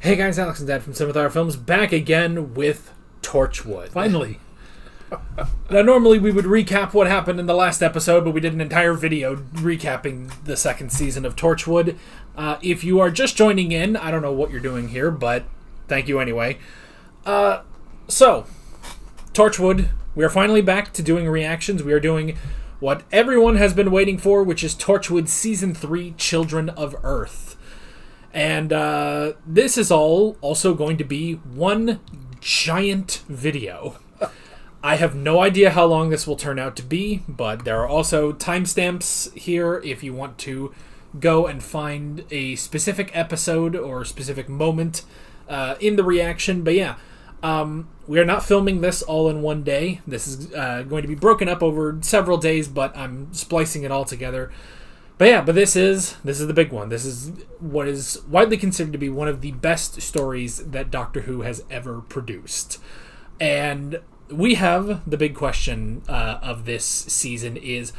Hey guys, Alex and Dad from 7th Hour Films back again with Torchwood. Finally. Now normally we would recap what happened in the last episode, but we did an entire video recapping the second season of Torchwood. If you are just joining in, I don't know what you're doing here, but thank you anyway. So, Torchwood, we are finally back to doing reactions. We are doing what everyone has been waiting for, which is Torchwood Season 3, Children of Earth. And this is all also going to be one giant video. I have no idea how long this will turn out to be, but there are also timestamps here if you want to go and find a specific episode or specific moment in the reaction. But yeah, we are not filming this all in one day. This is going to be broken up over several days, but I'm splicing it all together. But yeah, but this is the big one. This is what is widely considered to be one of the best stories that Doctor Who has ever produced. And we have the big question of this season is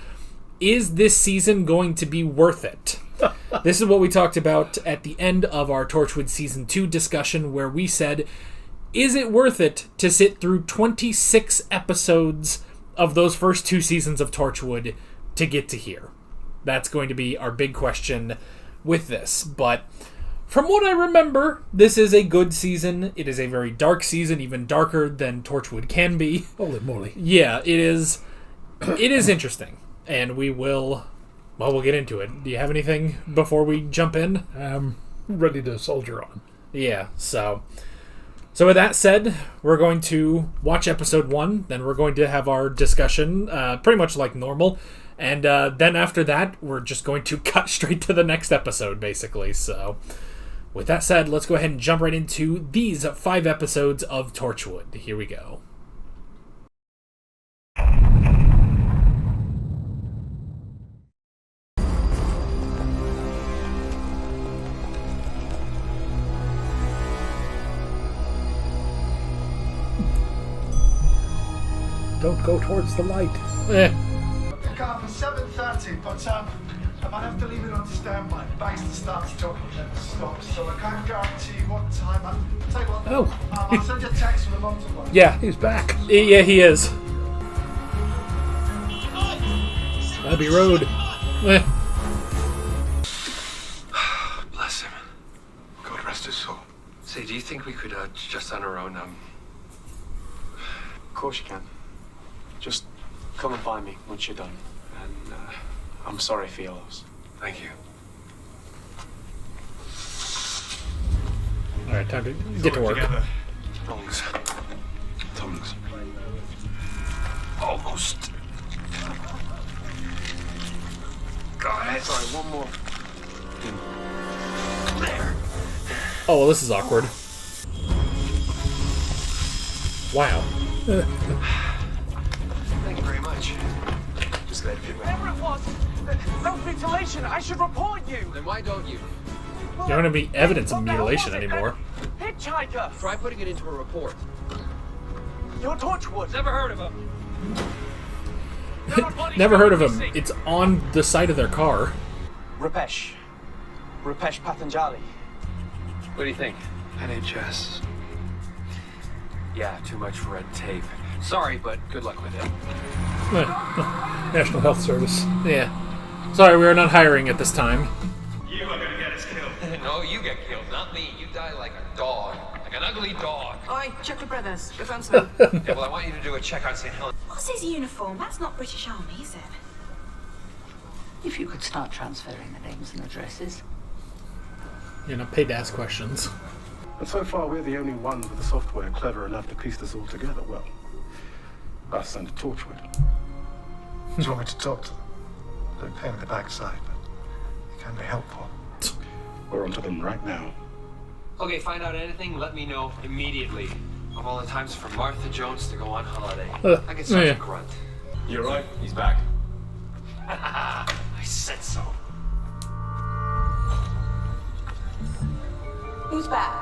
this season going to be worth it? This is what we talked about at the end of our Torchwood Season 2 discussion, where we said, is it worth it to sit through 26 episodes of those first two seasons of Torchwood to get to here? That's going to be our big question with this. But from what I remember, this is a good season. It is a very dark season, even darker than Torchwood can be. Holy moly. Yeah, it is. It is interesting. And we'll get into it. Do you have anything before we jump in? I'm ready to soldier on. Yeah, so with that said, we're going to watch episode 1, then we're going to have our discussion, pretty much like normal. And then after that, we're just going to cut straight to the next episode, basically. So, with that said, let's go ahead and jump right into these 5 episodes of Torchwood. Here we go. Don't go towards the light. Pick up at 7:30, but I might have to leave it on standby. Baxter starts talking and never stops, so I can't guarantee what time. I'll tell you what. Oh. I'll send you a text from the motorbike. Yeah. He's back. Yeah, he is. Abbey Road. Bless him. God rest his soul. Say, do you think we could just on our own? Of course you can. Just come and find me once you're done. And I'm sorry for your loss. Thank you. All right, time to get to work. Tongues. Tongues. Almost. Got it. Sorry, one more. There. Oh, well, this is awkward. Wow. Thank you very much. Just glad to be back. Whatever it was, that was mutilation. I should report you. Then why don't you? There aren't going to be evidence of mutilation anymore. Hitchhiker. Try putting it into a report. You're Torchwood. Never heard of him. Never heard of him. It's on the side of their car. Rupesh Patanjali. What do you think? NHS. Yeah, too much red tape. Sorry, but good luck with it. National Health Service. Yeah. Sorry, we are not hiring at this time. You are gonna get us killed. No, you get killed, not me. You die like a dog. Like an ugly dog. Oi, Chocolate Brothers, good answer. Yeah, well, I want you to do a check on St. Helens. What's his uniform? That's not British Army, is it? If you could start transferring the names and addresses. You're not paid to ask questions. And so far, we're the only ones with the software clever enough to piece this all together. Well, us and Torchwood. Do you want me to talk to them? They're a pain in the backside, but they can be helpful. We're onto them right now. Okay, find out anything, let me know immediately. Of all the times for Martha Jones to go on holiday. I get such a grunt. You're right. He's back. I said so. Who's back?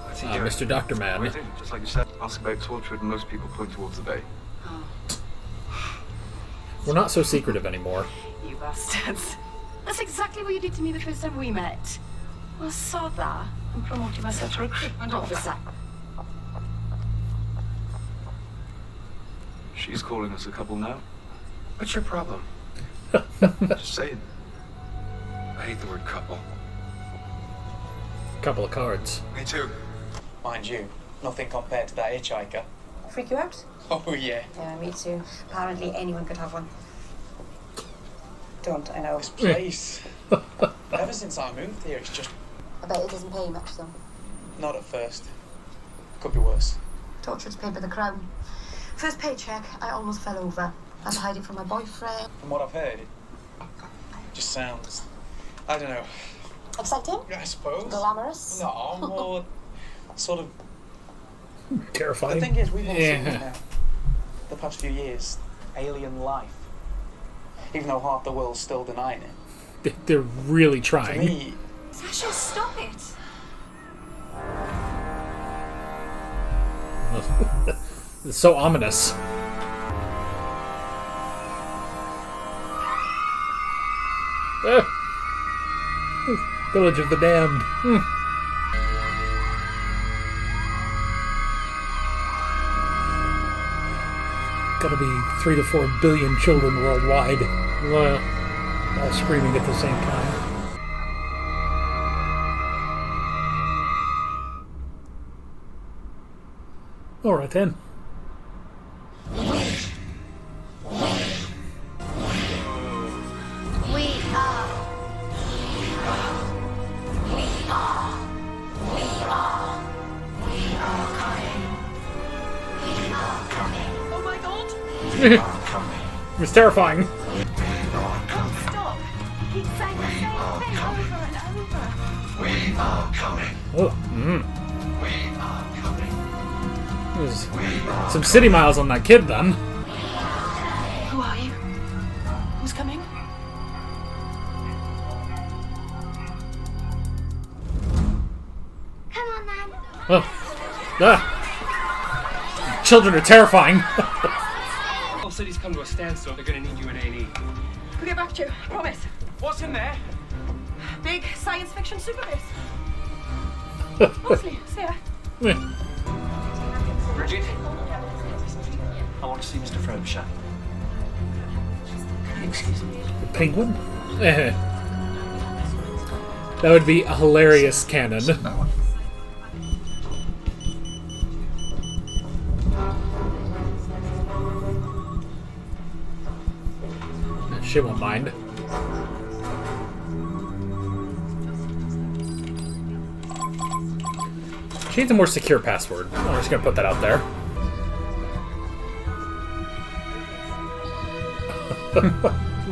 What's he doing? Mr. Dr. Man. Waiting, just like you said. Ask about Torchwood and most people point towards the bay. We're not so secretive anymore. You bastards. That's exactly what you did to me the first time we met. Well, so that. I'm promoting myself to recruitment officer. She's calling us a couple now. What's your problem? Just saying. I hate the word couple. Couple of cards. Me too. Mind you, nothing compared to that hitchhiker. Freak you out? Oh, yeah. Yeah, me too. Apparently anyone could have one. Don't, I know. This place. Ever since I moved here, it's just I bet it doesn't pay much, though. not at first. Could be worse. Torchwood's paid by the crown. First paycheck, I almost fell over. I had to hide it from my boyfriend. From what I've heard, it just sounds, I don't know, Exciting? I suppose. Glamorous? No, more sort of. Terrifying. The thing is, we've all seen Yeah. it now. The past few years, alien life. Even though half the world's still denying it. They're really To trying. me, Sasha, stop it. It's so ominous. Ah. Village of the Damned. Gotta be 3 to 4 billion children worldwide, Well, all screaming at the same time. All right then. Oh my god! it was terrifying. Stop! Keep saying the same thing over and over. Oh, There's some city miles on that kid then. Who are you? Who's coming? Come on, then. Oh. Ah. Children are terrifying. All cities come to a standstill. They're gonna need you in A&E. We'll get back to you. Promise. what's in there? Big science fiction super base. Mostly. See ya. Bridget? I want to see Mr. Frobisher. Excuse me. The penguin? That would be a hilarious canon. She won't mind. She needs a more secure password. I'm just gonna put that out there.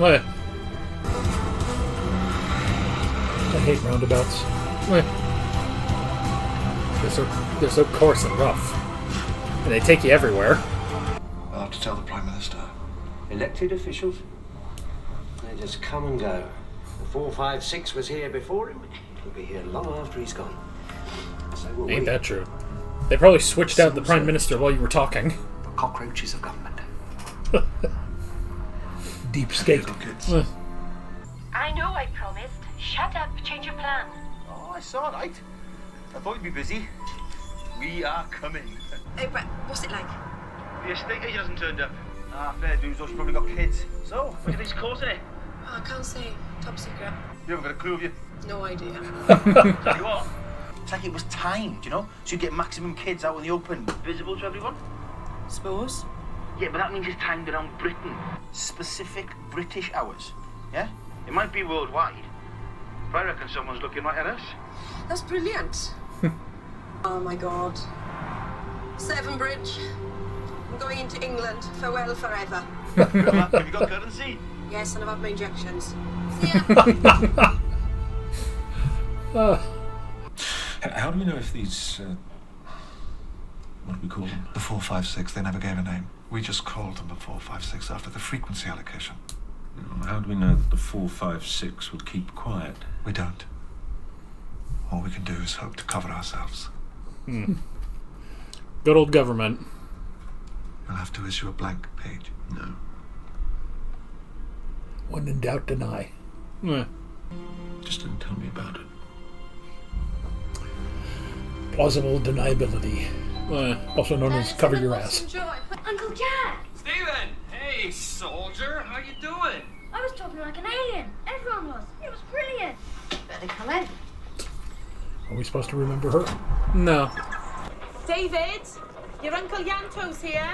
What? I hate roundabouts. What? They're so coarse and rough. And they take you everywhere. I'll have to tell the Prime Minister. Elected officials, they just come and go. The 456 was here before him. He'll be here long after he's gone. So will Ain't we. that true? They probably switched out the Prime Minister while you were talking. Cockroaches of government. Deep state. Kids. I know I promised. Shut up. Change your plan. Oh, it's all right. I thought you'd be busy. We are coming. Hey, but what's it like? The estate agent hasn't turned up. Ah, fair dues, though, she's probably got kids. So, what do you think's causing it? Oh, I can't say. Top secret. You haven't got a clue, have you? No idea. Tell you what, it's like it was timed, you know? So you get maximum kids out in the open, visible to everyone. Suppose. Yeah, but that means it's timed around Britain. Specific British hours. Yeah? It might be worldwide. But I reckon someone's looking right at us. That's brilliant. Oh my god. Severn Bridge. I'm going into England. Farewell forever. Have you got currency? Yes, and I've had my injections. See ya. How do we know if these, what do we call them? The 456, they never gave a name. We just called them the 456 after the frequency allocation. How do we know that the 456 would keep quiet? We don't. All we can do is hope to cover ourselves. Good old government. You'll have to issue a blank page. No. When in doubt, deny. Eh. Just don't tell me about it. Plausible deniability. Also known as cover your ass. Uncle Jack! Steven! Hey, soldier! How you doing? I was talking like an alien. Everyone was. It was brilliant. Better come in. Are we supposed to remember her? No. David, your Uncle Yanto's here.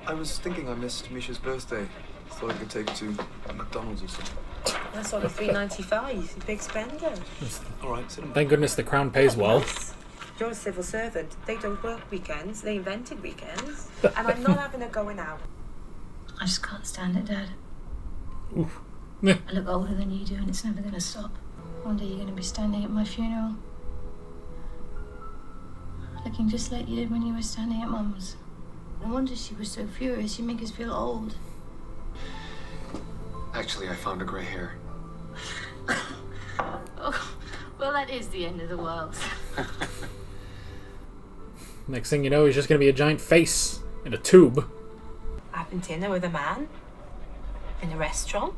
I was thinking I missed Misha's birthday. Thought I could take her to McDonald's or something. That's only $3.95. You big spender. All right, sit down. Thank goodness the crown pays well. You're a civil servant. They don't work weekends. They invented weekends. And I'm not having a going out. I just can't stand it, Dad. Oof. I look older than you do, and it's never going to stop. One day you're going to be standing at my funeral, looking just like you did when you were standing at Mum's. No wonder she was so furious. You make us feel old. Actually, I found a gray hair. Oh, well, that is the end of the world. Next thing you know, he's just going to be a giant face in a tube. Having dinner with a man? In a restaurant?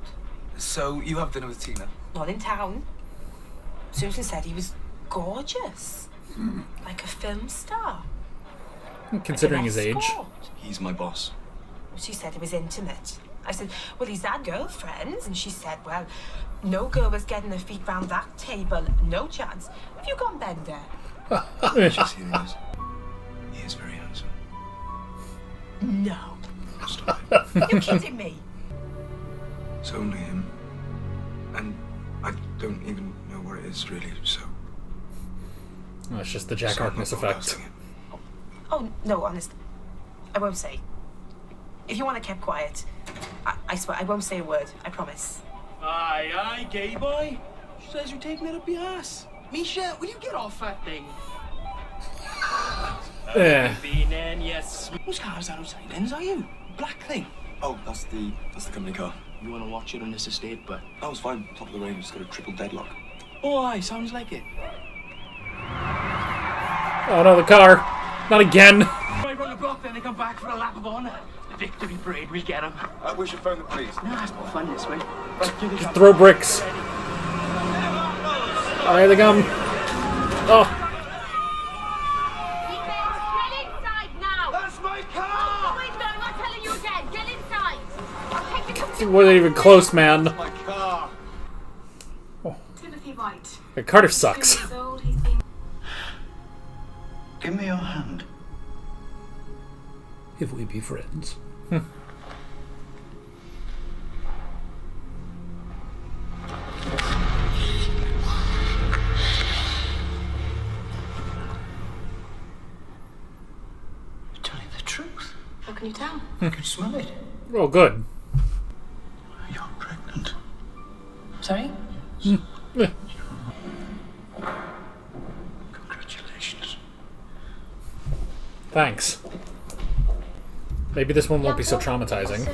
So, you have dinner with Tina? Not in town. Susan said he was gorgeous. Like a film star. Considering like his age. escort. He's my boss. She said it was intimate. I said, well, he's had girlfriends. And she said, well, no girl was getting her feet round that table. No chance. Have you gone Bender? She's here, he is. He is very handsome. No. Stop it. You're kidding me. It's only him. And I don't even know what it is, really, so... Oh, it's just the Jack Harkness effect. Oh, no, honest. I won't say. If you want to keep quiet, I swear, I won't say a word. I promise. Aye, aye, gay boy. She says you're taking it up your ass. Misha, will you get off that thing? Yeah. Been in, yes. Whose car is that outside? Len's, are you? Black thing. Oh, that's the company car. You want to watch it on this estate, but... That was fine. Top of the range. It's got a triple deadlock. Oh, aye, sounds like it. Oh no, the car. Not again. Right round the block, then they come back for a lap of honour. The victory parade, we'll get them. We should phone the police. Nah, it's more fun this way. Right, just throw bricks. Alright, they come. Oh. Get inside now! That's my car! Wait, no, I'm not telling you again. Get inside. I'll take you to... It wasn't even close, man. My car! Timothy White. The Carter sucks. He's old, he's been... Give me your hand. If we be friends. Telling the truth. How can you tell? I can smell it. Oh, good. You're pregnant. Sorry? Congratulations. Thanks. Maybe this one won't be so traumatizing.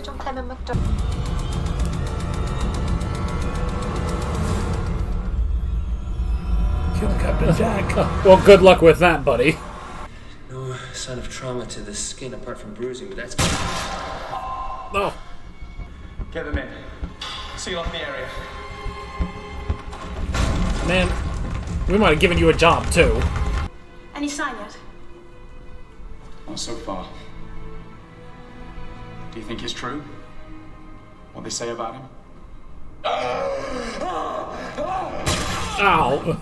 Kill Captain Jack. Well, good luck with that, buddy. No sign of trauma to the skin apart from bruising, but that's... Oh. Get them in. Seal off the area. Man, we might have given you a job, too. Any sign yet? Not so far. Do you think it's true? What they say about him? Ow.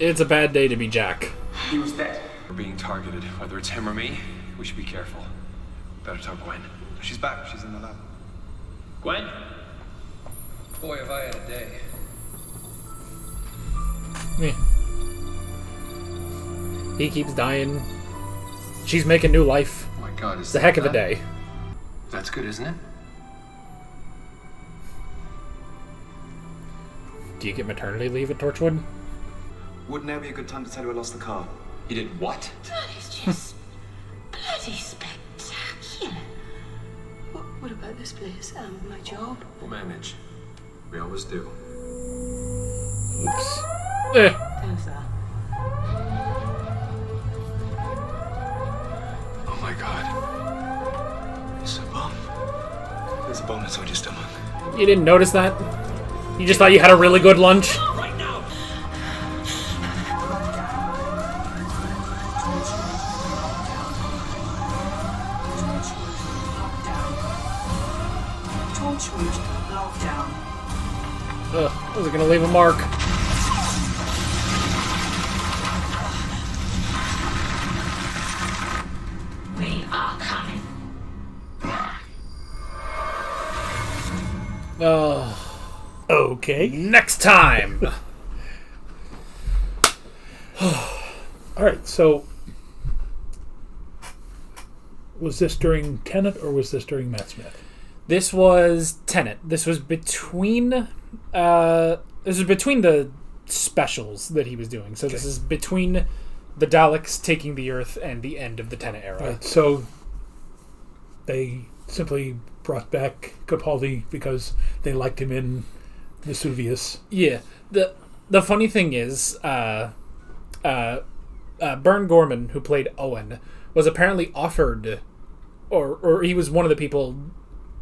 It's a bad day to be Jack. He was dead. We're being targeted. Whether it's him or me, we should be careful. Better tell Gwen. She's back. She's in the lab. Gwen? Boy, have I had a day. He keeps dying. She's making new life. Oh my god, it's a heck of a day. That's good, isn't it? Do you get maternity leave at Torchwood? Would now be a good time to tell you I lost the car. You did what? That is just bloody spectacular. What about this place and my job? We'll manage. We always do. Oops. Thanks, Al. Oh my god. It's a bomb. There's a bomb inside your stomach. You didn't notice that? You just thought you had a really good lunch? Right now! Ugh, was it gonna leave a mark? We are coming. Okay. Next time! All right, so was this during Tenet or was this during Matt Smith? This was Tenet. This was between the specials that he was doing. So this is between the Daleks taking the Earth and the end of the Tenet era. Right, so they simply brought back Capaldi because they liked him in Vesuvius. Yeah. The funny thing is, Bern Gorman, who played Owen, was apparently offered, or he was one of the people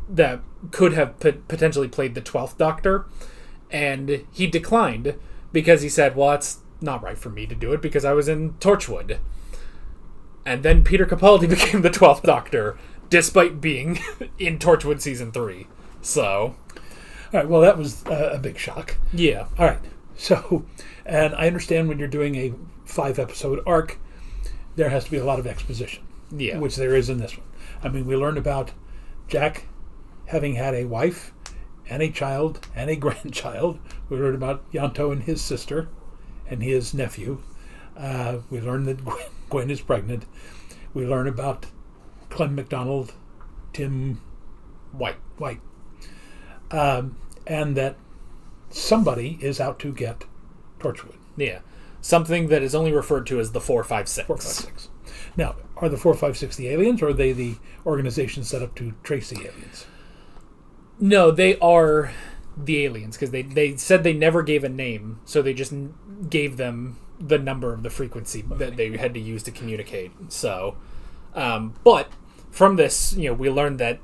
that could have potentially played the 12th Doctor, and he declined because he said, well, it's not right for me to do it because I was in Torchwood. And then Peter Capaldi became the 12th Doctor, despite being in Torchwood Season 3. So... All right, well, that was a big shock. Yeah. All right, so, and I understand when you're doing a 5-episode arc, there has to be a lot of exposition. Yeah. Which there is in this one. I mean, we learned about Jack having had a wife and a child and a grandchild. We learned about Yanto and his sister and his nephew. We learned that Gwen is pregnant. We learn about Clem MacDonald, Tim White. And that somebody is out to get Torchwood. Yeah. Something that is only referred to as the 456. 456. Now, are the 456 the aliens, or are they the organization set up to trace the aliens? No, they are the aliens, because they said they never gave a name, so they just gave them the number of the frequency that they had to use to communicate. So, but from this, we learned that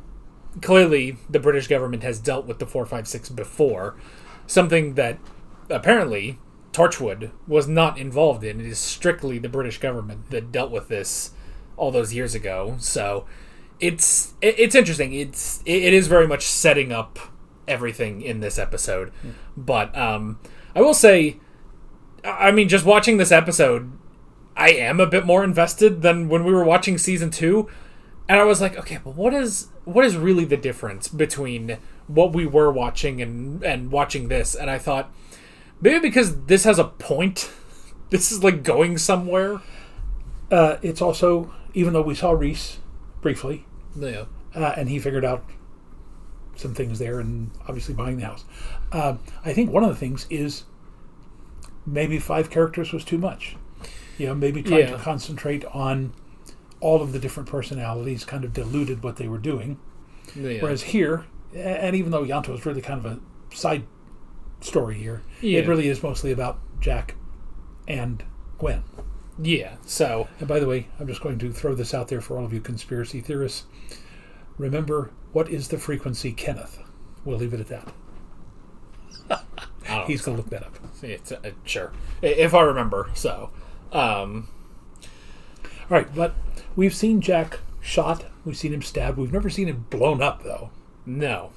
clearly the British government has dealt with the 456 before, something that apparently Torchwood was not involved in. It is strictly the British government that dealt with this all those years ago. So it's interesting. It is very much setting up everything in this episode. But I will say, I mean, just watching this episode, I am a bit more invested than when we were watching season 2. And I was like, okay, but what is really the difference between what we were watching and watching this? And I thought, maybe because this has a point. This is like going somewhere. It's also, even though we saw Reese briefly, yeah, and he figured out some things there, and obviously buying the house. I think one of the things is maybe 5 characters was too much. Maybe trying to concentrate on all of the different personalities kind of diluted what they were doing. Yeah. Whereas here, and even though Yanto is really kind of a side story here, it really is mostly about Jack and Gwen. Yeah, so... And by the way, I'm just going to throw this out there for all of you conspiracy theorists. Remember, what is the frequency, Kenneth? We'll leave it at that. He's going to look that up. It's, sure. If I remember, so... All right, but we've seen Jack shot. We've seen him stabbed. We've never seen him blown up, though. No.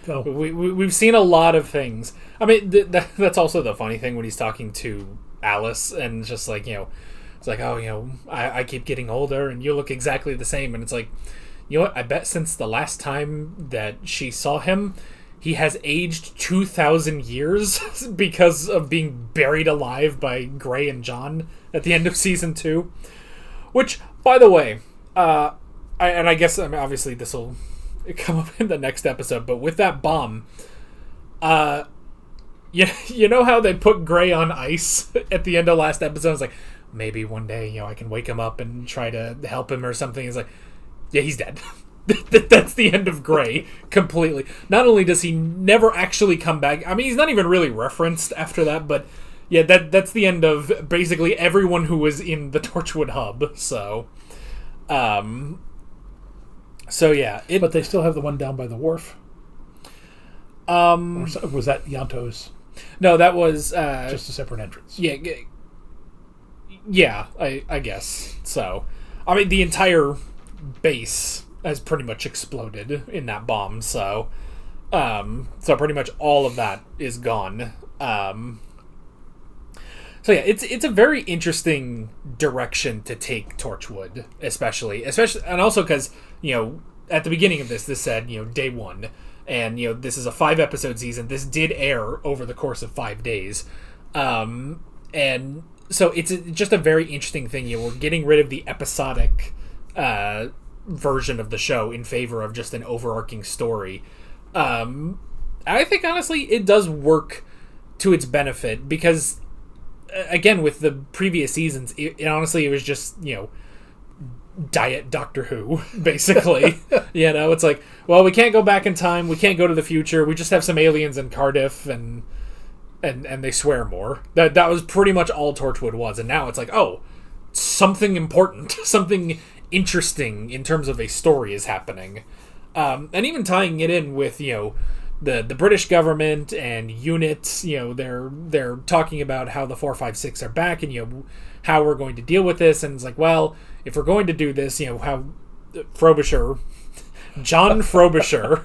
So we've seen a lot of things. I mean, that's also the funny thing when he's talking to Alice, and it's just like, it's like, oh, I keep getting older, and you look exactly the same. And it's like, you know what? I bet since the last time that she saw him, he has aged 2,000 years because of being buried alive by Gray and John at the end of season 2. Which, by the way, I guess, obviously this will come up in the next episode, but with that bomb, you know how they put Gray on ice at the end of last episode? It's like, maybe one day, I can wake him up and try to help him or something. It's like, yeah, he's dead. That's the end of Gray completely. Not only does he never actually come back, I mean, he's not even really referenced after that, but yeah, that's the end of basically everyone who was in the Torchwood hub. So yeah. But they still have the one down by the wharf. Or was that Yanto's? No, that was just a separate entrance. Yeah, I guess so. I mean, the entire base has pretty much exploded in that bomb. So So pretty much all of that is gone. So yeah, it's a very interesting direction to take Torchwood, especially, and also because, at the beginning of this said, day one, and this is a 5-episode season. This did air over the course of 5 days, and so it's just a very interesting thing. We're getting rid of the episodic version of the show in favor of just an overarching story. I think honestly it does work to its benefit because, again, with the previous seasons, it honestly was just diet Doctor Who, basically. It's like, well, we can't go back in time, we can't go to the future, we just have some aliens in Cardiff and they swear more. That was pretty much all Torchwood was, and now it's like, oh, something important, something interesting in terms of a story is happening. And even tying it in with, the British government and units, they're talking about how the 456 are back and, how we're going to deal with this. And it's like, well, if we're going to do this, how John Frobisher,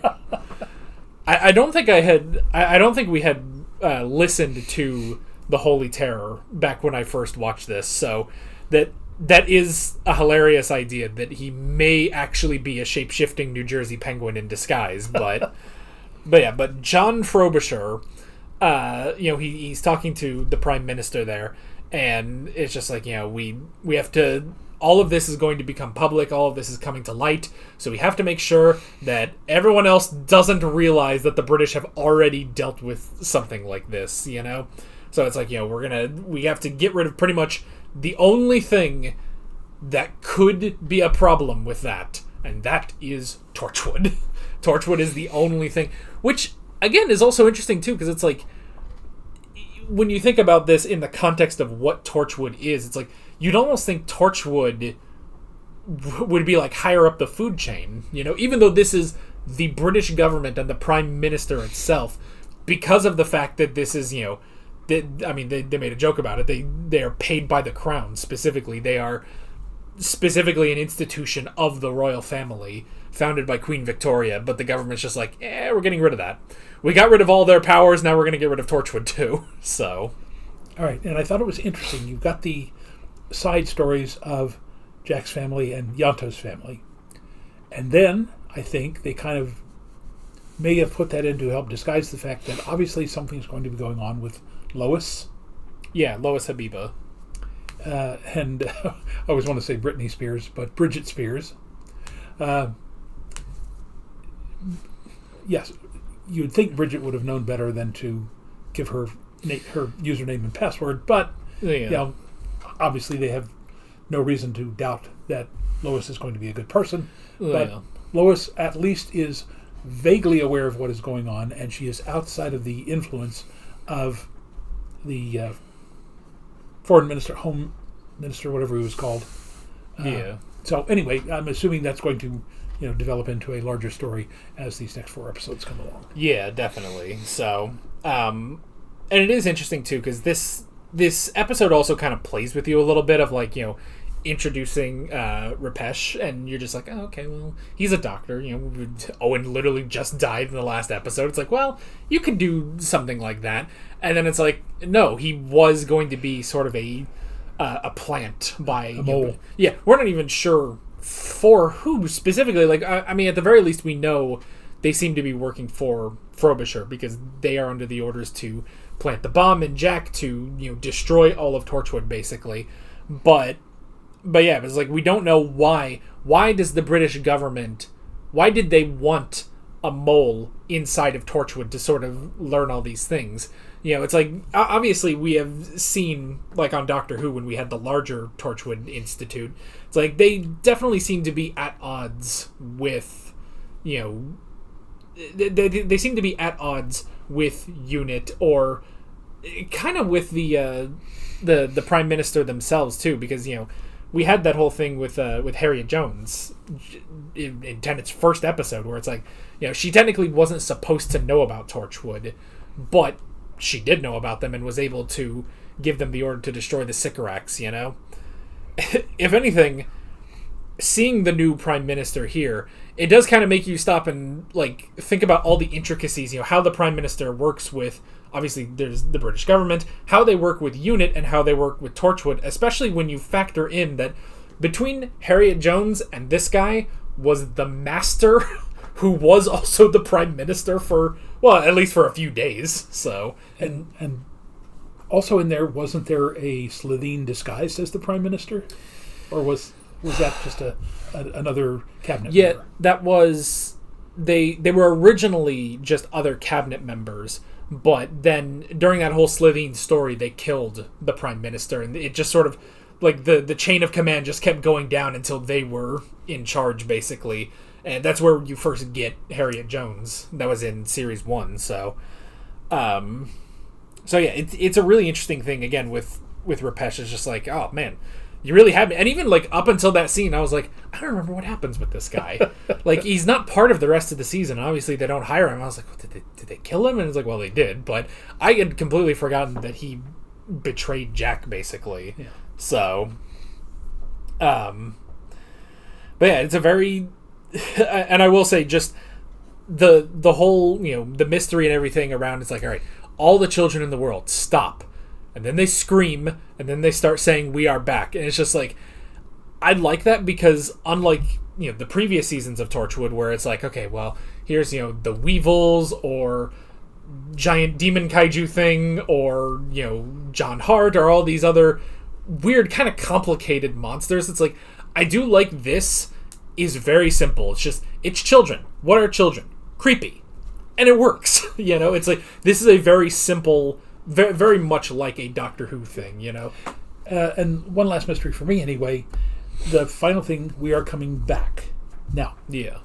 I don't think we had listened to The Holy Terror back when I first watched this. So that is a hilarious idea that he may actually be a shape-shifting New Jersey penguin in disguise, but but John Frobisher, he's talking to the Prime Minister there, and it's just like, we have to, all of this is going to become public, all of this is coming to light, so we have to make sure that everyone else doesn't realize that the British have already dealt with something like this, So it's like, we have to get rid of pretty much the only thing that could be a problem with that, and that is Torchwood. Torchwood is the only thing, which, again, is also interesting, too, because it's like, when you think about this in the context of what Torchwood is, it's like, you'd almost think Torchwood would be, like, higher up the food chain, even though this is the British government and the Prime Minister itself, because of the fact that this is, they made a joke about it. They are paid by the crown specifically. They are specifically an institution of the royal family, founded by Queen Victoria, but the government's just like, we're getting rid of that. We got rid of all their powers, now we're going to get rid of Torchwood too. So, all right, and I thought it was interesting. You've got the side stories of Jack's family and Yanto's family, and then I think they kind of may have put that in to help disguise the fact that obviously something's going to be going on with Lois. Yeah, Lois Habiba. And I always want to say Britney Spears, but Bridget Spears. Yes, you'd think Bridget would have known better than to give her username and password, but obviously they have no reason to doubt that Lois is going to be a good person. But Lois at least is vaguely aware of what is going on, and she is outside of the influence of the foreign minister, home minister, whatever he was called. So anyway, I'm assuming that's going to develop into a larger story as these next 4 episodes come along. Yeah, definitely. So, and it is interesting too, because this episode also kind of plays with you a little bit of like, introducing Rupesh, and you're just like, oh, okay, well, he's a doctor. Owen literally just died in the last episode. It's like, well, you could do something like that. And then it's like, no, he was going to be sort of a plant by a mole. We're not even sure for who specifically. Like, I mean, at the very least, we know they seem to be working for Frobisher because they are under the orders to plant the bomb in Jack to destroy all of Torchwood, basically. But yeah, it's like we don't know why. Why does the British government? Why did they want a mole inside of Torchwood to sort of learn all these things? It's like, obviously we have seen, like on Doctor Who when we had the larger Torchwood Institute, it's like they definitely seem to be at odds with, they seem to be at odds with UNIT, or kind of with the Prime Minister themselves too, because we had that whole thing with Harriet Jones in Tennant's first episode, where it's like, she technically wasn't supposed to know about Torchwood, but she did know about them and was able to give them the order to destroy the Sycorax. If anything, seeing the new prime minister here, it does kind of make you stop and like think about all the intricacies, how the prime minister works with, obviously there's the British government, how they work with UNIT and how they work with Torchwood, especially when you factor in that between Harriet Jones and this guy was the master who was also the prime minister for, well, at least for a few days. So and also in there, wasn't there a Slitheen disguised as the prime minister, or was that just another cabinet member? Yeah, that was they were originally just other cabinet members, but then during that whole Slitheen story, they killed the prime minister, and it just sort of like the chain of command just kept going down until they were in charge, basically. And that's where you first get Harriet Jones. That was in series 1. So yeah, it's a really interesting thing again with Rapesh. It's just like, oh man, you really had me. And even like up until that scene, I was like, I don't remember what happens with this guy. Like he's not part of the rest of the season. Obviously, they don't hire him. I was like, what, did they kill him? And it's like, well, they did. But I had completely forgotten that he betrayed Jack, basically. Yeah. So, but yeah, it's a very, and I will say just the whole, the mystery and everything around. It's like, all right, all the children in the world, stop. And then they scream, and then they start saying, "We are back." And it's just like, I like that because unlike, the previous seasons of Torchwood where it's like, okay, well, here's, the Weevils or giant demon kaiju thing or, John Hart or all these other weird kind of complicated monsters. It's like, I do like this is very simple. It's just, it's children. What are children? Creepy. And it works. It's like, this is a very simple, very, very much like a Doctor Who thing, And one last mystery for me anyway. The final thing, we are coming back. Now. Yeah.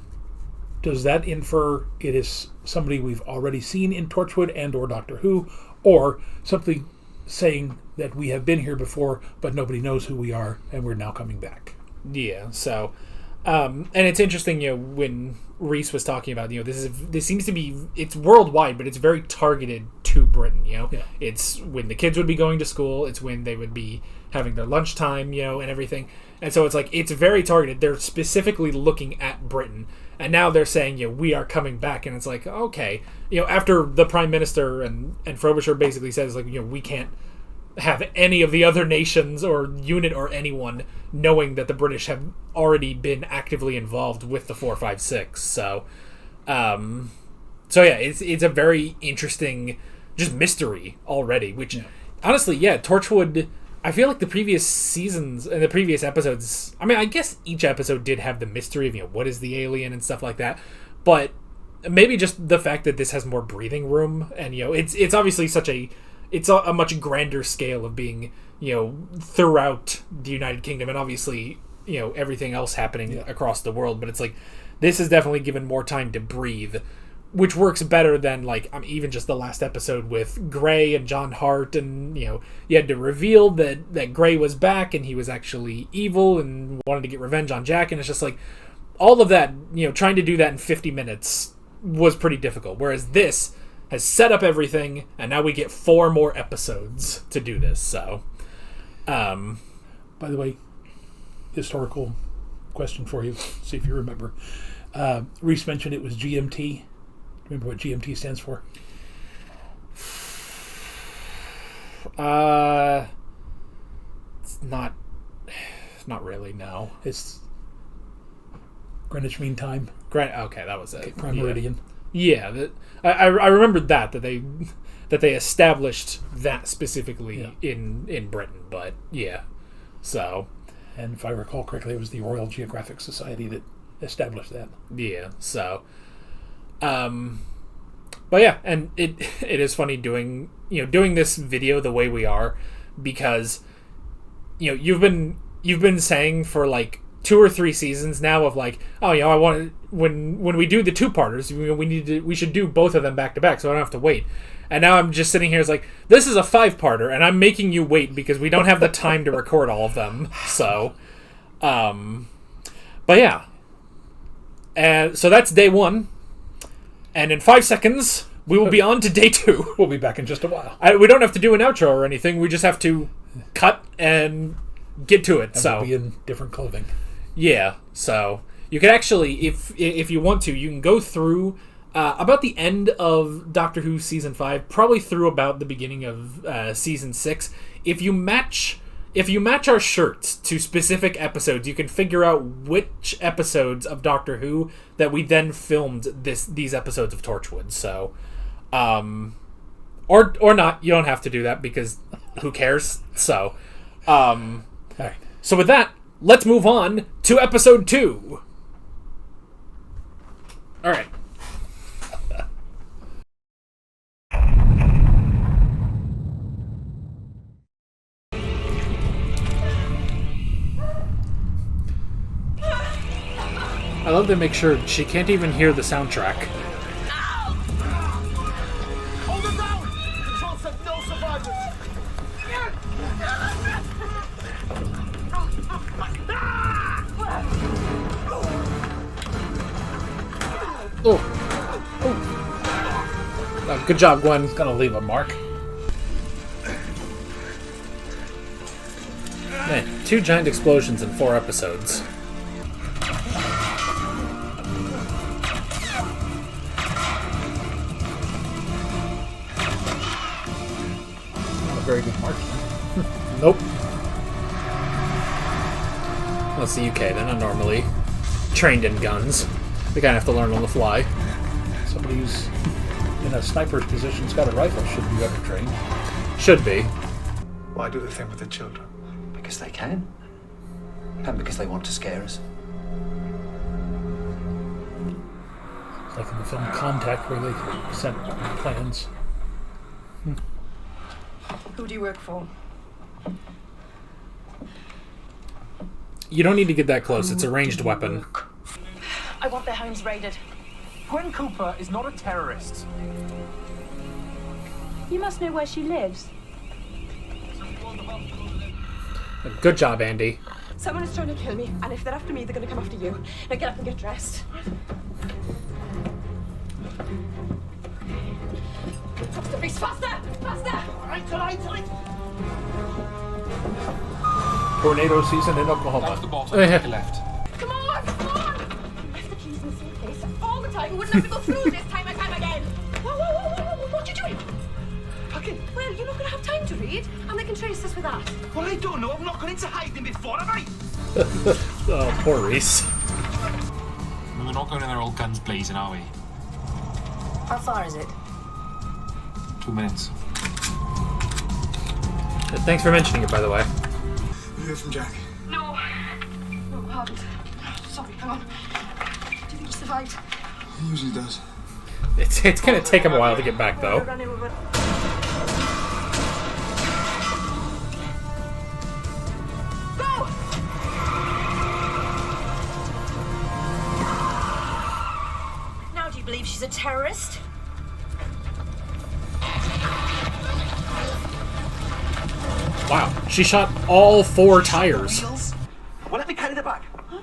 Does that infer it is somebody we've already seen in Torchwood and or Doctor Who, or something saying that we have been here before, but nobody knows who we are, and we're now coming back? Yeah, so... and it's interesting, when Reese was talking about, this seems to be, it's worldwide, but it's very targeted to Britain, Yeah. It's when the kids would be going to school, it's when they would be having their lunchtime, and everything. And so it's like, it's very targeted. They're specifically looking at Britain. And now they're saying, we are coming back. And it's like, okay. After the Prime Minister and Frobisher basically says, like, we can't have any of the other nations or UNIT or anyone knowing that the British have already been actively involved with the 456. So yeah, it's a very interesting just mystery already, which honestly, Torchwood, I feel like the previous seasons and the previous episodes, I mean, I guess each episode did have the mystery of, what is the alien and stuff like that, but maybe just the fact that this has more breathing room and, it's obviously it's a much grander scale of being, throughout the United Kingdom and obviously, everything else happening across the world. But it's like, this is definitely given more time to breathe, which works better than like, even just the last episode with Gray and John Hart. And, you had to reveal that Gray was back and he was actually evil and wanted to get revenge on Jack. And it's just like, all of that, trying to do that in 50 minutes was pretty difficult. Whereas this has set up everything, and now we get 4 more episodes to do this. So, by the way, historical question for you. See if you remember. Reese mentioned it was GMT. Remember what GMT stands for? It's not really. No, it's Greenwich Mean Time. Okay, that was it. Okay, Prime Meridian. Yeah, I remembered that they established that specifically in Britain, but yeah, so. And if I recall correctly, it was the Royal Geographic Society that established that. Yeah, so. But yeah, and it is funny doing this video the way we are, because you've been saying for like 2 or 3 seasons now of like, oh, I want when we do the 2-parters, we should do both of them back to back so I don't have to wait. And now I'm just sitting here, it's like, this is a 5-parter and I'm making you wait because we don't have the time to record all of them. So but yeah. And so that's day 1. And in 5 seconds we will be on to day 2. We'll be back in just a while. We don't have to do an outro or anything. We just have to cut and get to it. And so we'll be in different clothing. Yeah, so you can actually, if you want to, you can go through about the end of Doctor Who season 5, probably through about the beginning of season 6. If you match our shirts to specific episodes, you can figure out which episodes of Doctor Who that we then filmed these episodes of Torchwood. So, or not, you don't have to do that because who cares? So, all right. So with that, let's move on to episode 2. All right. I love to make sure she can't even hear the soundtrack. Hold it down! Control said no survivors! Oh, good job, Gwen. It's gonna leave a mark. Man, 2 giant explosions in 4 episodes. Very good mark. Nope. Well, it's the UK. They're not normally trained in guns. They kind of have to learn on the fly. Somebody who's in a sniper's position's got a rifle should be better trained. Should be. Why do the thing with the children? Because they can. And because they want to scare us. Like in the film Contact, where they sent plans. Who do you work for? You don't need to get that close. It's a ranged weapon. I want their homes raided. Gwen Cooper is not a terrorist. You must know where she lives. Good job, Andy. Someone is trying to kill me, and if they're after me, they're going to come after you. Now get up and get dressed. Faster, please, faster! Faster! Tonight! Tornado season in Oklahoma. That's the bottom. Left. Come on! You left the keys in the suitcase all the time. We wouldn't have to go through this time and time again. Whoa, what are you doing? Packing. Well, you're not going to have time to read, and they can trace us with that. Well, I don't know. I've not gone into hiding before, have I? Oh, poor Reese. We're not going in there all guns blazing, are we? How far is it? 2 minutes. Thanks for mentioning it, by the way. You hear from Jack? No, I haven't. Sorry, hang on. Do you think he survived? He usually does. It's going to take him a while to get back, though. Now do you believe she's a terrorist? Wow, she shot all 4 tires. Well, let me carry the bag. Huh?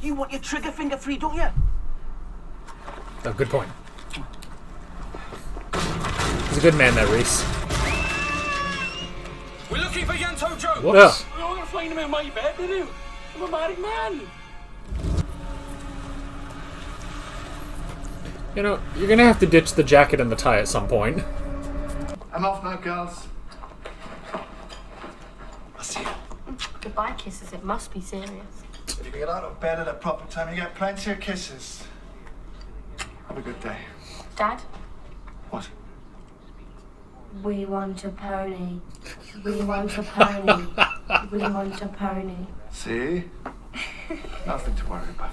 You want your trigger finger free, don't you? Oh, good point. He's a good man, that Reese. We're looking for Yanto Jones. Whoops. We're not going to find him in my bed, did you? I'm a married man. You know, you're going to have to ditch the jacket and the tie at some point. I'm off now, girls. I'll see you. Goodbye kisses, it must be serious. If you get out of bed at a proper time, you get plenty of kisses. Have a good day. Dad? What? We want a pony. We want a pony. We want a pony. See? Nothing to worry about.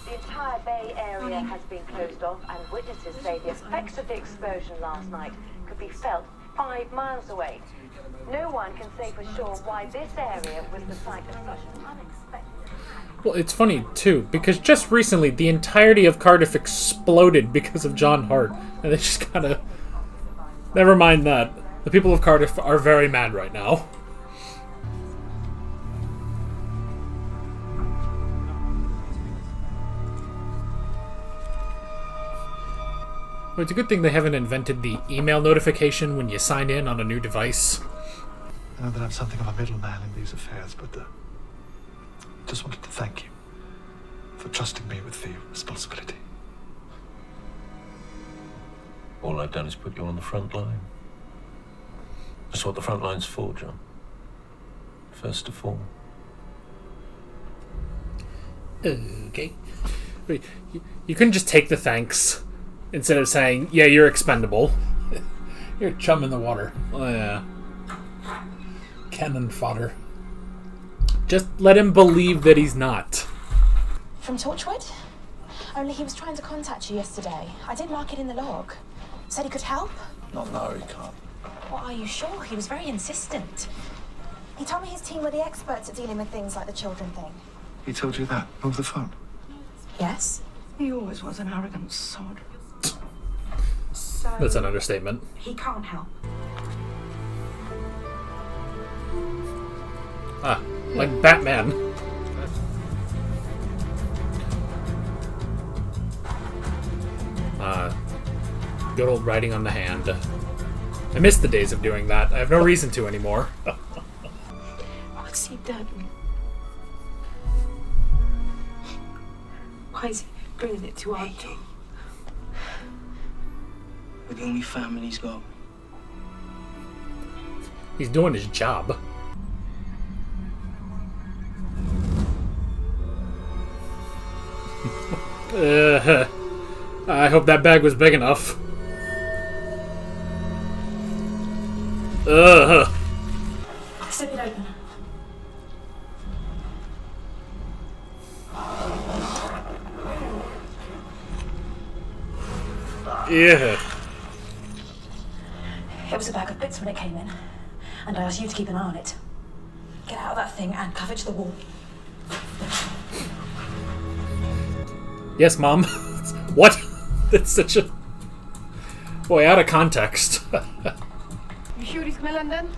The entire Bay Area has been closed off, and witnesses say the effects of the explosion last night could be felt 5 miles away. No one can say for sure why this area was the site of such an unexpected... Well, it's funny, too, because just recently, the entirety of Cardiff exploded because of John Hart. And they just kind of... Never mind that. The people of Cardiff are very mad right now. Well, it's a good thing they haven't invented the email notification when you sign in on a new device. I know that I'm something of a middleman in these affairs, but just wanted to thank you for trusting me with the responsibility. All I've done is put you on the front line. That's what the front line's for, John. First to fall. Okay. Wait, you couldn't just take the thanks instead of saying, yeah, you're expendable. You're chum in the water. Oh, yeah. Cannon fodder. Just let him believe that he's not. From Torchwood? Only he was trying to contact you yesterday. I did mark it in the log. Said he could help? No, he can't. Well, are you sure? He was very insistent. He told me his team were the experts at dealing with things like the children thing. He told you that over the phone? Yes? He always was an arrogant sod. So That's an understatement. he can't help. Ah, like Batman. Good old writing on the hand. I miss the days of doing that. I have no reason to anymore. What's he done? Why is he bringing it to our door? We're the only family he's got. He's doing his job. I hope that bag was big enough. Slip it open. Yeah. It was a bag of bits when it came in, and I asked you to keep an eye on it. Get out of that thing and cover to the wall. Yes, Mom. What? That's such a... Boy, out of context. You sure he's coming London?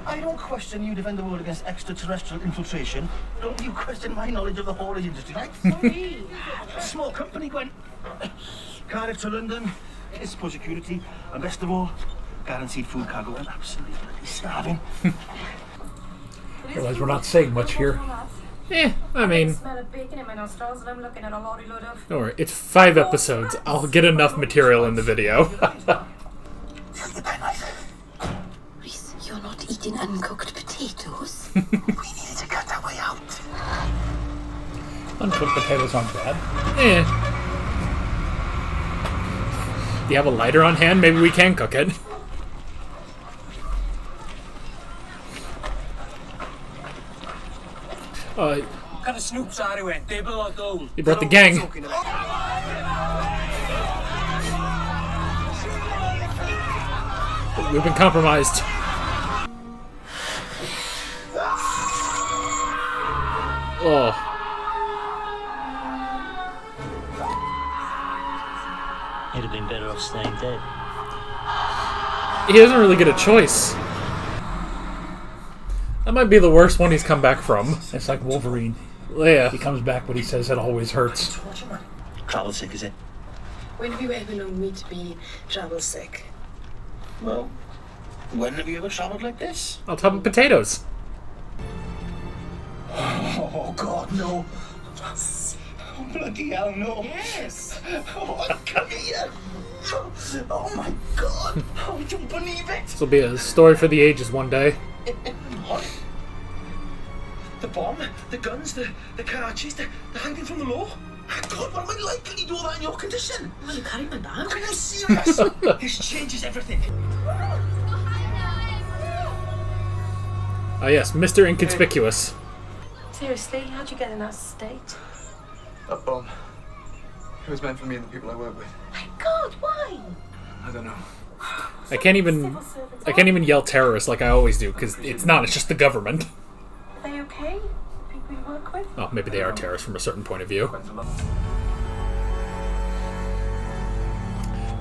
I don't question you defend the world against extraterrestrial infiltration. Don't you question my knowledge of the haulage industry, right? Sorry. Small company, Gwen. Cardiff to London, it's for security, and best of all, guaranteed food cargo. I'm absolutely bloody starving. Realize we're not saying much here. I mean... smell of bacon in my nostrils and I'm looking at a lorry load of... Don't worry, it's 5 episodes. I'll get enough material in the video. Reese, you're not eating uncooked potatoes. We need to cut our way out. Uncooked potatoes aren't bad. Do you have a lighter on hand? Maybe we can cook it. Kind of snoops are you in? Table or down? You brought the gang. We've been compromised. Oh. He'd have been better off staying dead. He doesn't really get a choice. That might be the worst one he's come back from. It's like Wolverine. Yeah. He comes back, but he says it always hurts. Travel sick, is it? When have you ever known me to be travel sick? Well, when have you ever travelled like this? On top of potatoes. Oh, God, no. Oh, bloody hell, no. Yes. Oh, come here. Oh, my God. Oh, would you believe it? This will be a story for the ages one day. What? The bomb, the guns, the Karachis, the hanging from the law? God, what am I likely to do that in your condition? Well, you carried my bag. Are you serious? This changes everything. Ah yes, Mr. Inconspicuous. Seriously, how'd you get in that state? That bomb. It was meant for me and the people I work with. My God, why? I don't know. I can't even yell terrorist like I always do, because it's not, it's just the government. Are they okay? People you work with? Oh, maybe they are terrorists from a certain point of view.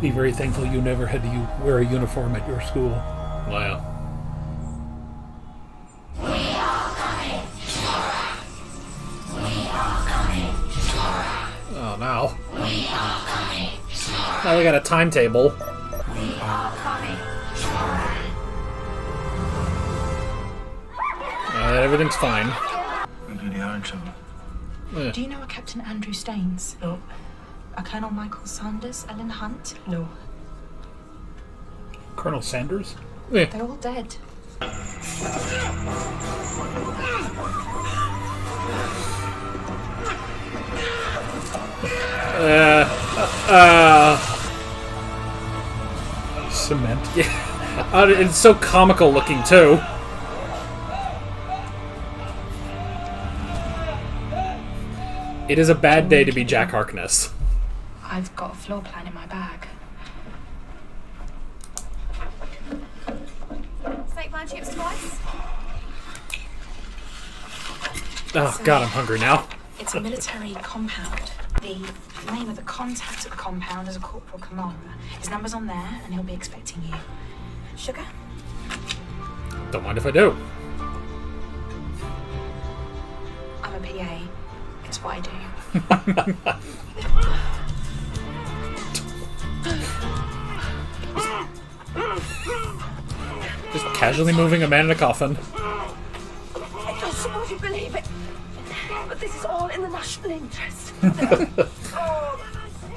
Be very thankful you never had to wear a uniform at your school. Wow. Oh, now. Now we got a timetable. that everything's fine. We really are in trouble. Yeah. Do you know a Captain Andrew Staines? No. A Colonel Michael Sanders? Ellen Hunt? No. Colonel Sanders? Yeah. They're all dead. Cement. Yeah. It's so comical looking, too. It is a bad day to be Jack Harkness. I've got a floor plan in my bag. Steak, bun, chips twice. Oh, God, I'm hungry now. It's a military compound. The name of the contact at the compound is a Corporal Kamara. His number's on there, and he'll be expecting you. Sugar? Don't mind if I do. I'm a PA. It's what I do. Just casually moving a man in a coffin. I don't suppose you believe it, but this is all in the national interest.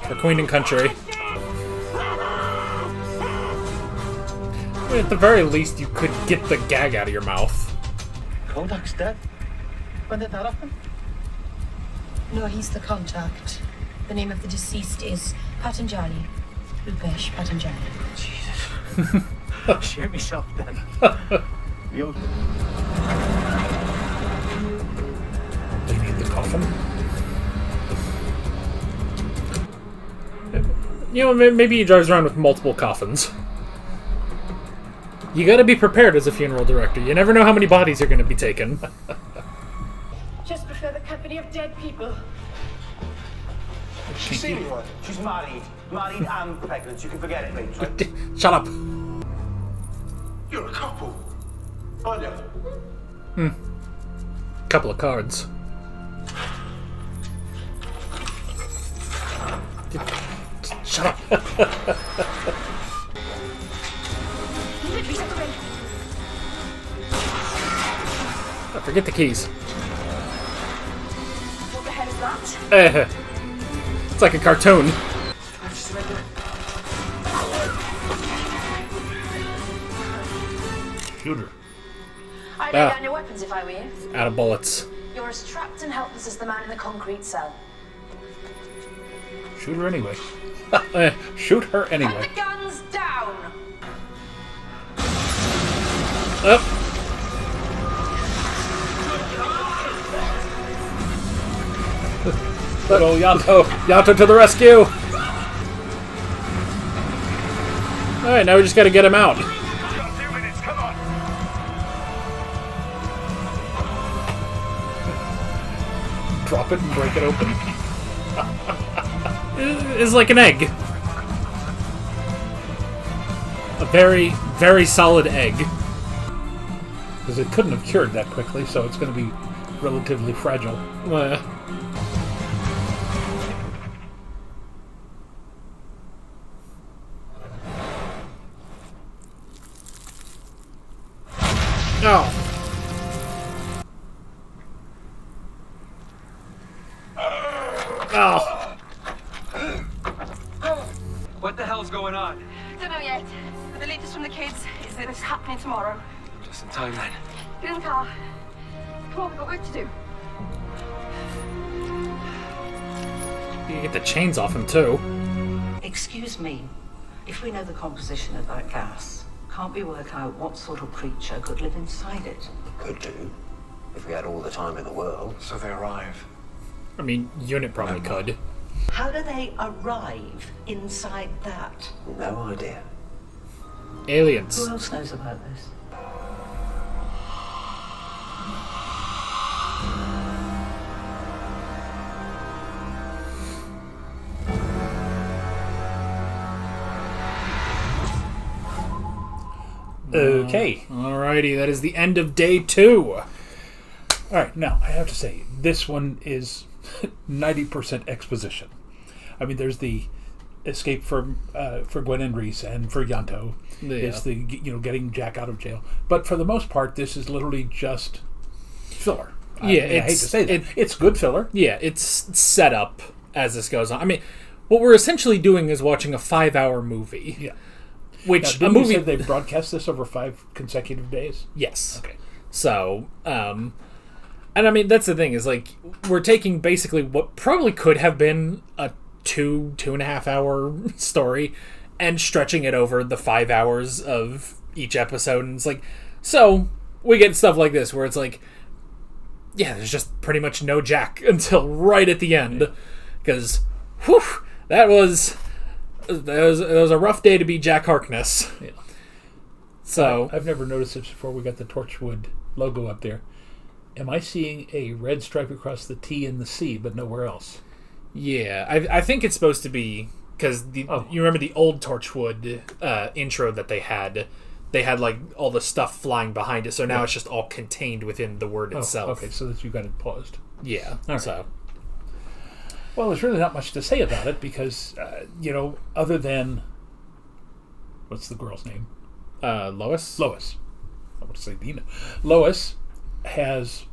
For Queen and Country. At the very least, you could get the gag out of your mouth. Kodak's dead? When did that happen? No, he's the contact. The name of the deceased is Patanjali. Rupesh Patanjali. Jesus. Share myself then. Yo. They need the coffin. You know, maybe he drives around with multiple coffins. You gotta be prepared as a funeral director. You never know how many bodies you're gonna be taking. Just prefer the company of dead people. She's seen one. She's married. Married and pregnant. You can forget it, mate. Right? Shut up. You're a couple, aren't you? Couple of cards. Shut up. Forget the keys. What the hell is that? It's like a cartoon. Shooter. I'd lay down your weapons if I were you. Out of bullets. You're as trapped and helpless as the man in the concrete cell. Shoot her anyway. Shoot her anyway. Put the guns down! Up. Oh, Yanto. Yanto to the rescue! Alright, now we just gotta get him out. Drop it and break it open. It's like an egg. A very, very solid egg. Because it couldn't have cured that quickly, so it's going to be relatively fragile. Oh. Oh. What the hell's going on? Don't know yet. But the latest from the kids is that it's happening tomorrow. Just in time then. Get in the car. Come on, we've got work to do. You can get the chains off him, too. Excuse me. If we know the composition of that gas, can't we work out what sort of creature could live inside it? Could do, if we had all the time in the world. So they arrive. I mean, Unit probably could. How do they arrive inside that? No idea. Aliens. Who else knows about this? Okay. Alrighty, that is the end of day 2. Alright, now, I have to say, this one is 90% exposition. I mean, there's the escape for Gwen and Reese and for Yanto. Yeah. It's the, getting Jack out of jail. But for the most part, this is literally just filler. Yeah, I hate to say that. It's good filler. Yeah, it's set up as this goes on. I mean, what we're essentially doing is watching a 5-hour movie. Yeah. Which now, a movie... you say they broadcast this over 5 consecutive days? Yes. Okay. So, and I mean, that's the thing, is like, we're taking basically what probably could have been a 2.5 hour story and stretching it over the 5 hours of each episode. And it's like, so we get stuff like this where it's like, yeah, there's just pretty much no Jack until right at the end. Because, whew, that was a rough day to be Jack Harkness. Yeah. So I've never noticed this before. We got the Torchwood logo up there. Am I seeing a red stripe across the T and the C, but nowhere else? Yeah, I think it's supposed to be because you remember the old Torchwood intro that they had. They had like all the stuff flying behind it, so now it's just all contained within the word itself. Okay, so that you got it paused. Yeah. All right. So. Well, there's really not much to say about it because other than what's the girl's name? Lois. Lois. I want to say Dina. Lois has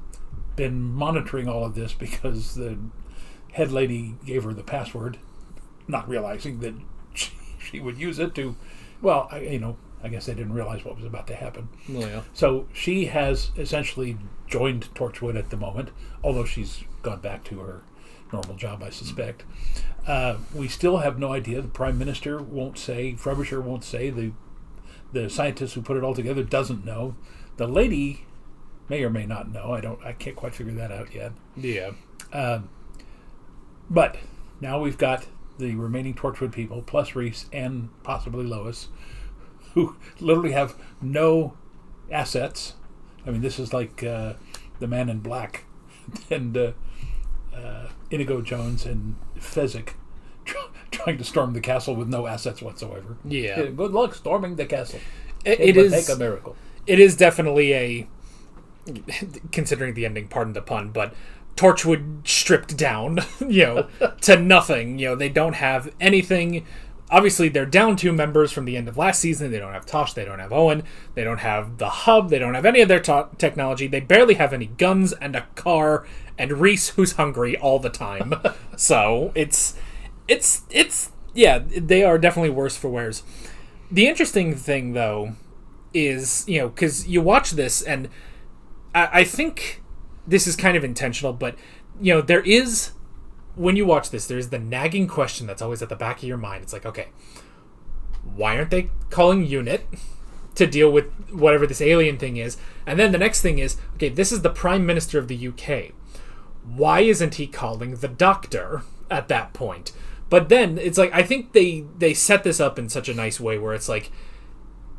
been monitoring all of this because the head lady gave her the password, not realizing that she would use it to. Well, I guess they didn't realize what was about to happen. Oh, yeah. So she has essentially joined Torchwood at the moment, although she's gone back to her normal job, I suspect. We still have no idea. The Prime Minister won't say. Frobisher won't say. The scientist who put it all together doesn't know. The lady may or may not know. I can't quite figure that out yet. Yeah. But now we've got the remaining Torchwood people, plus Reese and possibly Lois, who literally have no assets. I mean, this is like the Man in Black and Inigo Jones and Fezzik trying to storm the castle with no assets whatsoever. Yeah. Good luck storming the castle. It is take a miracle. It is definitely considering the ending, pardon the pun, but Torchwood stripped down, to nothing. They don't have anything. Obviously, they're down 2 members from the end of last season. They don't have Tosh. They don't have Owen. They don't have the hub. They don't have any of their technology. They barely have any guns and a car and Reese, who's hungry all the time. So it's they are definitely worse for wears. The interesting thing, though, is, because you watch this, and I think this is kind of intentional, but, there is, when you watch this, there's the nagging question that's always at the back of your mind. It's like, okay, why aren't they calling UNIT to deal with whatever this alien thing is? And then the next thing is, okay, this is the Prime Minister of the UK. Why isn't he calling the Doctor at that point? But then it's like, I think they set this up in such a nice way where it's like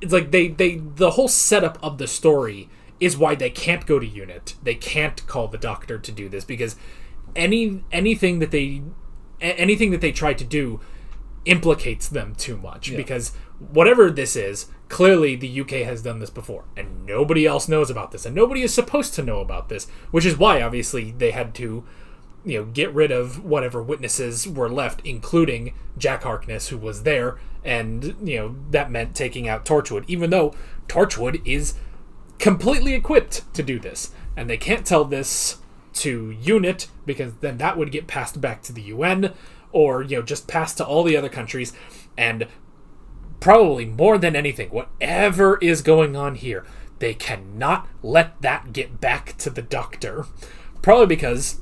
they the whole setup of the story is why they can't go to UNIT. They can't call the Doctor to do this because anything that they try to do implicates them too much. Yeah. Because whatever this is, clearly the UK has done this before and nobody else knows about this and nobody is supposed to know about this, which is why obviously they had to get rid of whatever witnesses were left, including Jack Harkness, who was there, and that meant taking out Torchwood, even though Torchwood is completely equipped to do this, and they can't tell this to UNIT because then that would get passed back to the UN, or just passed to all the other countries. And probably more than anything, whatever is going on here, they cannot let that get back to the Doctor, probably because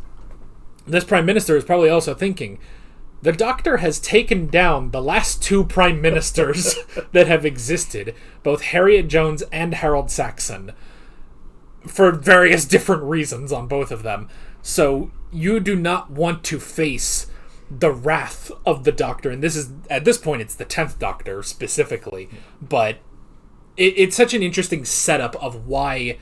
this Prime Minister is probably also thinking, the Doctor has taken down the last 2 Prime Ministers that have existed, both Harriet Jones and Harold Saxon, for various different reasons on both of them. So you do not want to face the wrath of the Doctor, and this is, at this point, it's the 10th Doctor specifically, but it's such an interesting setup of why,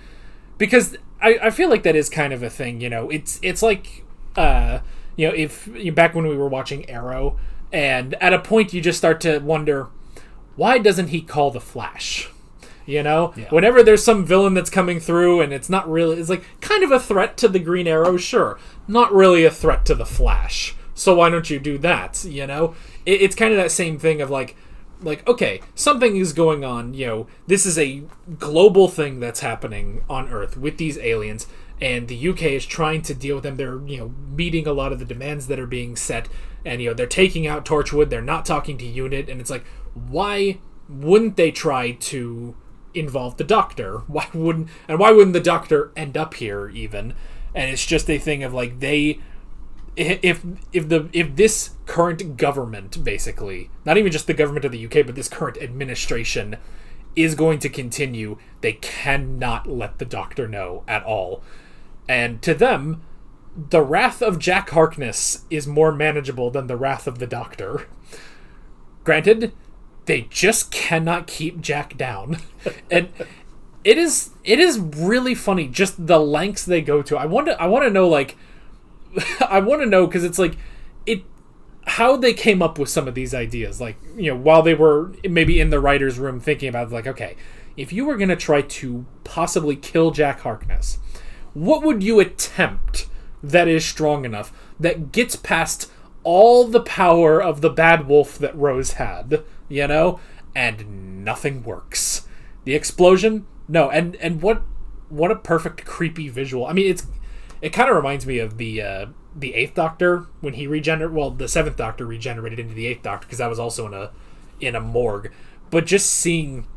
because I feel like that is kind of a thing, it's like, if back when we were watching Arrow, and at a point you just start to wonder, why doesn't he call the Flash? Yeah. Whenever there's some villain that's coming through and it's not really, it's like kind of a threat to the Green Arrow, sure, not really a threat to the Flash, so why don't you do that? It's kind of that same thing of like, okay, something is going on, this is a global thing that's happening on Earth with these aliens, and the UK is trying to deal with them. They're, meeting a lot of the demands that are being set, and, they're taking out Torchwood. They're not talking to UNIT, and it's like, why wouldn't they try to involve the Doctor? Why wouldn't the Doctor end up here even? And it's just a thing of like, if this current government, basically, not even just the government of the UK, but this current administration is going to continue, they cannot let the Doctor know at all. And to them, the wrath of Jack Harkness is more manageable than the wrath of the Doctor. Granted, they just cannot keep Jack down. And it is really funny, just the lengths they go to. I want to know, like, I want to know, because it's like, how they came up with some of these ideas. Like, while they were maybe in the writer's room thinking about it, like, okay, if you were going to try to possibly kill Jack Harkness, what would you attempt that is strong enough, that gets past all the power of the bad wolf that Rose had, and nothing works. The explosion? No. And what a perfect creepy visual. I mean, it kind of reminds me of the Eighth Doctor when he the Seventh Doctor regenerated into the Eighth Doctor, because that was also in a morgue. But just seeing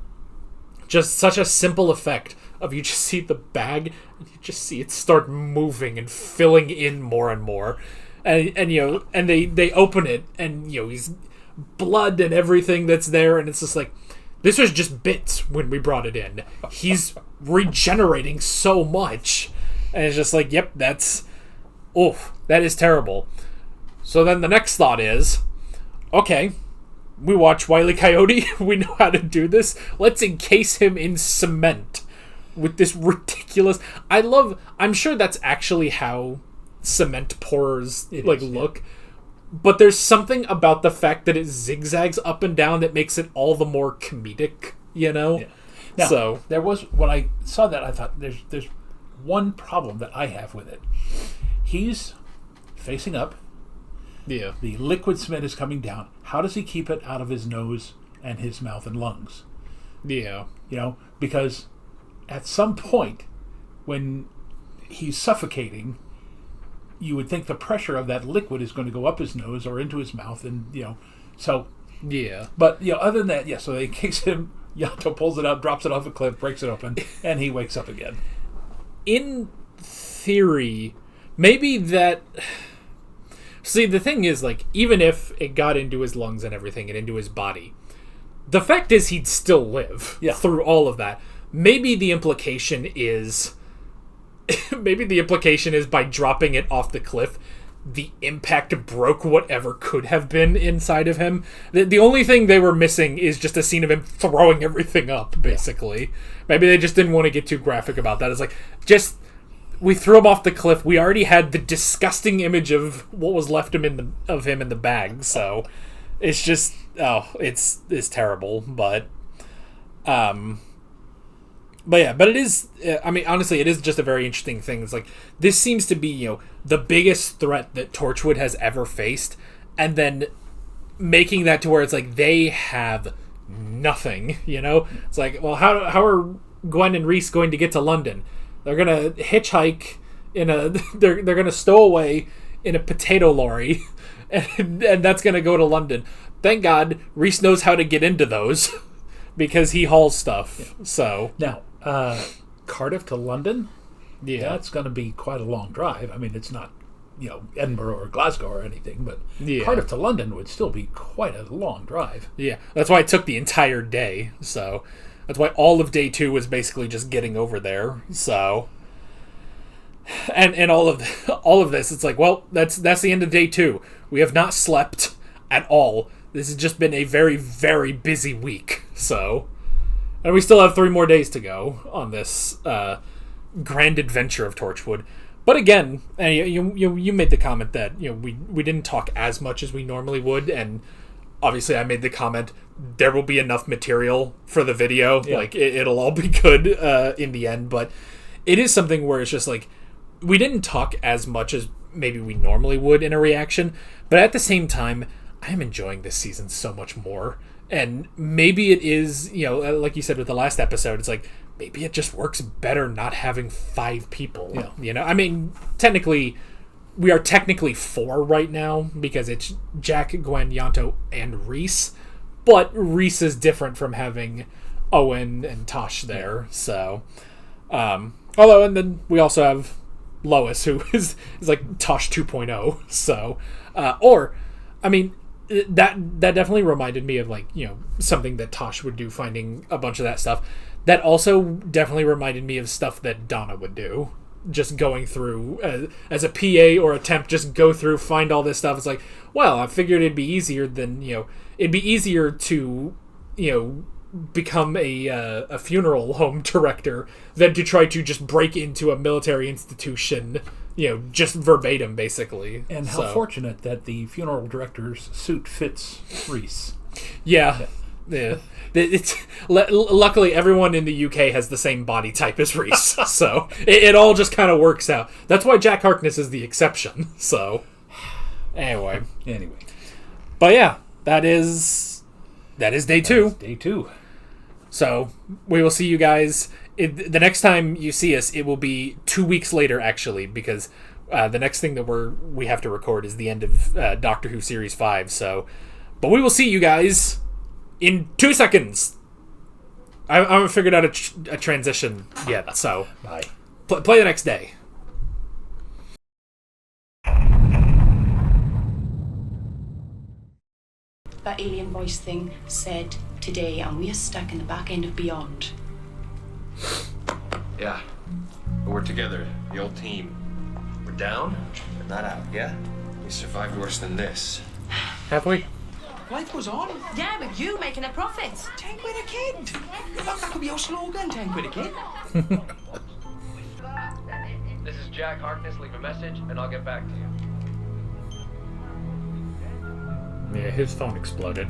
just such a simple effect of, you just see the bag and you just see it start moving and filling in more and more, and they open it, and he's blood and everything that's there, and it's just like, this was just bits when we brought it in. He's regenerating so much, and it's just like, yep, that is terrible. So then the next thought is, okay, we watch Wile E. Coyote, we know how to do this, let's encase him in cement with this ridiculous... I'm sure that's actually how cement pourers look. But there's something about the fact that it zigzags up and down that makes it all the more comedic, Yeah. Now, so there was, when I saw that, I thought, there's one problem that I have with it. He's facing up. Yeah. The liquid cement is coming down. How does he keep it out of his nose and his mouth and lungs? Yeah. Because at some point when he's suffocating, you would think the pressure of that liquid is going to go up his nose or into his mouth, and so yeah. But other than that, so they encase him. Yato pulls it out, drops it off a cliff, breaks it open, and he wakes up again. In theory, maybe that... See, the thing is, like, even if it got into his lungs and everything and into his body, the fact is he'd still live through all of that. Maybe the implication is... by dropping it off the cliff, the impact broke whatever could have been inside of him. The only thing they were missing is just a scene of him throwing everything up, basically. Yeah. Maybe they just didn't want to get too graphic about that. It's like, we threw him off the cliff. We already had the disgusting image of what was left of him in the bag, so it's just... it's terrible, but it is, I mean, honestly, it is just a very interesting thing. It's like, this seems to be, the biggest threat that Torchwood has ever faced, and then making that to where it's like, they have nothing, It's like, well, how are Gwen and Reese going to get to London? They're going to hitchhike they're going to stow away in a potato lorry, and that's going to go to London. Thank God Reese knows how to get into those, because he hauls stuff, so... Now, Cardiff to London, that's going to be quite a long drive. I mean, it's not, Edinburgh or Glasgow or anything, but Cardiff to London would still be quite a long drive. Yeah, that's why it took the entire day. So that's why all of day 2 was basically just getting over there. So, and all of this, it's like, well, that's the end of day 2. We have not slept at all. This has just been a very, very busy week. So. And we still have 3 more days to go on this grand adventure of Torchwood. But again, and you made the comment that we didn't talk as much as we normally would, and obviously I made the comment there will be enough material for the video. Yeah. Like it'll all be good in the end. But it is something where it's just like, we didn't talk as much as maybe we normally would in a reaction, but at the same time, I am enjoying this season so much more. And maybe it is, like you said with the last episode, it's like, maybe it just works better not having 5 people. Yeah. You know, I mean, technically, we are technically 4 right now because it's Jack, Gwen, Yanto, and Reese. But Reese is different from having Owen and Tosh there. So, although, and then we also have Lois, who is like Tosh 2.0. So, I mean, that definitely reminded me of, like, you know, something that Tosh would do, finding a bunch of that stuff. That also definitely reminded me of stuff that Donna would do. Just going through, as a PA or a temp, just go through, find all this stuff. It's like, well, I figured it'd be easier than, you know, it'd be easier to, you know, become a funeral home director than to try to just break into a military institution, you know, just verbatim, basically. And how fortunate that the funeral director's suit fits Reese. Yeah. It's luckily everyone in the UK has the same body type as Reese, so it all just kind of works out. That's why Jack Harkness is the exception. So anyway, but yeah, that is day 2. Day 2. So we will see you guys. The next time you see us, it will be 2 weeks later, actually, because the next thing that we have to record is the end of Doctor Who Series 5. So, but we will see you guys in 2 seconds. I haven't figured out a transition yet, so bye. Play the next day. That alien voice thing said today, and we are stuck in the back end of Beyond. Yeah. But we're together, the old team. We're down, but not out, yeah? We survived worse than this. Have we? Life goes on. Yeah, with you making a profit. 10 quid a kid. That could be your slogan, 10 quid a kid. This is Jack Harkness. Leave a message, and I'll get back to you. Yeah, his phone exploded.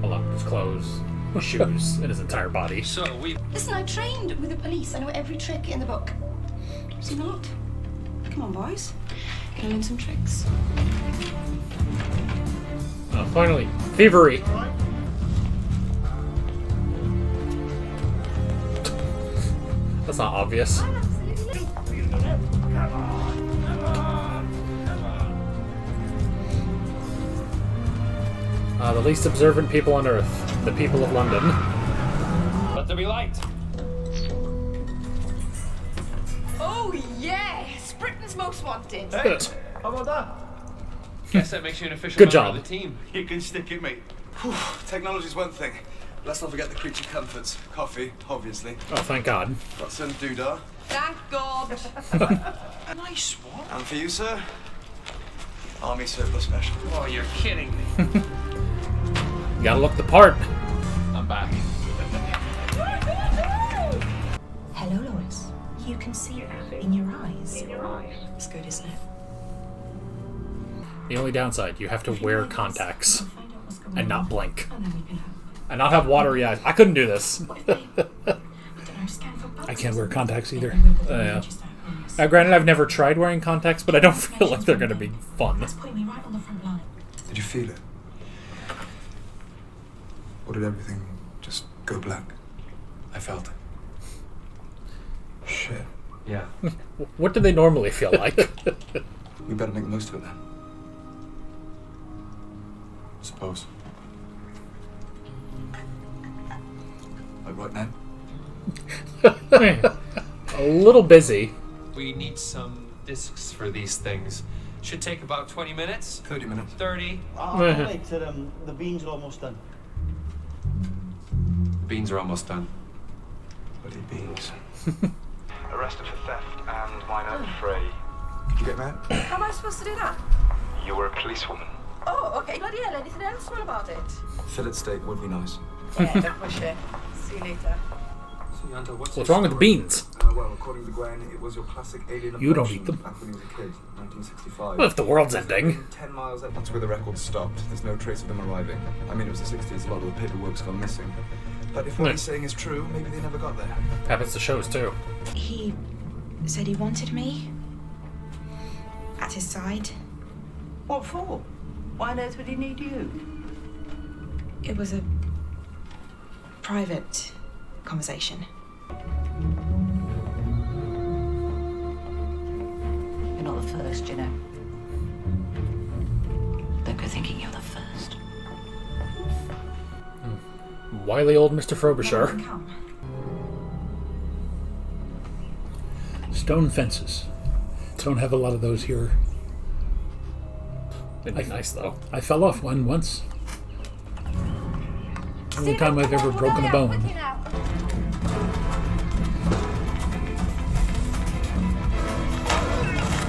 Along with his clothes, shoes, and his entire body. So Listen, I trained with the police. I know every trick in the book. Do you not? Come on, boys. Gonna learn some tricks. Oh, finally. Thievery. That's not obvious. The least observant people on Earth. The people of London. Let there be light. Oh, yes! Britain's most wanted. Hey, how about that? Guess that makes you an official Good member job. of the team. You can stick it, mate. Whew, technology's one thing. Let's not forget the creature comforts. Coffee, obviously. Oh, thank God. Got some doodah. Thank God. Nice one. And for you, sir, Army Surplus Special. Oh, you're kidding me. You gotta look the part. I'm back. Hello, Lois. You can see that in your eyes. It's good, isn't it? The only downside, you have to wear contacts and not blink. And not have watery eyes. I couldn't do this. I can't wear contacts either. Yeah. Granted, I've never tried wearing contacts, but I don't feel like they're going to be fun. Did you feel it? Or did everything just go black? I felt it. Shit. Yeah. What do they normally feel like? We better make the most of it then. Suppose. Like right now? A little busy. We need some discs for these things. Should take about 20 minutes. 30 minutes. 30. Wait, the beans are almost done. The beans are almost done. Bloody beans. Arrested for theft and minor fray. Did you get mad? How am I supposed to do that? You were a policewoman. Oh, okay. Bloody hell, anything else? What about it? Fillet steak would be nice. Yeah, don't push it. See you later. What's wrong with the beans? Well, according to Gwen, it was your classic alien You don't abduction eat them. back when he was a kid, 1965. Well, if the world's ending. 10 miles out. That's where the record stopped. There's no trace of them arriving. I mean, it was the 60s. A lot of the paperwork's gone missing. But if what he's saying is true, maybe they never got there. Happens to shows, too. He said he wanted me at his side. What for? Why on earth would he need you? It was a private conversation. You're not the first, you know. Don't go thinking you're the first. Wily old Mr. Frobisher. Stone fences. Don't have a lot of those here. It'd be nice, though. I fell off one once. Only time I've ever broken a bone.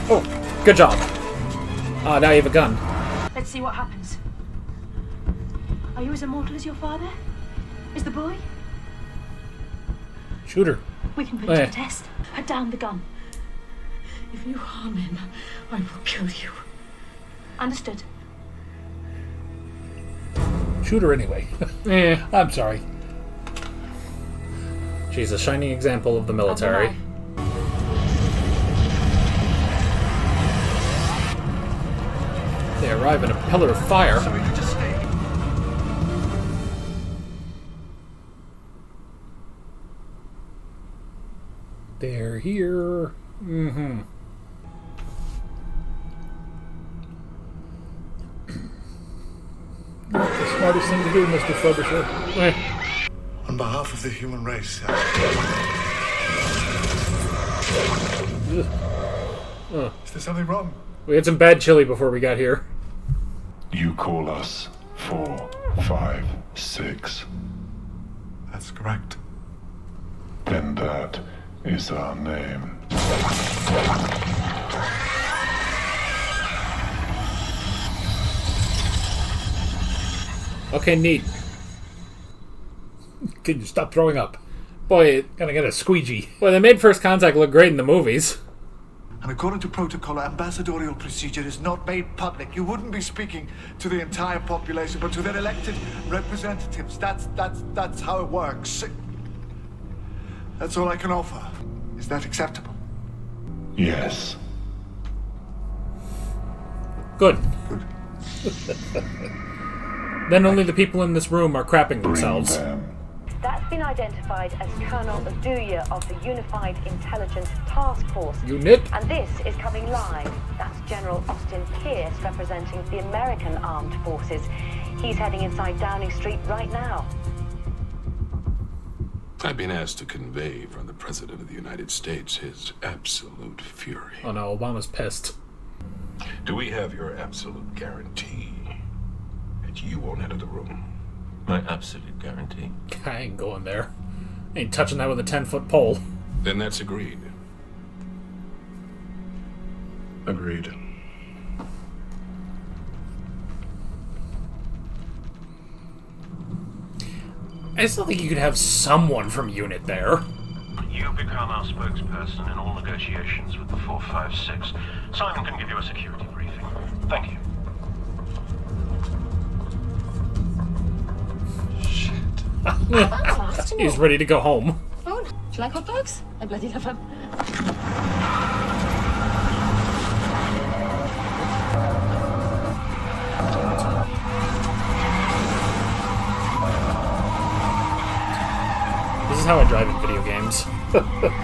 Oh, good job. Ah, now you have a gun. Let's see what happens. Are you as immortal as your father? Is the boy? Shoot her. We can put it to the test. Put down the gun. If you harm him, I will kill you. Understood. Shoot her anyway. I'm sorry. She's a shining example of the military. They arrive in a pillar of fire. They're here. Mm-hmm. That's the smartest thing to do, Mr. Frobisher. On behalf of the human race, is there something wrong? We had some bad chili before we got here. You call us 4, 5, 6. That's correct. Then that is our name. Okay, neat. Can you stop throwing up? Boy, gonna get a squeegee. Well, they made First Contact look great in the movies. And according to protocol, ambassadorial procedure is not made public. You wouldn't be speaking to the entire population, but to their elected representatives. That's how it works. That's all I can offer. Is that acceptable? Yes. Good. Then only the people in this room are crapping themselves. That's been identified as Colonel Aduya of the Unified Intelligence Task Force. Unit? And this is coming live. That's General Austin Pierce representing the American Armed Forces. He's heading inside Downing Street right now. I've been asked to convey from the President of the United States his absolute fury. Oh no, Obama's pissed. Do we have your absolute guarantee that you won't enter the room? My absolute guarantee. I ain't going there. Ain't touching that with a 10-foot pole. Then that's agreed. Agreed. I still think you could have someone from Unit there. You become our spokesperson in all negotiations with the 456. Simon can give you a security briefing. Thank you. He's ready to go home. Oh, do you like hot dogs? I bloody love them. This is how I drive in video games.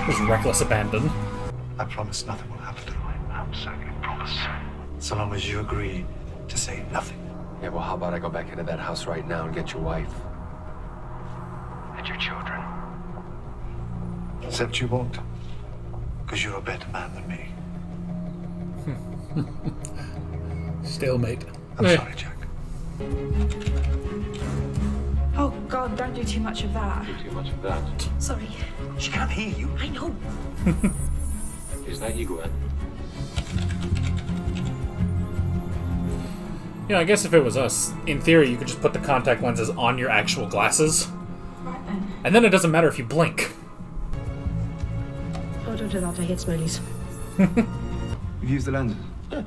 Just reckless abandon. I promise nothing will happen to him. I absolutely promise. So long as you agree to say nothing. Yeah, well, how about I go back into that house right now and get your wife? And your children. Except you won't. Because you're a better man than me. Stalemate. I'm sorry, Jack. Oh, God, don't do too much of that. Do too much of that. Sorry. She can't hear you. I know. Is that you, Gwen? Yeah, I guess if it was us, in theory, you could just put the contact lenses on your actual glasses. Right then. And then it doesn't matter if you blink. Oh, don't do that. I hate smileys. You've used the lenses? Yeah.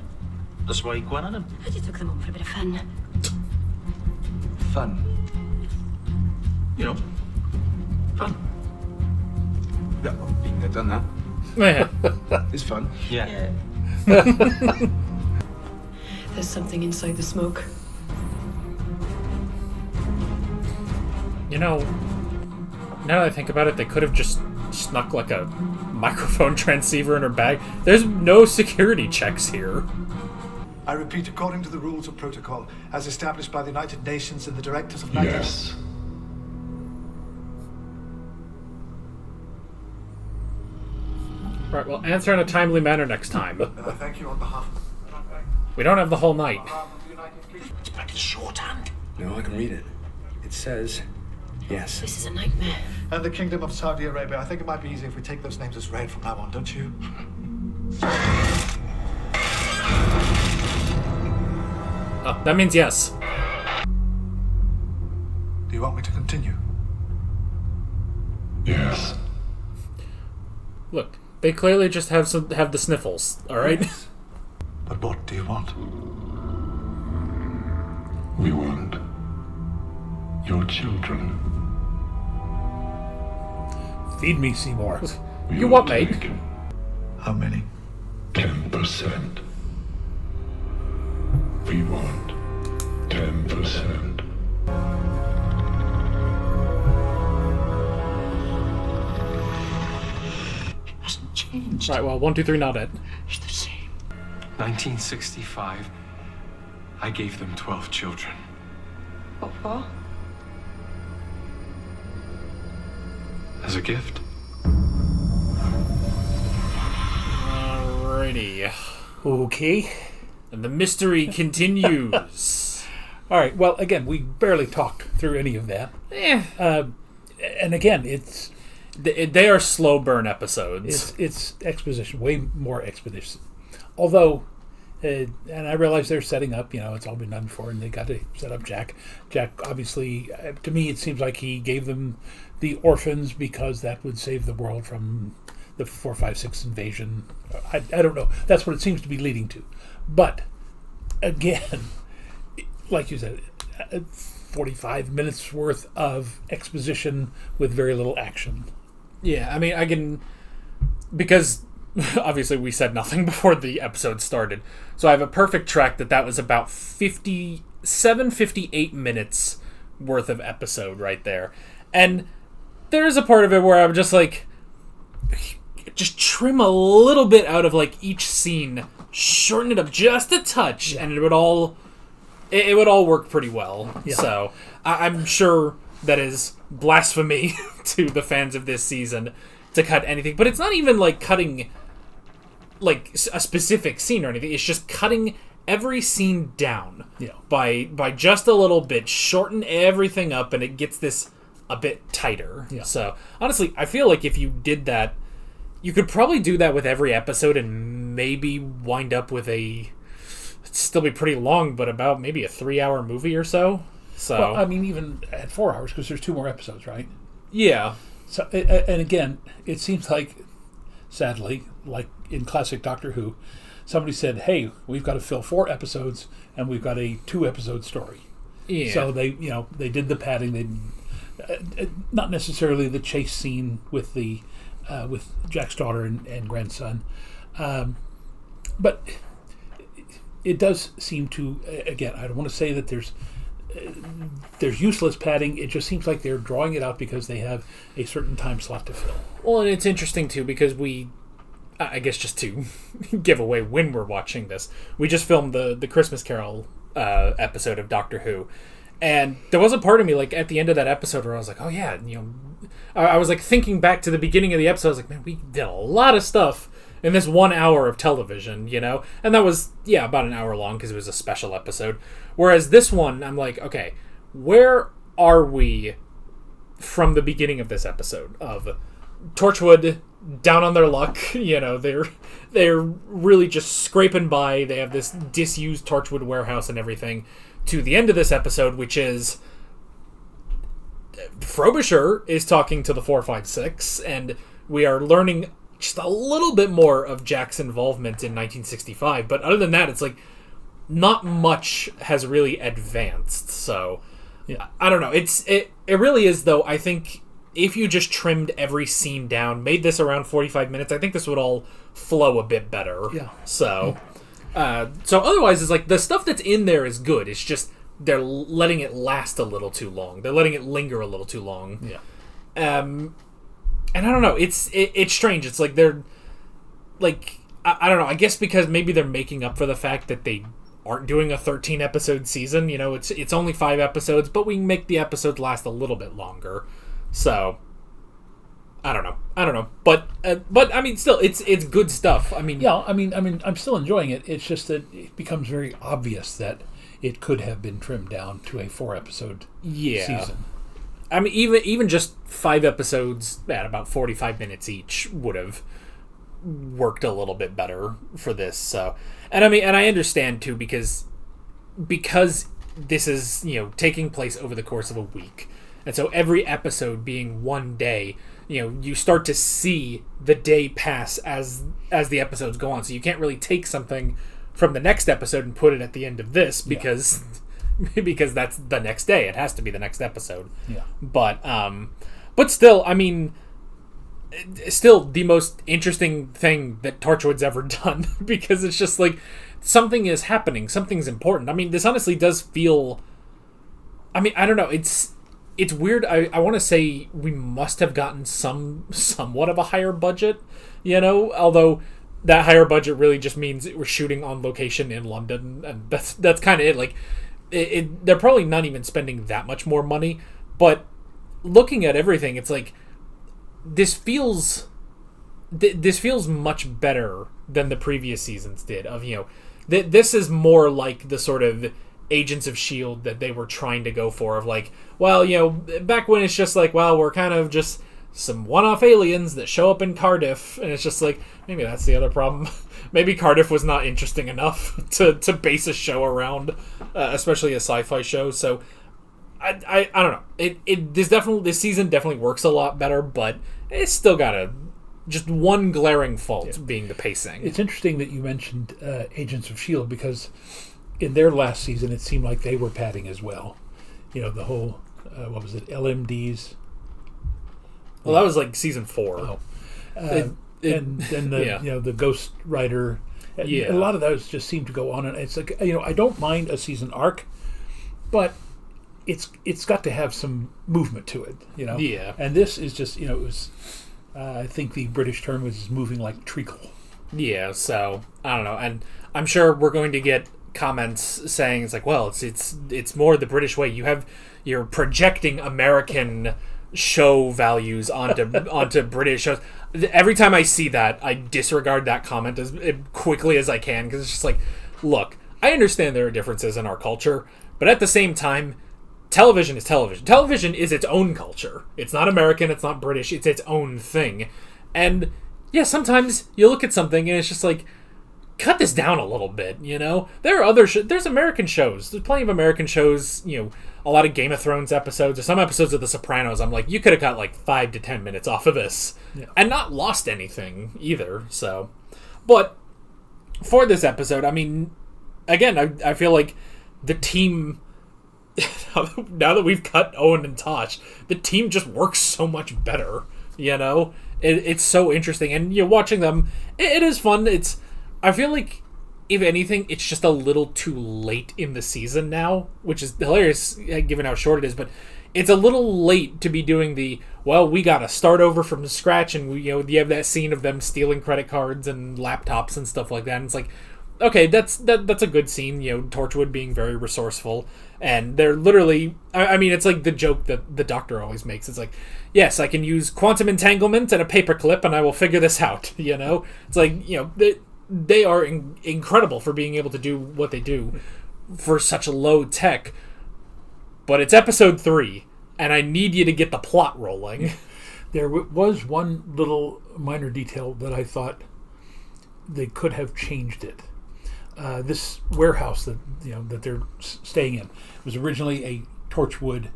That's why you went on them. I just took them on for a bit of fun. Fun. You know, fun. Yeah, well, been there, done that. Yeah. It's fun. Yeah. There's something inside the smoke. You know, Now that I think about it, they could have just snuck like a microphone transceiver in her bag. There's no security checks here. I repeat, according to the rules of protocol, as established by the United Nations and the Directors of NATO... Yes. Right, well, answer in a timely manner next time. thank you on behalf of... We don't have the whole night. It's back in shorthand. No, I can read it. It says, yes. This is a nightmare. And the Kingdom of Saudi Arabia. I think it might be easier if we take those names as read from now on, don't you? Oh, that means yes. Do you want me to continue? Yes. Look, they clearly just have the sniffles, alright? Yes. But what do you want? We want your children. Feed me, Seymour. You what, mate? How many? 10%. We want 10%. It hasn't changed. Right, well, 1, 2, 3, not it. It's the same. 1965, I gave them 12 children. What? As a gift. Alrighty. Okay. And the mystery continues. All right. Well, again, we barely talked through any of that. And again, they are slow burn episodes. It's exposition, way more exposition. Although, and I realize they're setting up. It's all been done before, and they got to set up Jack. Jack, obviously, to me, it seems like he gave them the orphans because that would save the world from the 456 invasion. I don't know. That's what it seems to be leading to. But again, like you said, 45 minutes worth of exposition with very little action. Yeah, I mean, I can... Because obviously we said nothing before the episode started. So I have a perfect track that was about 58 minutes worth of episode right there. And there's a part of it where I'm just like... Just trim a little bit out of like each scene, shorten it up just a touch, and it would all work pretty well. Yeah. So I'm sure that is blasphemy to the fans of this season to cut anything, but it's not even like cutting like a specific scene or anything. It's just cutting every scene down by just a little bit, shorten everything up, and it gets this a bit tighter. Yeah. So honestly, I feel like if you did that, you could probably do that with every episode and maybe wind up with it'd still be pretty long, but about maybe a 3-hour movie or so. So, well, I mean, even at 4 hours, because there's 2 more episodes, right? Yeah. So, and again, it seems like, sadly, like in classic Doctor Who, somebody said, "Hey, we've got to fill 4 episodes, and we've got a 2-episode story." Yeah. So they did the padding. They not necessarily the chase scene with Jack's daughter and grandson, but it does seem to, again, I don't want to say that there's useless padding. It just seems like they're drawing it out because they have a certain time slot to fill. Well, and it's interesting too because I guess just to give away when we're watching this, we just filmed the Christmas Carol episode of Doctor Who. And there was a part of me, like, at the end of that episode where I was like, oh, yeah, I was, like, thinking back to the beginning of the episode. I was like, man, we did a lot of stuff in this 1 hour of television, And that was, about an hour long because it was a special episode. Whereas this one, I'm like, okay, where are we from the beginning of this episode? Of Torchwood down on their luck, they're really just scraping by. They have this disused Torchwood warehouse and everything. To the end of this episode, which is Frobisher is talking to the 456, and we are learning just a little bit more of Jack's involvement in 1965. But other than that, it's like not much has really advanced. So I don't know. It really is, though. I think if you just trimmed every scene down, made this around 45 minutes, I think this would all flow a bit better. Yeah. So otherwise, it's like the stuff that's in there is good. It's just they're letting it last a little too long. They're letting it linger a little too long. Yeah. And I don't know. It's strange. It's like they're like I don't know. I guess because maybe they're making up for the fact that they aren't doing a 13 episode season. You know, it's only 5 episodes, but we can make the episodes last a little bit longer. So I don't know. But I mean, still, it's good stuff. I mean, yeah. I mean, I'm still enjoying it. It's just that it becomes very obvious that it could have been trimmed down to a 4 episode season. I mean, even just 5 episodes at about 45 minutes each would have worked a little bit better for this. So, and I mean, and I understand too because this is, you know, taking place over the course of a week, and so every episode being one day, you know, you start to see the day pass as the episodes go on. So you can't really take something from the next episode and put it at the end of this because that's the next day. It has to be the next episode. Yeah. But still, I mean, still the most interesting thing that Torchwood's ever done because it's just like something is happening, something's important. I mean, this honestly does feel. I mean, I don't know. It's weird. I want to say we must have gotten somewhat of a higher budget, you know, although that higher budget really just means we're shooting on location in London, and that's kind of it. Like, they're probably not even spending that much more money, but looking at everything, it's like this feels much better than the previous seasons did. Of, you know, this is more like the sort of Agents of S.H.I.E.L.D. that they were trying to go for, of like, well, you know, back when it's just like, well, we're kind of just some one-off aliens that show up in Cardiff, and it's just like, maybe that's the other problem. Maybe Cardiff was not interesting enough to base a show around, especially a sci-fi show. So I don't know. This season definitely works a lot better, but it's still got just one glaring fault being the pacing. It's interesting that you mentioned Agents of S.H.I.E.L.D. because in their last season, it seemed like they were padding as well. You know, the whole, what was it, LMDs? Well, that was like season 4. Oh. And then the you know, the Ghost Rider. Yeah. A lot of those just seem to go on, and it's like, you know, I don't mind a season arc, but it's got to have some movement to it, you know. Yeah. And this is just, you know, it was. I think the British term was moving like treacle. Yeah. So I don't know, and I'm sure we're going to get comments saying it's like, well, it's more the British way. You're projecting American show values onto British shows. Every time I see that, I disregard that comment as quickly as I can, because it's just like, look, I understand there are differences in our culture, but at the same time, television is television. Television is its own culture. It's not American, it's not British, it's its own thing. And yeah, sometimes you look at something and it's just like, cut this down a little bit, you know? There are other there's American shows. There's plenty of American shows, you know, a lot of Game of Thrones episodes, or some episodes of The Sopranos. I'm like, you could have got like 5 to 10 minutes off of this and not lost anything either. So, but for this episode, I mean, again, I feel like the team, now that we've cut Owen and Tosh, the team just works so much better, you know? It's so interesting. And you're watching them, it is fun. I feel like, if anything, it's just a little too late in the season now, which is hilarious given how short it is, but it's a little late to be doing we gotta start over from scratch, and you have that scene of them stealing credit cards and laptops and stuff like that, and it's like, okay, that's a good scene, you know, Torchwood being very resourceful, and they're literally, I mean, it's like the joke that the Doctor always makes. It's like, yes, I can use quantum entanglement and a paperclip and I will figure this out, you know? It's like, you know, they are incredible for being able to do what they do for such low tech. But it's episode 3, and I need you to get the plot rolling. There was one little minor detail that I thought they could have changed it. This warehouse that they're staying in was originally a Torchwood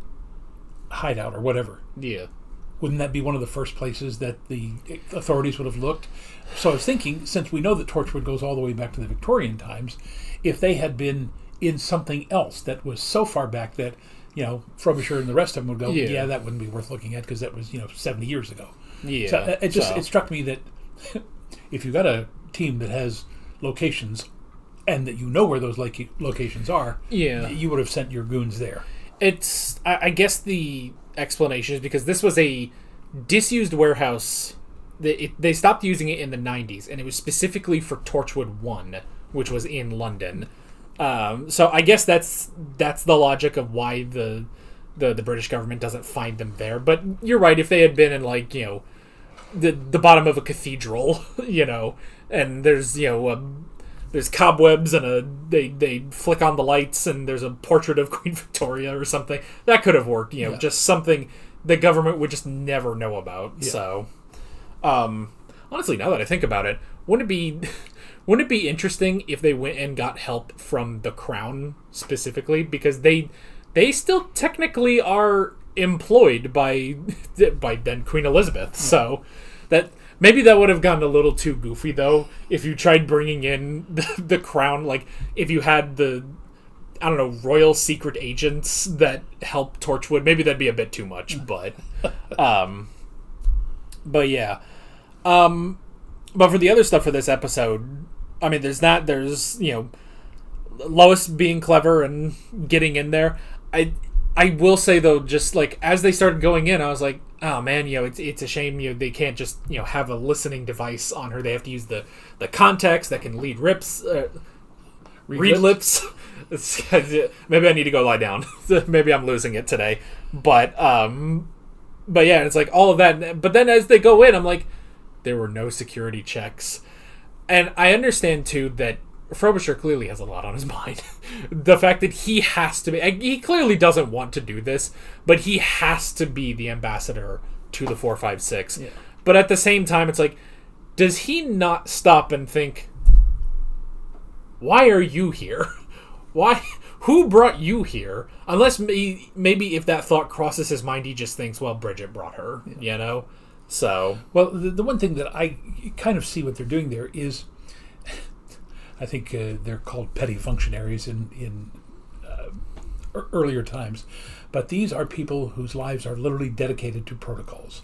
hideout or whatever. Yeah. Wouldn't that be one of the first places that the authorities would have looked? So I was thinking, since we know that Torchwood goes all the way back to the Victorian times, if they had been in something else that was so far back that, you know, Frobisher and the rest of them would go, yeah, that wouldn't be worth looking at because that was, 70 years ago. Yeah. So it struck me that if you've got a team that has locations and that you know where those locations are, you would have sent your goons there. I guess the explanation is because this was a disused warehouse. They stopped using it in the 90s, and it was specifically for Torchwood 1, which was in London. So I guess that's the logic of why the British government doesn't find them there. But you're right, if they had been in, like, you know, the bottom of a cathedral, you know, and there's, you know, there's cobwebs and they flick on the lights and there's a portrait of Queen Victoria or something, that could have worked, you know, just something the government would just never know about. Yeah. So, honestly, now that I think about it, wouldn't it be interesting if they went and got help from the Crown specifically, because they still technically are employed by then Queen Elizabeth. So that maybe that would have gotten a little too goofy, though, if you tried bringing in the Crown, like if you had the, I don't know, royal secret agents that help Torchwood. Maybe that'd be a bit too much, but yeah. But for the other stuff for this episode, I mean, there's, you know, Lois being clever and getting in there. I will say, though, just like as they started going in, I was like, oh man, you know, it's a shame, you know, they can't just, you know, have a listening device on her. They have to use the context that can read lips. Maybe I need to go lie down. Maybe I'm losing it today. But yeah, it's like all of that. But then as they go in, I'm like, there were no security checks. And I understand, too, that Frobisher clearly has a lot on his mind. The fact that he has to be... He clearly doesn't want to do this, but he has to be the ambassador to the 456. Yeah. But at the same time, it's like, does he not stop and think, why are you here? Why? Who brought you here? Unless maybe if that thought crosses his mind, he just thinks, well, Bridget brought her, you know? So... Well, the one thing that I kind of see what they're doing there is... I think they're called petty functionaries in earlier times. But these are people whose lives are literally dedicated to protocols.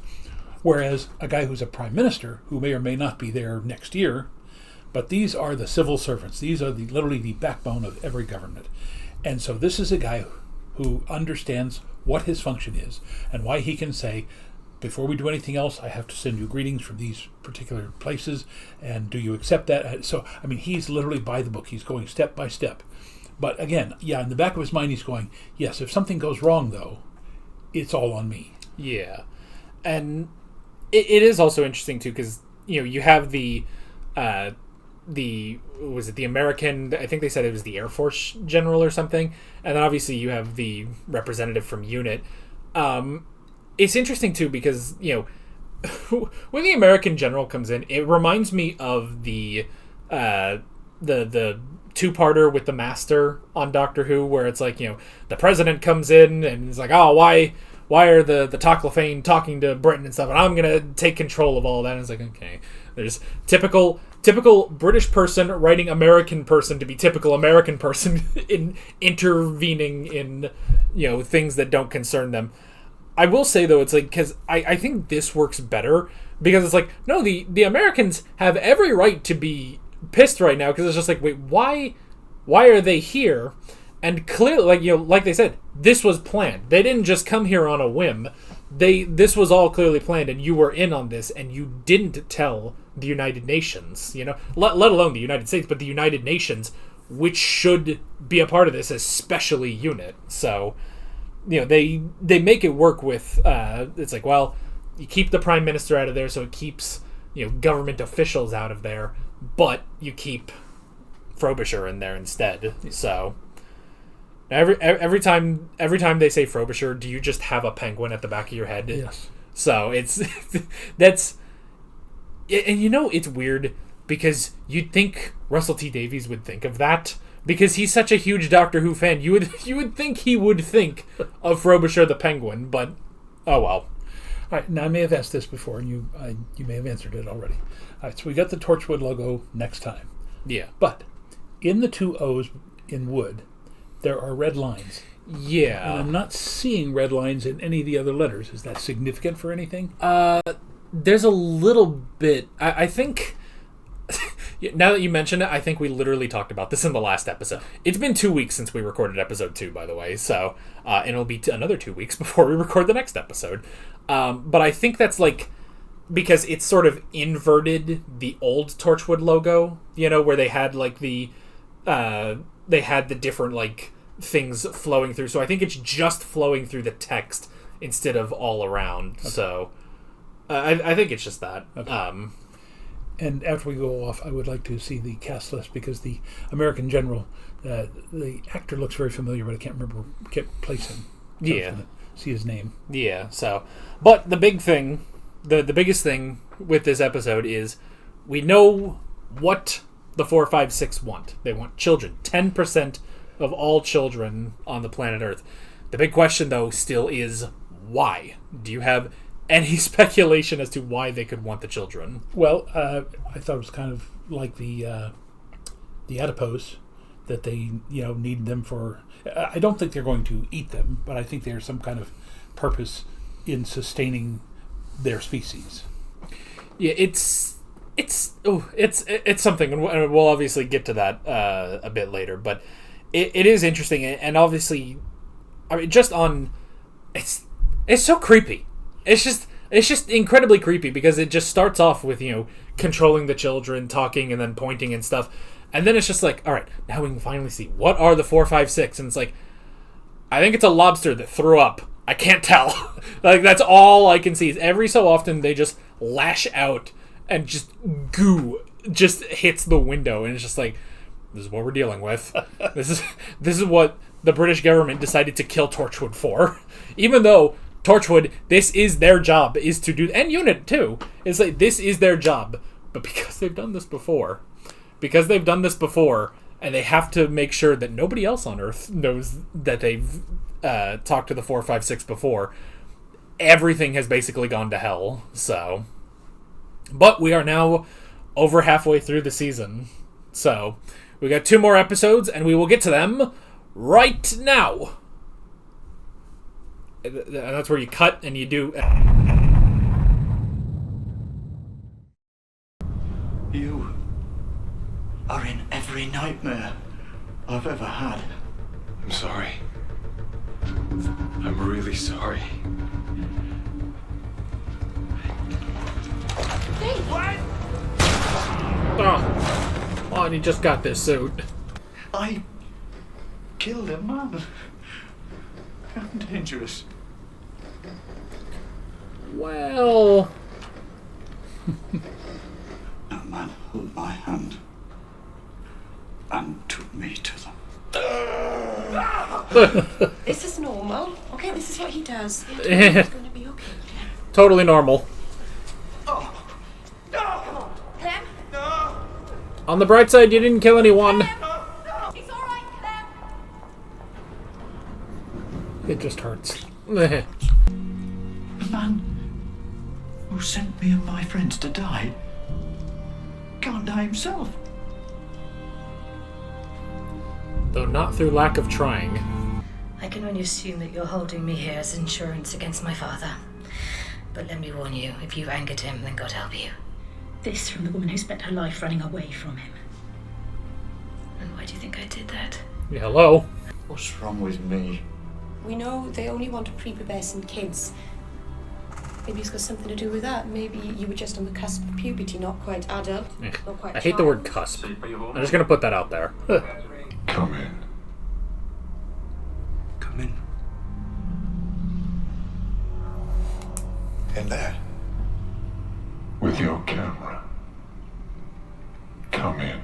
Whereas a guy who's a prime minister, who may or may not be there next year, but these are the civil servants. These are literally the backbone of every government. And so this is a guy who understands what his function is and why he can say, before we do anything else, I have to send you greetings from these particular places, and do you accept that? So, I mean, he's literally by the book. He's going step by step. But again, yeah, in the back of his mind, he's going, yes, if something goes wrong, though, it's all on me. Yeah. And it is also interesting, too, because, you know, you have the American, I think they said it was the Air Force general or something, and then obviously you have the representative from UNIT. It's interesting, too, because, you know, when the American general comes in, it reminds me of the two-parter with the Master on Doctor Who, where it's like, you know, the president comes in and it's like, oh, why are the Toclafane talking to Britain and stuff, and I'm going to take control of all that. And it's like, okay, there's typical British person writing American person to be typical American person in intervening in, you know, things that don't concern them. I will say, though, it's like, because I think this works better, because it's like, no, the Americans have every right to be pissed right now, because it's just like, wait, why are they here? And clearly, like, you know, like they said, this was planned. They didn't just come here on a whim. This was all clearly planned, and you were in on this, and you didn't tell the United Nations, you know, let alone the United States, but the United Nations, which should be a part of this, especially UNIT. So, you know, they make it work with, it's like, well, you keep the prime minister out of there, so it keeps, you know, government officials out of there, but you keep Frobisher in there instead. So every time they say Frobisher, do you just have a penguin at the back of your head? Yes. So it's that's, and you know, it's weird because you'd think Russell T Davies would think of that, because he's such a huge Doctor Who fan. You would think he would think of Frobisher the penguin, but oh well. All right, now I may have asked this before, and you may have answered it already. All right, so we got the Torchwood logo next time. Yeah. But in the two O's in wood, there are red lines. Yeah. And I'm not seeing red lines in any of the other letters. Is that significant for anything? There's a little bit. I think... Now that you mention it, I think we literally talked about this in the last episode. It's been 2 weeks since we recorded episode 2, by the way, so and it'll be another 2 weeks before we record the next episode. But I think that's like because it's sort of inverted the old Torchwood logo, you know, where they had like the different like things flowing through. So I think it's just flowing through the text instead of all around. Okay. So I think it's just that. Okay. And after we go off, I would like to see the cast list because the American General, the actor looks very familiar, but I can't remember, can't place him. So yeah. See his name. Yeah, so. But the big thing, the biggest thing with this episode is we know what the 456 want. They want children. 10% of all children on the planet Earth. The big question, though, still is why? Do you have any speculation as to why they could want the children? Well, I thought it was kind of like the adipose, that they need them for. I don't think they're going to eat them, but I think there's some kind of purpose in sustaining their species. Yeah, it's something, and we'll obviously get to that a bit later. But it is interesting, and obviously, I mean, just on it's so creepy. It's just incredibly creepy because it just starts off with, controlling the children, talking, and then pointing and stuff. And then it's just like, all right, now we can finally see what are the 456. And it's like, I think it's a lobster that threw up. I can't tell. Like, that's all I can see is every so often they just lash out and just goo just hits the window. And it's just like, this is what we're dealing with. This is what the British government decided to kill Torchwood for. Even though Torchwood, this is their job, is to do, and UNIT too. It's like, this is their job. But because they've done this before, and they have to make sure that nobody else on Earth knows that they've talked to the 456 before, everything has basically gone to hell. So, but we are now over halfway through the season. So, we got 2 more episodes, and we will get to them right now. And that's where you cut and you do. You are in every nightmare I've ever had. I'm sorry. I'm really sorry. What? Oh, and he just got this suit. I killed a man. How dangerous. Well... That man held my hand and took me to them. This is normal. Okay, this is what he does. Yeah. It's going to be okay. Totally normal. Clem? On the bright side, you didn't kill anyone. It's all right, Clem. It just hurts. The man who sent me and my friends to die can't die himself. Though not through lack of trying. I can only assume that you're holding me here as insurance against my father. But let me warn you, if you've angered him, then God help you. This from the woman who spent her life running away from him. And why do you think I did that? Yeah, hello. What's wrong with me? We know they only want to prepubescent kids. Maybe it's got something to do with that. Maybe you were just on the cusp of puberty, not quite adult, not quite I hate the word cusp. I'm just going to put that out there. Come in. Come in. In there. With your camera. Come in.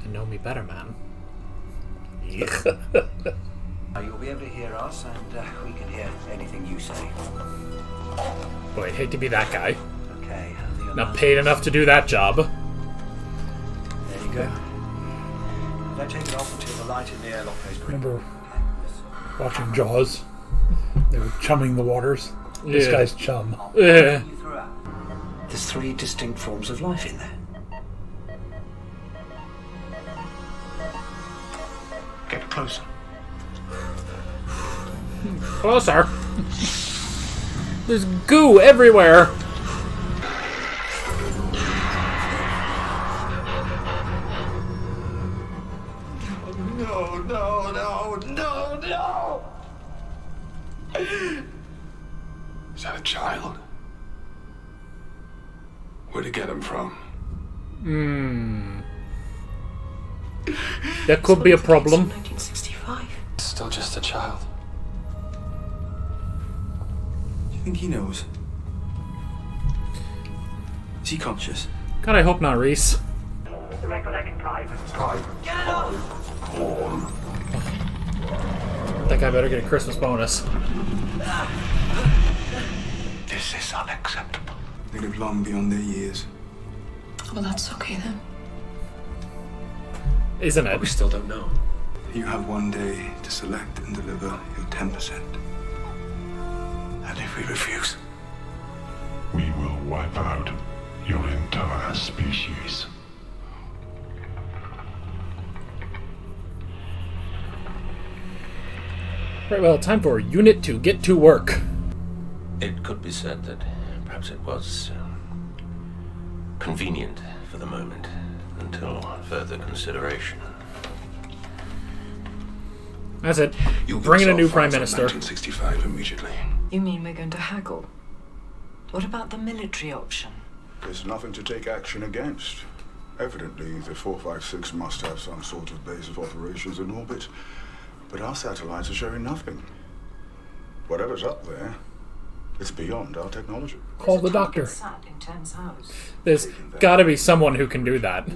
To know me better, man. You'll be able to hear us, and we can hear anything you say. Boy, I'd hate to be that guy. Okay. Not paid enough to do that job. There you go. Don't take it off until the light in the airlock goes green. Remember watching Jaws? They were chumming the waters. This Yeah. guy's chum. Yeah. There's 3 distinct forms of life in there. Get closer. Closer. There's goo everywhere. Is that a child? Where'd he get him from? That could be a problem. 1965. Still just a child. Do you think he knows? Is he conscious? God, I hope not, Reese. The recollecting private. That guy better get a Christmas bonus. This is unacceptable. They live long beyond their years. Well, that's okay then. Isn't it? We still don't know. You have one day to select and deliver your 10%. And if we refuse, We will wipe out your entire species. Right, well, time for Unit to get to work. It could be said that perhaps it was convenient for the moment until further consideration. That's it. You'll give Bring in us a all new prime files on minister. 1965 immediately. You mean we're going to haggle? What about the military option? there's nothing to take action against. Evidently, the 456 must have some sort of base of operations in orbit, but our satellites are showing nothing. Whatever's up there, it's beyond our technology. Call the doctor. Sat in Thames House. There's gotta be someone who can do that.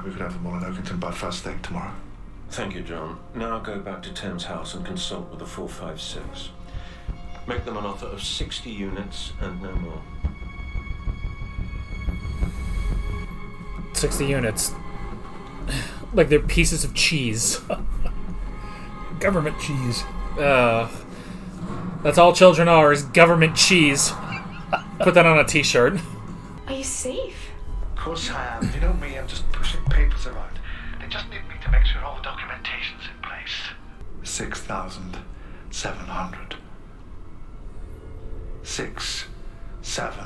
We could have them all in Oakington by first thing tomorrow. Thank you, John. Now go back to Thames House and consult with the 456. Make them an offer of 60 units and no more. 60 units. Like they're pieces of cheese. Government cheese. That's all children are, is government cheese. Put that on a t-shirt. Are you safe? Of course I am. You know me, I'm just pushing papers around. They just need me to make sure all the documentation's in place. 6,700. 6, 7,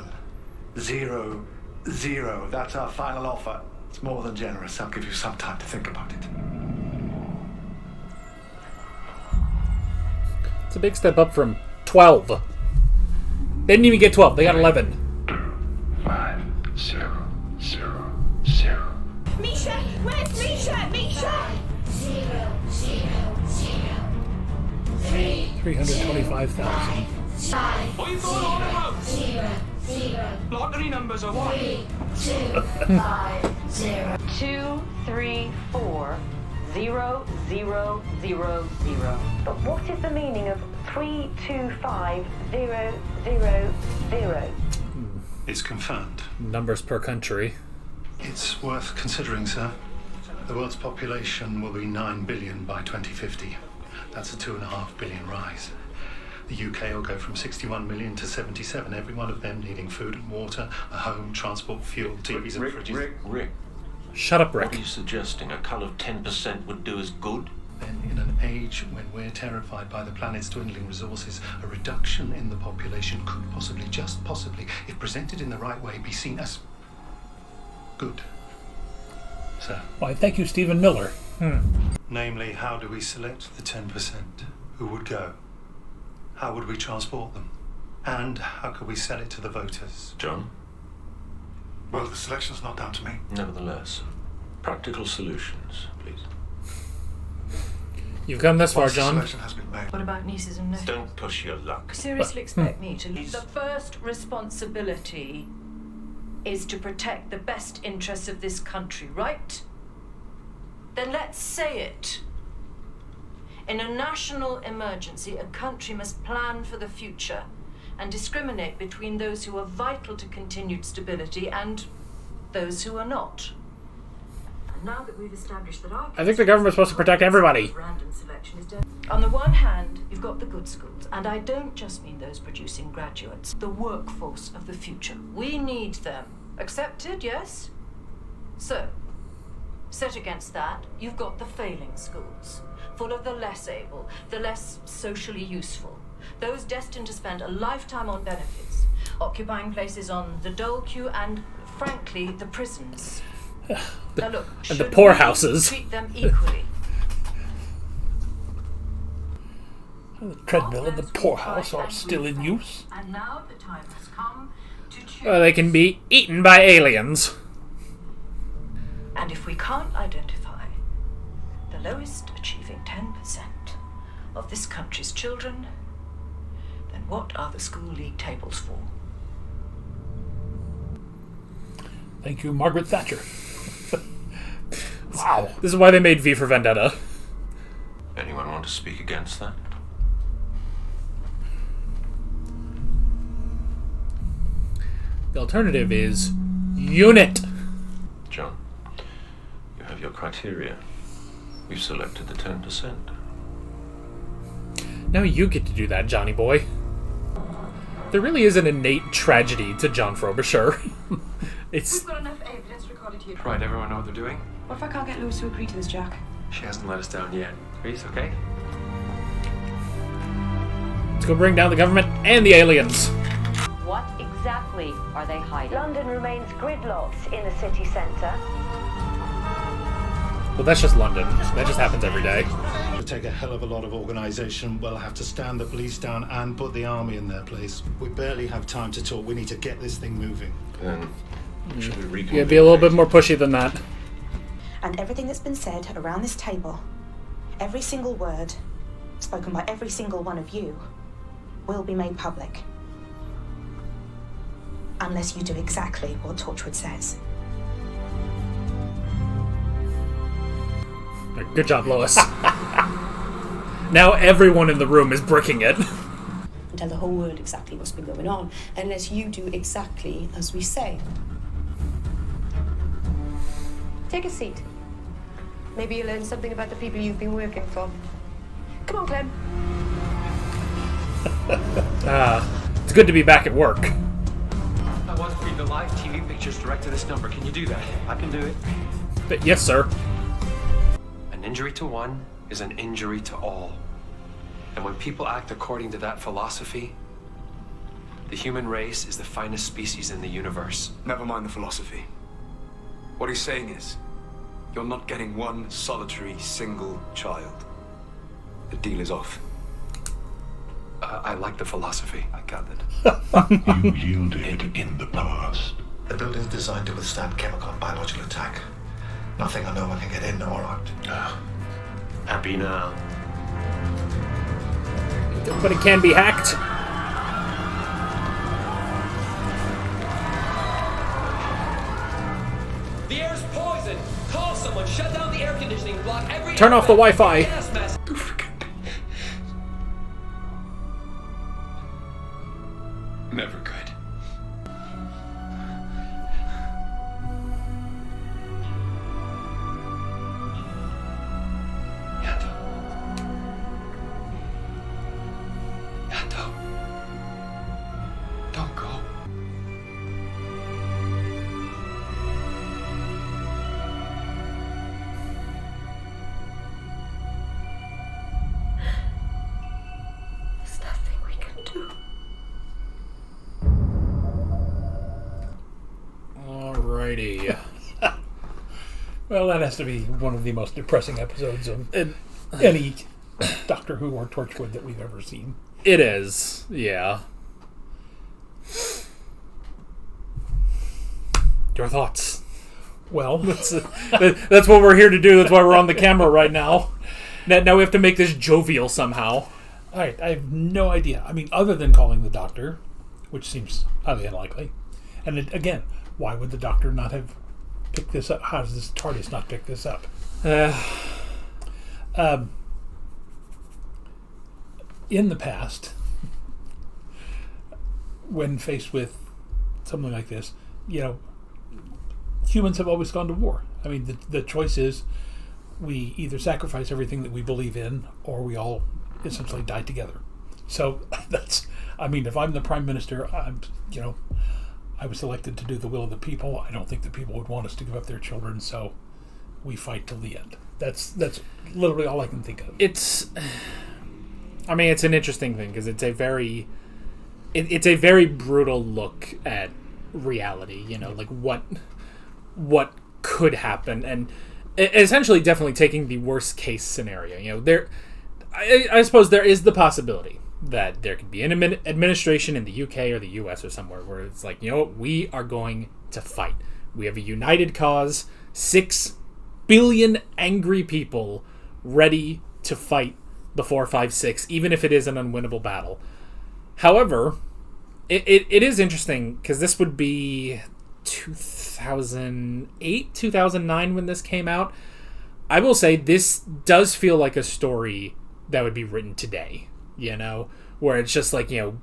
0, 0. That's our final offer. It's more than generous. I'll give you some time to think about it. It's a big step up from 12. They didn't even get 12. They got 11. 5, 0, 0, 0. Misha! Where's Misha? Misha! 0, 0, 0. 3. 325,000. 5. What you going on about? 0, 0. Lottery numbers are what? 3, 2, 5, 0. 2, 3, 4, 0, 0, 0, 0. But what is the meaning of 325,000? It's confirmed. Numbers per country. It's worth considering, sir. The world's population will be 9 billion by 2050. That's a 2.5 billion rise. The UK will go from 61 million to 77, every one of them needing food and water, a home, transport, fuel, TVs and fridges. Rick. Shut up, Rick. What are you suggesting? A cut of 10% would do us good? Then, in an age when we're terrified by the planet's dwindling resources, a reduction in the population could possibly, just possibly, if presented in the right way, be seen as good. Sir. Why, thank you, Stephen Miller. Namely, how do we select the 10%? Who would go? How would we transport them? And how could we sell it to the voters? John? Well, the selection's not down to me. Nevertheless, practical solutions, please. You've come this far, Once the John. selection has been made. What about nieces and nephews? Don't push your luck. Seriously expect me to leave? The first responsibility is to protect the best interests of this country, right? Then let's say it. In a national emergency, a country must plan for the future and discriminate between those who are vital to continued stability and those who are not. And now that we've established that our I think the government's supposed to protect everybody. random selection is done. On the one hand, you've got the good schools, and I don't just mean those producing graduates, the workforce of the future. We need them. Accepted, yes? So, set against that, you've got the failing schools, full of the less able, the less socially useful, those destined to spend a lifetime on benefits, occupying places on the dole queue and, frankly, the prisons. Now look, And the should poor we houses. treat them equally? The treadmill and the poorhouse are still in use. And now the time has come to choose. They can be eaten by aliens. And if we can't identify the lowest achieving 10% of this country's children, then what are the school league tables for? Thank you, Margaret Thatcher. Wow. This is why they made V for Vendetta. Anyone want to speak against that? The alternative is unit. John, you have your criteria. We've selected the 10%. Now you get to do that, Johnny boy. There really is an innate tragedy to John Frobisher. It's... We've got enough evidence recorded here. Right, everyone know what they're doing? What if I can't get Lewis to agree to this, Jack? She hasn't let us down yet. Reese, okay? Let's go bring down the government and the aliens. What exactly are they hiding? London remains gridlocked in the city centre. Well, that's just London. That just happens every day. It'll take a hell of a lot of organisation. We'll have to stand the police down and put the army in their place. We barely have time to talk. We need to get this thing moving. Then, should we reconvene? Yeah, be a little bit more pushy than that. And everything that's been said around this table, every single word spoken by every single one of you, will be made public. Unless you do exactly what Torchwood says. Good job, Lois. Now everyone in the room is bricking it. And tell the whole world exactly what's been going on, unless you do exactly as we say. Take a seat. Maybe you'll learn something about the people you've been working for. Come on, Clem. It's good to be back at work. I want to feed the live TV pictures direct to this number. Can you do that? I can do it. Yes, sir. An injury to one is an injury to all. And when people act according to that philosophy, the human race is the finest species in the universe. Never mind the philosophy. What he's saying is, you're not getting one solitary single child. The deal is off. I like the philosophy. I gathered. You yielded in the past. The building's designed to withstand chemical and biological attack. Nothing or no one can get in or out. Happy now. But it can be hacked. The air's poisoned. Call someone. Shut down the air conditioning. Block every. Turn off the Wi-Fi. Gas mask. Never could. Yato. Don't go. There's nothing we can do. Alrighty. Well, that has to be one of the most depressing episodes of any Doctor Who or Torchwood that we've ever seen. It is, yeah. Your thoughts? Well, that's what we're here to do. That's why we're on the camera right now. Now we have to make this jovial somehow. All right, I have no idea. I mean, other than calling the Doctor, which seems highly unlikely. And again, why would the Doctor not have picked this up? How does this TARDIS not pick this up? In the past, when faced with something like this, humans have always gone to war. I mean, the choice is we either sacrifice everything that we believe in or we all essentially die together. So that's, I mean, if I'm the Prime Minister, I was elected to do the will of the people. I don't think the people would want us to give up their children, so we fight till the end. That's literally all I can think of. It's an interesting thing because it's a very brutal look at reality. Like what could happen, and essentially, definitely taking the worst case scenario. I suppose there is the possibility that there could be an administration in the UK or the US or somewhere where it's like, you know what, we are going to fight. We have a united cause, 6 billion angry people ready to fight the 456, even if it is an unwinnable battle. However, it is interesting because this would be 2008, 2009 when this came out. I will say this does feel like a story that would be written today, you know, where it's just like, you know,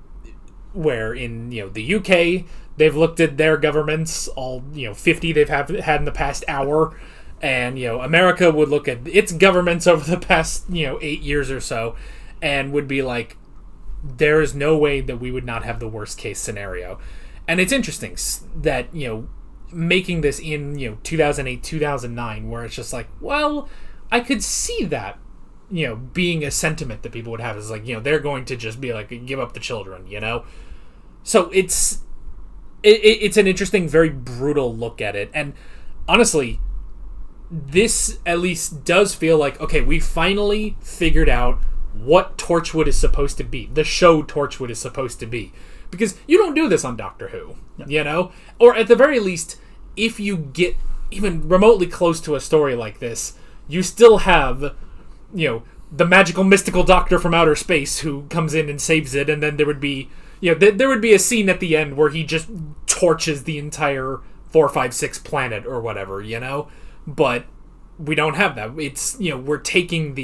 where in, you know, the UK, they've looked at their governments, all, you know, 50 they've had in the past hour, and, you know, America would look at its governments over the past, you know, 8 years or so, and would be like, there is no way that we would not have the worst case scenario. And it's interesting that, you know, making this in, you know, 2008, 2009, where it's just like, well, I could see that, you know, being a sentiment that people would have is like, you know, they're going to just be like, give up the children, you know? So it's an interesting, very brutal look at it. And honestly, this at least does feel like, okay, we finally figured out what Torchwood is supposed to be. The show Torchwood is supposed to be. Because you don't do this on Doctor Who, you know? Or at the very least, if you get even remotely close to a story like this, you still have, you know, the magical mystical doctor from outer space who comes in and saves it, and then there would be, you know, there would be a scene at the end where he just torches the entire 456 planet or whatever, you know? But we don't have that. It's, you know, we're taking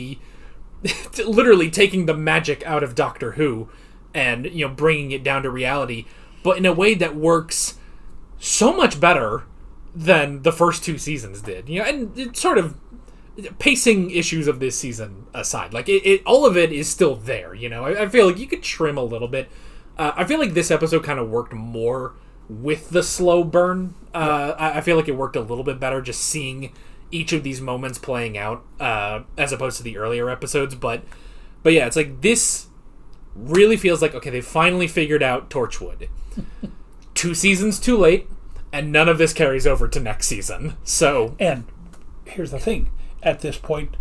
literally taking the magic out of Doctor Who and, you know, bringing it down to reality, but in a way that works so much better than the first 2 seasons did, you know, and it's sort of pacing issues of this season aside, like it all of it is still there, you know. I feel like you could trim a little bit. I feel like this episode kind of worked more with the slow burn. I feel like it worked a little bit better just seeing each of these moments playing out as opposed to the earlier episodes, but yeah, it's like this really feels like, okay, they finally figured out Torchwood. 2 seasons too late, and none of this carries over to next season. So, and here's the thing: at this point,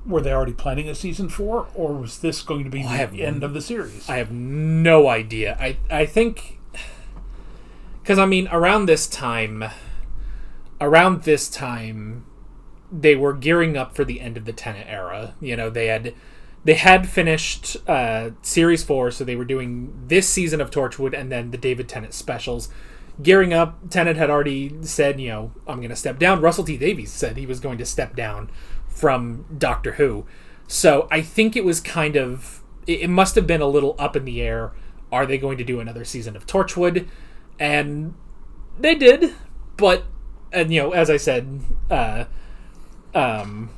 were they already planning a season 4, or was this going to be the end of the series? I have no idea. I think, because I mean, around this time, they were gearing up for the end of the Tennant era. You know, they had finished Series 4, so they were doing this season of Torchwood and then the David Tennant specials. Gearing up, Tennant had already said, you know, I'm going to step down. Russell T Davies said he was going to step down from Doctor Who. So I think it was kind of, it must have been a little up in the air. Are they going to do another season of Torchwood? And they did, but, and you know, as I said, I don't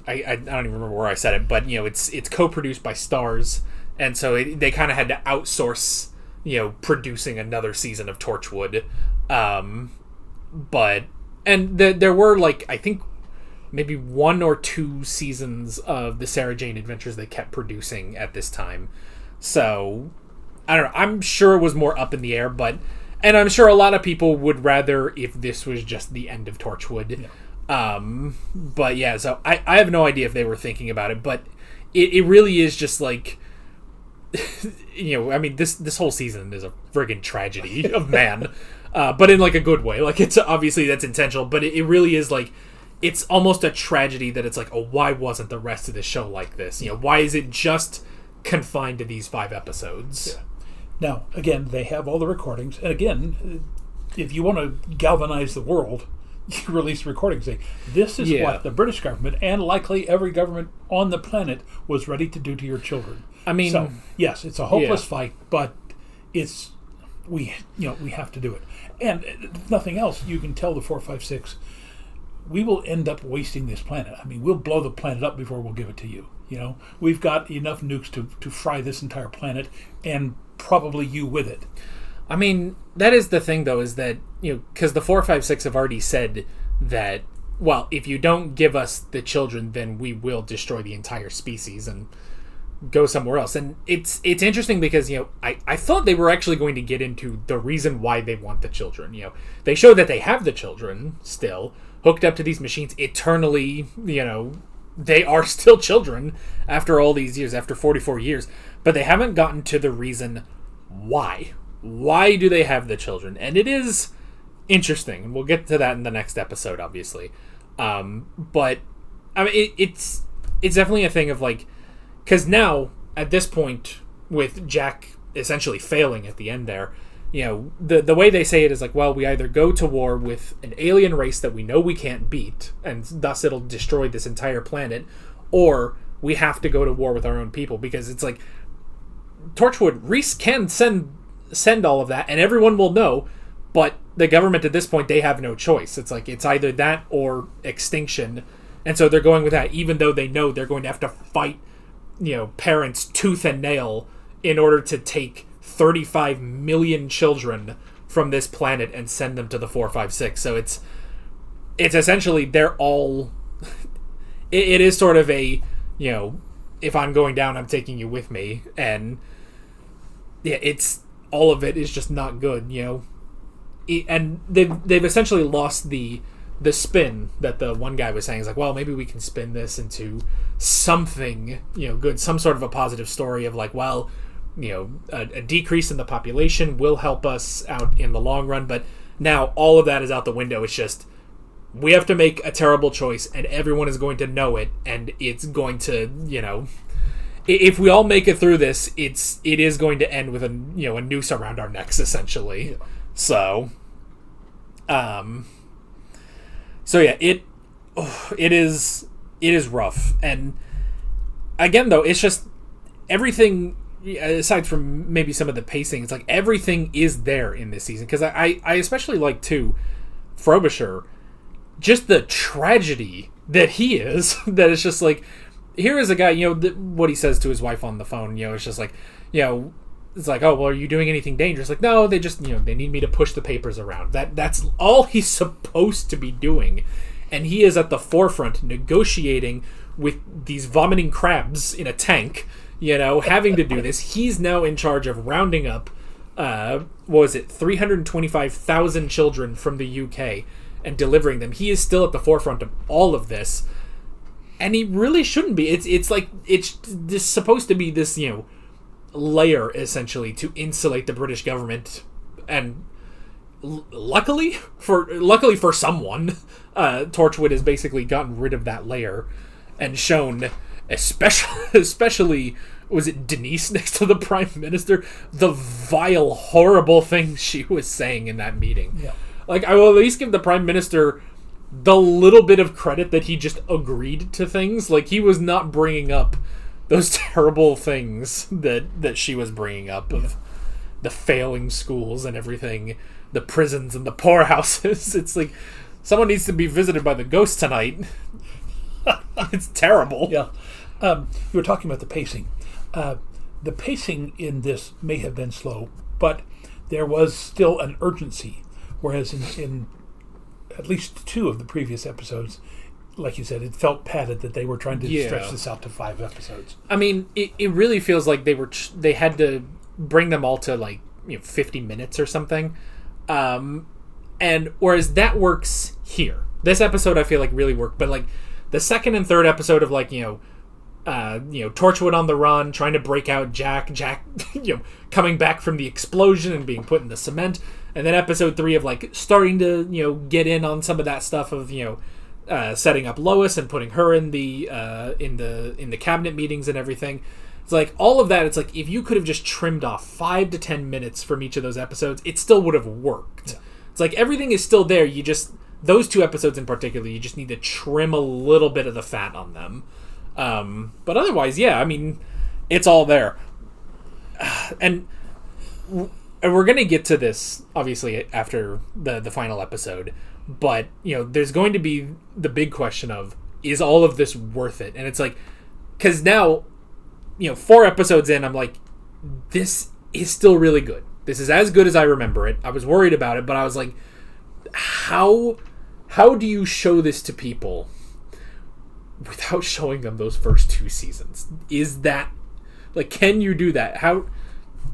even remember where I said it, but you know, it's co-produced by Starz, and so they kind of had to outsource, you know, producing another season of Torchwood. But there were, like, I think maybe 1 or 2 seasons of the Sarah Jane Adventures they kept producing at this time. So I don't know. I'm sure it was more up in the air, and I'm sure a lot of people would rather if this was just the end of Torchwood. Yeah. But yeah, so I have no idea if they were thinking about it, but it really is just like, you know, I mean, this whole season is a friggin' tragedy of man, but in like a good way. Like, it's obviously that's intentional, but it really is like, it's almost a tragedy that it's like, oh, why wasn't the rest of the show like this? You know, why is it just confined to these 5 episodes? Yeah. Now, again, they have all the recordings, and again, if you want to galvanize the world, you release recordings saying this is what the British government and likely every government on the planet was ready to do to your children. I mean, so yes, it's a hopeless fight, but we have to do it. And if nothing else, you can tell the 456, we will end up wasting this planet. I mean, we'll blow the planet up before we'll give it to you. You know, we've got enough nukes to fry this entire planet, and probably you with it. I mean, that is the thing, though, is that, you know, because the 456 have already said that, well, if you don't give us the children, then we will destroy the entire species and go somewhere else. And it's interesting because, you know, I thought they were actually going to get into the reason why they want the children. You know, they show that they have the children still hooked up to these machines, eternally, you know, they are still children after all these years, after 44 years, but they haven't gotten to the reason why. Why do they have the children? And it is interesting, and we'll get to that in the next episode, obviously. But I mean, it's definitely a thing of like, because now at this point, with Jack essentially failing at the end there, you know, the way they say it is like, well, we either go to war with an alien race that we know we can't beat, and thus it'll destroy this entire planet, or we have to go to war with our own people, because it's like Torchwood, Reese can send all of that, and everyone will know, but the government at this point, they have no choice. It's like, it's either that or extinction, and so they're going with that, even though they know they're going to have to fight, you know, parents tooth and nail in order to take 35 million children from this planet and send them to the 456. So it's essentially, they're all it is sort of a, you know, if I'm going down, I'm taking you with me, and yeah, it's all of it is just not good, you know. And they've essentially lost the spin that the one guy was saying. Is like, well, maybe we can spin this into something, you know, good, some sort of a positive story of like, well, you know, a decrease in the population will help us out in the long run. But now all of that is out the window. It's just, we have to make a terrible choice, and everyone is going to know it, and it's going to, you know, if we all make it through this, it is going to end with a, you know, a noose around our necks, essentially. Yeah. So yeah, it is rough. And again, though, it's just everything, aside from maybe some of the pacing, it's like everything is there in this season. Because I especially like, too, Frobisher, just the tragedy that he is, that it's just like, here is a guy, you know, what he says to his wife on the phone, you know, it's just like, you know, it's like, oh, well, are you doing anything dangerous? Like, no, they just, you know, they need me to push the papers around. That's all he's supposed to be doing. And he is at the forefront negotiating with these vomiting crabs in a tank, you know, having to do this. He's now in charge of rounding up, 325,000 children from the UK and delivering them. He is still at the forefront of all of this. And he really shouldn't be. It's like, it's just supposed to be this, you know, layer, essentially, to insulate the British government. And luckily for someone, Torchwood has basically gotten rid of that layer and shown, especially was it Denise next to the Prime Minister, the vile, horrible things she was saying in that meeting. Yeah. Like, I will at least give the Prime Minister the little bit of credit that he just agreed to things. Like, he was not bringing up those terrible things that she was bringing up of the failing schools and everything, the prisons and the poorhouses. It's like, someone needs to be visited by the ghost tonight. It's terrible. Yeah. You were talking about the pacing. The pacing in this may have been slow, but there was still an urgency, whereas in at least 2 of the previous episodes, like you said, it felt padded that they were trying to stretch this out to 5 episodes. I mean, it really feels like they had to bring them all to, like, you know, 50 minutes or something. And whereas that works here, this episode I feel like really worked, but like the second and third episode of, like, you know, Torchwood on the run, trying to break out Jack, you know, coming back from the explosion and being put in the cement, and then episode 3 of, like, starting to, you know, get in on some of that stuff of, you know, setting up Lois and putting her in the cabinet meetings and everything. It's like all of that. It's like, if you could have just trimmed off 5 to 10 minutes from each of those episodes, it still would have worked. Yeah. It's like everything is still there. You just, those 2 episodes in particular, you just need to trim a little bit of the fat on them. But otherwise, yeah, I mean, it's all there. And we're going to get to this, obviously, after the final episode. But, you know, there's going to be the big question of, is all of this worth it? And it's like, because now, you know, 4 episodes in, I'm like, this is still really good. This is as good as I remember it. I was worried about it, but I was like, how do you show this to people without showing them those first 2 seasons? Is that, like, can you do that? How?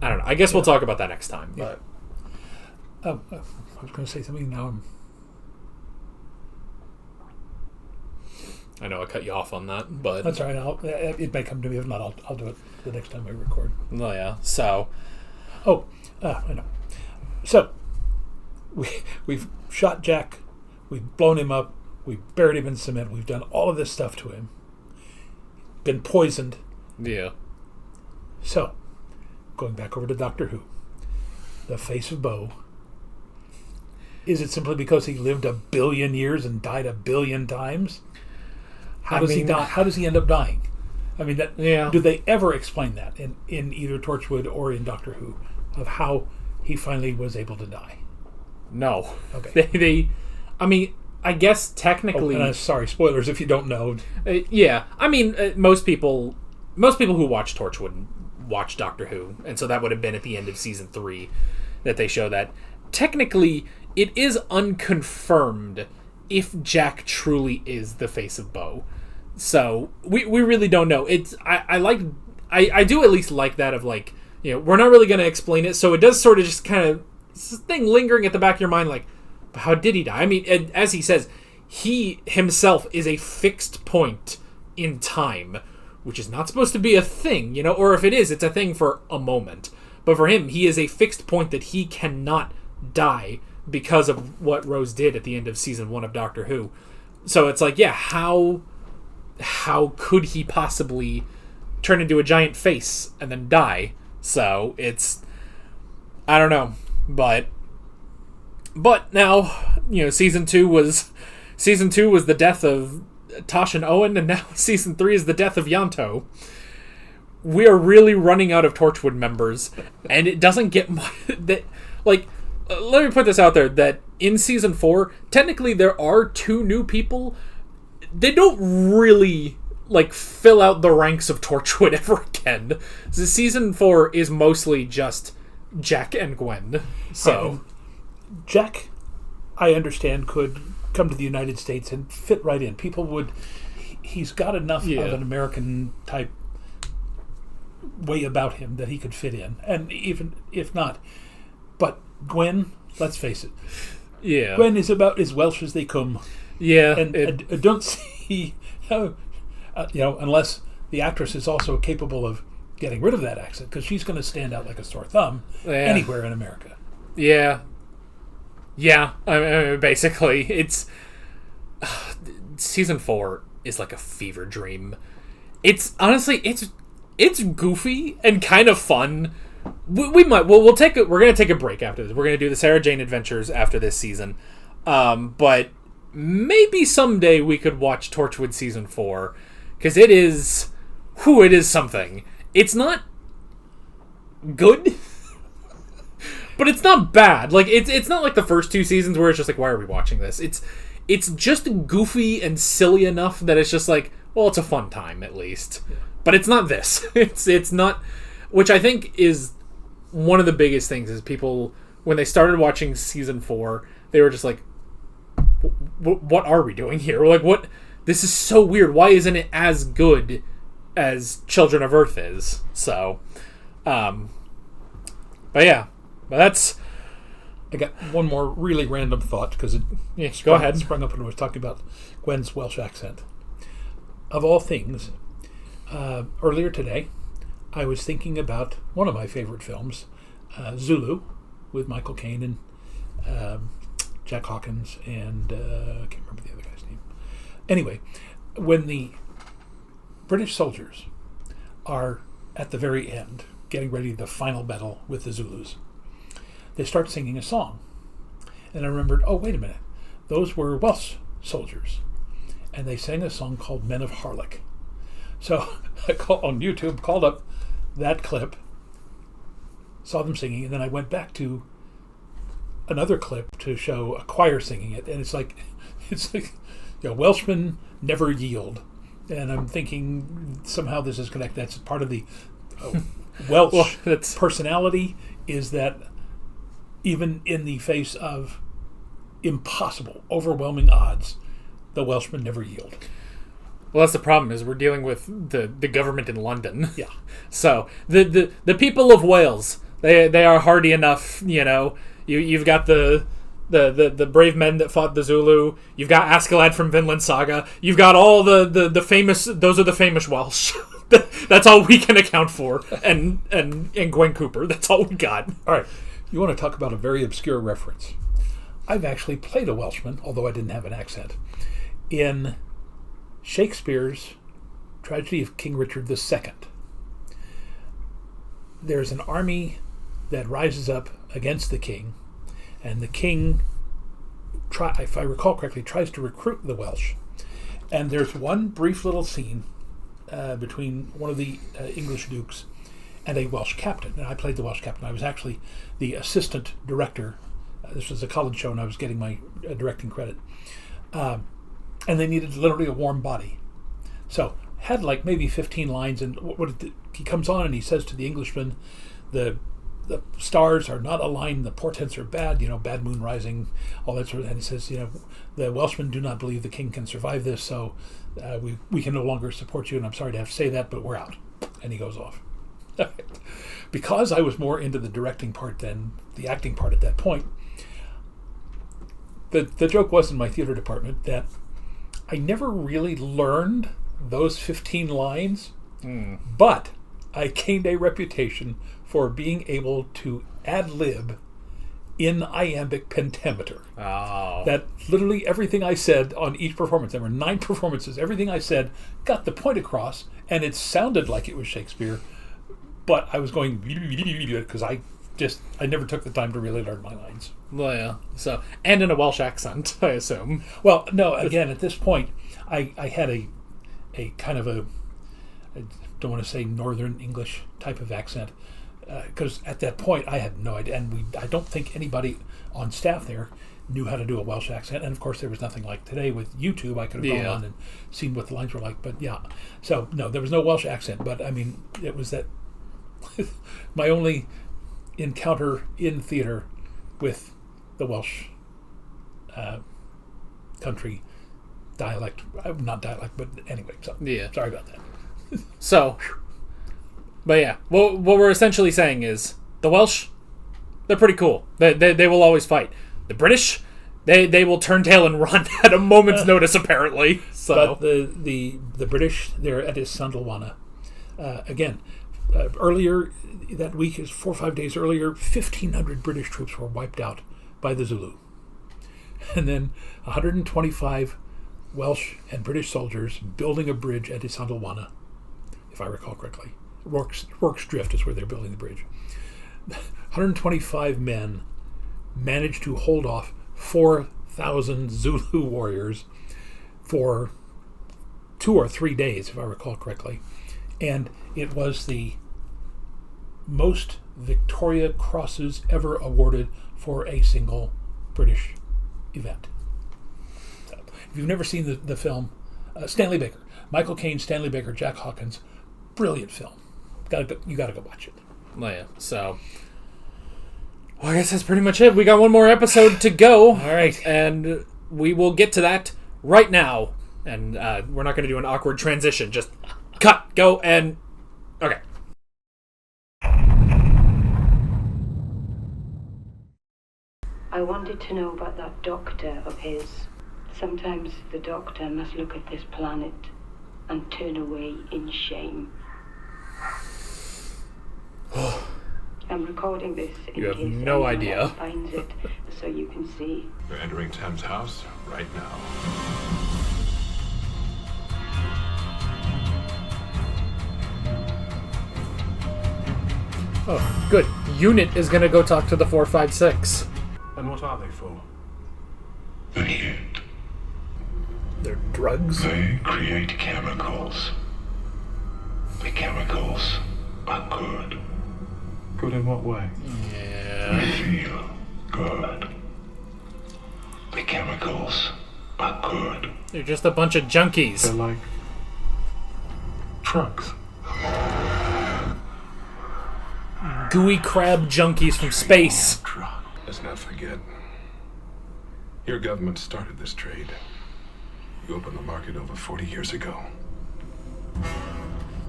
I don't know. I guess we'll talk about that next time. But I was going to say something now. I know I cut you off on that, but that's all right. It may come to me. If not, I'll do it the next time we record. Oh yeah. So, I know. So we've shot Jack. We've blown him up. We've buried him in cement. We've done all of this stuff to him. Been poisoned. Yeah. So, going back over to Doctor Who, the face of Bo. Is it simply because he lived 1 billion years and died 1 billion times? How does he die? How does he end up dying? I mean, do they ever explain that in either Torchwood or in Doctor Who of how he finally was able to die? No. Okay. I mean, I guess technically. Sorry, spoilers if you don't know. Yeah, I mean, most people who watch Torchwood watch Doctor Who, and so that would have been at the end of season 3 that they show that. Technically, it is unconfirmed if Jack truly is the face of Bo. So we really don't know. It's I do at least like that of like, you know, we're not really going to explain it, so it does sort of just kind of this thing lingering at the back of your mind, like, how did he die? I mean, as he says, he himself is a fixed point in time, which is not supposed to be a thing, you know, or if it is, it's a thing for a moment. But for him, he is a fixed point that he cannot die because of what Rose did at the end of season 1 of Doctor Who. So it's like, yeah, how could he possibly turn into a giant face and then die? So it's, I don't know, but now, you know, season 2 was the death of Tosh and Owen, and now season 3 is the death of Yanto. We are really running out of Torchwood members, and it doesn't get much that, like, let me put this out there, that in season 4, technically there are 2 new people. They don't really, like, fill out the ranks of Torchwood ever again. So season 4 is mostly just Jack and Gwen. So Jack, I understand, could come to the United States and fit right in. People would... He's got enough of an American type way about him that he could fit in. And even if not... But Gwen, let's face it. Yeah. Gwen is about as Welsh as they come. Yeah. And I don't see how... unless the actress is also capable of getting rid of that accent, because she's going to stand out like a sore thumb anywhere in America. Yeah. Yeah, I mean, basically, it's... season 4 is like a fever dream. It's, honestly, it's goofy and kind of fun. We're going to take a break after this. We're going to do the Sarah Jane Adventures after this season. But maybe someday we could watch Torchwood season 4, because it is something. It's not good, but it's not bad. Like, it's not like the first 2 seasons where it's just like, why are we watching this? It's just goofy and silly enough that it's just like, well, it's a fun time at least. Yeah. But it's not this. It's not, which I think is one of the biggest things is people, when they started watching season 4, they were just like, what are we doing here? Like, what? This is so weird. Why isn't it as good as Children of Earth is? So, but yeah, but that's... I got one more really random thought, because it go ahead. Sprung up when I was talking about Gwen's Welsh accent. Of all things, earlier today, I was thinking about one of my favorite films, Zulu, with Michael Caine and Jack Hawkins and I can't remember the other guy's name. Anyway, when the British soldiers are at the very end, getting ready the final battle with the Zulus, they start singing a song. And I remembered, oh, wait a minute. Those were Welsh soldiers. And they sang a song called Men of Harlech. So I on YouTube, called up that clip, saw them singing, and then I went back to another clip to show a choir singing it. And it's like Welshmen never yield. And I'm thinking somehow this is connected. That's part of the Welsh personality, is that even in the face of impossible, overwhelming odds, the Welshmen never yield. Well, that's the problem, is we're dealing with the government in London. Yeah. So the people of Wales, they are hardy enough, you know. You've got the the brave men that fought the Zulu. You've got Askeladd from Vinland Saga. You've got all the famous. Those are the famous Welsh. That's all we can account for. And Gwen Cooper. That's all we got. All right. You want to talk about a very obscure reference? I've actually played a Welshman, although I didn't have an accent, in Shakespeare's Tragedy of King Richard II. There's an army that rises up against the king, and the king, if I recall correctly, tries to recruit the Welsh. And there's one brief little scene between one of the English dukes and a Welsh captain. And I played the Welsh captain. I was actually the assistant director. This was a college show, and I was getting my directing credit. And they needed literally a warm body. So had like maybe 15 lines, and he comes on and he says to the Englishman, the stars are not aligned, the portents are bad, bad moon rising, all that sort of, and he says, the Welshmen do not believe the king can survive this, so we can no longer support you, and I'm sorry to have to say that, but we're out. And he goes off. Because I was more into the directing part than the acting part at that point, the joke was in my theater department that I never really learned those 15 lines, but I gained a reputation for being able to ad-lib in iambic pentameter. Oh. That literally everything I said on each performance, there were 9 performances, everything I said got the point across, and it sounded like it was Shakespeare, but I was going because I never took the time to really learn my lines. Well, yeah. So, and in a Welsh accent, I assume. Well, no, again, at this point, I had a kind of a, I don't want to say Northern English type of accent, because at that point I had no idea, and I don't think anybody on staff there knew how to do a Welsh accent, and of course there was nothing like today with YouTube. I could have gone on and seen what the lines were like, but yeah. So, no, there was no Welsh accent, but I mean, it was that my only encounter in theater with the Welsh country dialect, not dialect, but anyway, so sorry about that. So, but yeah, what we're essentially saying is the Welsh, they're pretty cool. They will always fight. The British, they will turn tail and run at a moment's notice, apparently. So, but the British, they're at Isandlwana. Again, earlier that week, is 4 or 5 days earlier, 1,500 British troops were wiped out by the Zulu, and then 125 Welsh and British soldiers building a bridge at Isandlwana, if I recall correctly. Rorke's Drift is where they're building the bridge. 125 men managed to hold off 4,000 Zulu warriors for 2 or 3 days, if I recall correctly. And it was the most Victoria Crosses ever awarded for a single British event. So, if you've never seen the film, Stanley Baker, Michael Caine, Stanley Baker, Jack Hawkins, brilliant film. You gotta go watch it. Oh yeah. So, well, I guess that's pretty much it. We got one more episode to go. All right, and we will get to that right now. And we're not going to do an awkward transition. Just cut, go, and okay. I wanted to know about that doctor of his. Sometimes the doctor must look at this planet and turn away in shame. I'm recording this in You have case no anyone idea. else finds it, so you can see. We're entering Tam's house right now. Oh, good. Unit is going to go talk to the 456. And what are they for? They're drugs. They create chemicals. The chemicals are good. Good in what way? They feel good. The chemicals are good. They're just a bunch of junkies. They're like drugs. Gooey crab junkies from space. Let's not forget. Your government started this trade. You opened the market over 40 years ago.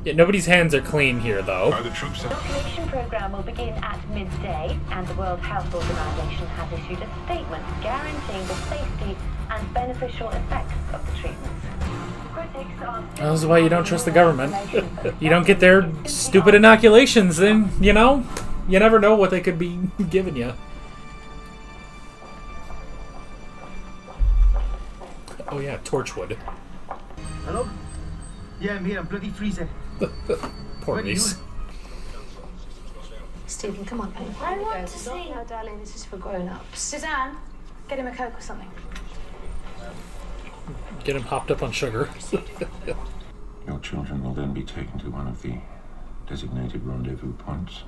Yeah, nobody's hands are clean here, though. Are the troops... The inoculation program will begin at midday, and the World Health Organization has issued a statement guaranteeing the safety and beneficial effects of the treatments. Critics are... This is why you don't trust the government. You don't get their stupid inoculations, then, you know? You never know what they could be giving you. Oh yeah, Torchwood. Hello? Yeah, I'm here. I'm bloody freezing. Poor Reese. Stephen, come on, babe. I want to see. No, darling, this is for grown-ups. Suzanne, get him a Coke or something. Get him hopped up on sugar. Your children will then be taken to one of the designated rendezvous points,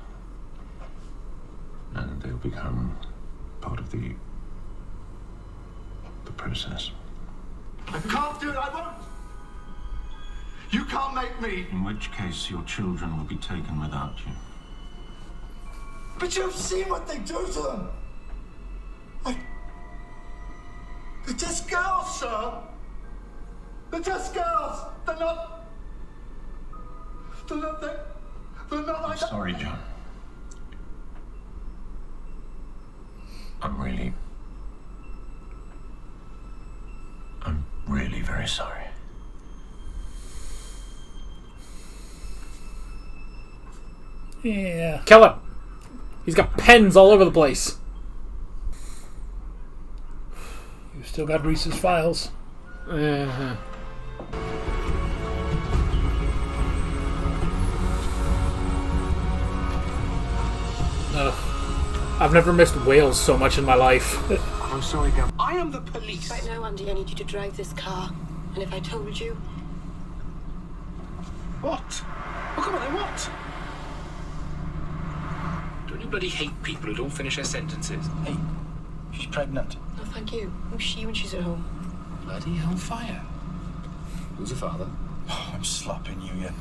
and they'll become part of the process. I can't do it, I won't! You can't make me! In which case, your children will be taken without you. But you've seen what they do to them! They're just girls, sir! They're just girls! They're not... They're not like... I'm sorry, John. I'm really very sorry. Yeah. Kill him! He's got pens all over the place. You've still got Reese's files. Uh-huh. I've never missed whales so much in my life. I'm sorry, Gam. I am the police. Right now, Andy, I need you to drive this car. And if I told you... What? Oh, come on then, what? Don't you bloody hate people who don't finish their sentences? Hey, she's pregnant. No, thank you. Who's she when she's at home? Bloody hellfire. Who's the father? Oh, I'm slapping you, yeah.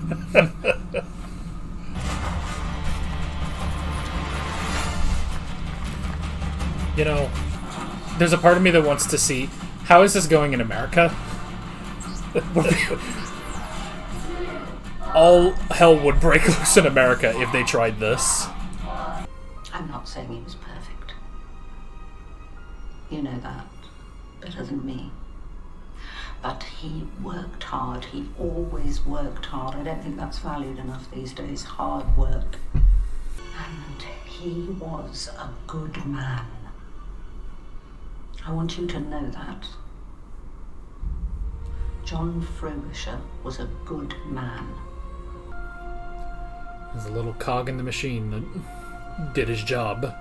You know, there's a part of me that wants to see, how is this going in America? All hell would break loose in America if they tried this. I'm not saying he was perfect. You know that better than me. But he worked hard. He always worked hard. I don't think that's valued enough these days. Hard work. And he was a good man. I want you to know that. John Frobisher was a good man. There's a little cog in the machine that did his job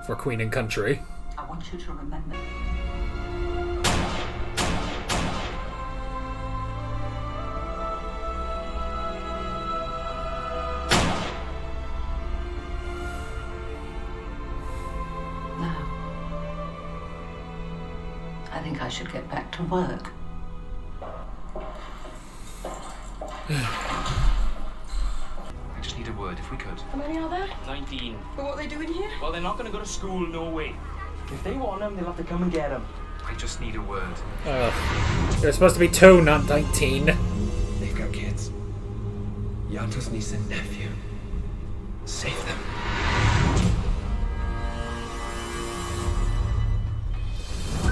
for Queen and Country. I want you to remember. Now, I think I should get back to work. I just need a word, if we could. How many are there? 19. But what are they doing here? Well, they're not going to go to school, no way. If they want them, they'll have to come and get them. I just need a word. There's supposed to be 2, not 19. They've got kids. Yanto's niece and nephew. Save them.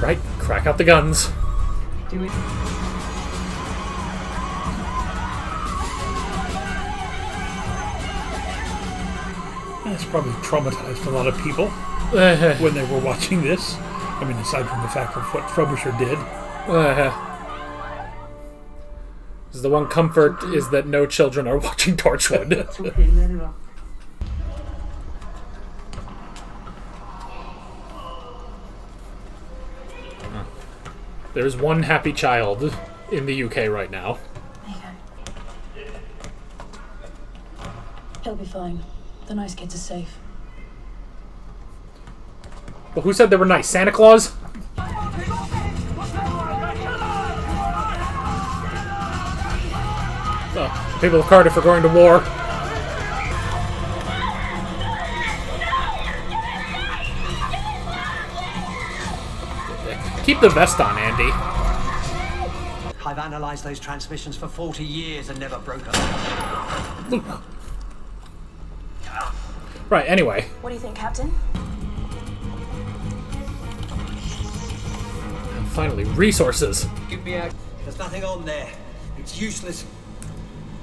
Right, crack out the guns. Do it. That's probably traumatized a lot of people when they were watching this. I mean, aside from the fact of what Frobisher did. The one comfort is that no children are watching Torchwood. It's okay, let it off. There's one happy child in the UK right now. He'll be fine. The nice kids are safe. Well, who said they were nice? Santa Claus? Oh, people of Cardiff are going to war. Keep the vest on, Andy. I've analysed those transmissions for 40 years and never broken. Right, anyway. What do you think, Captain? And finally, resources. Give me a... There's nothing on there. It's useless.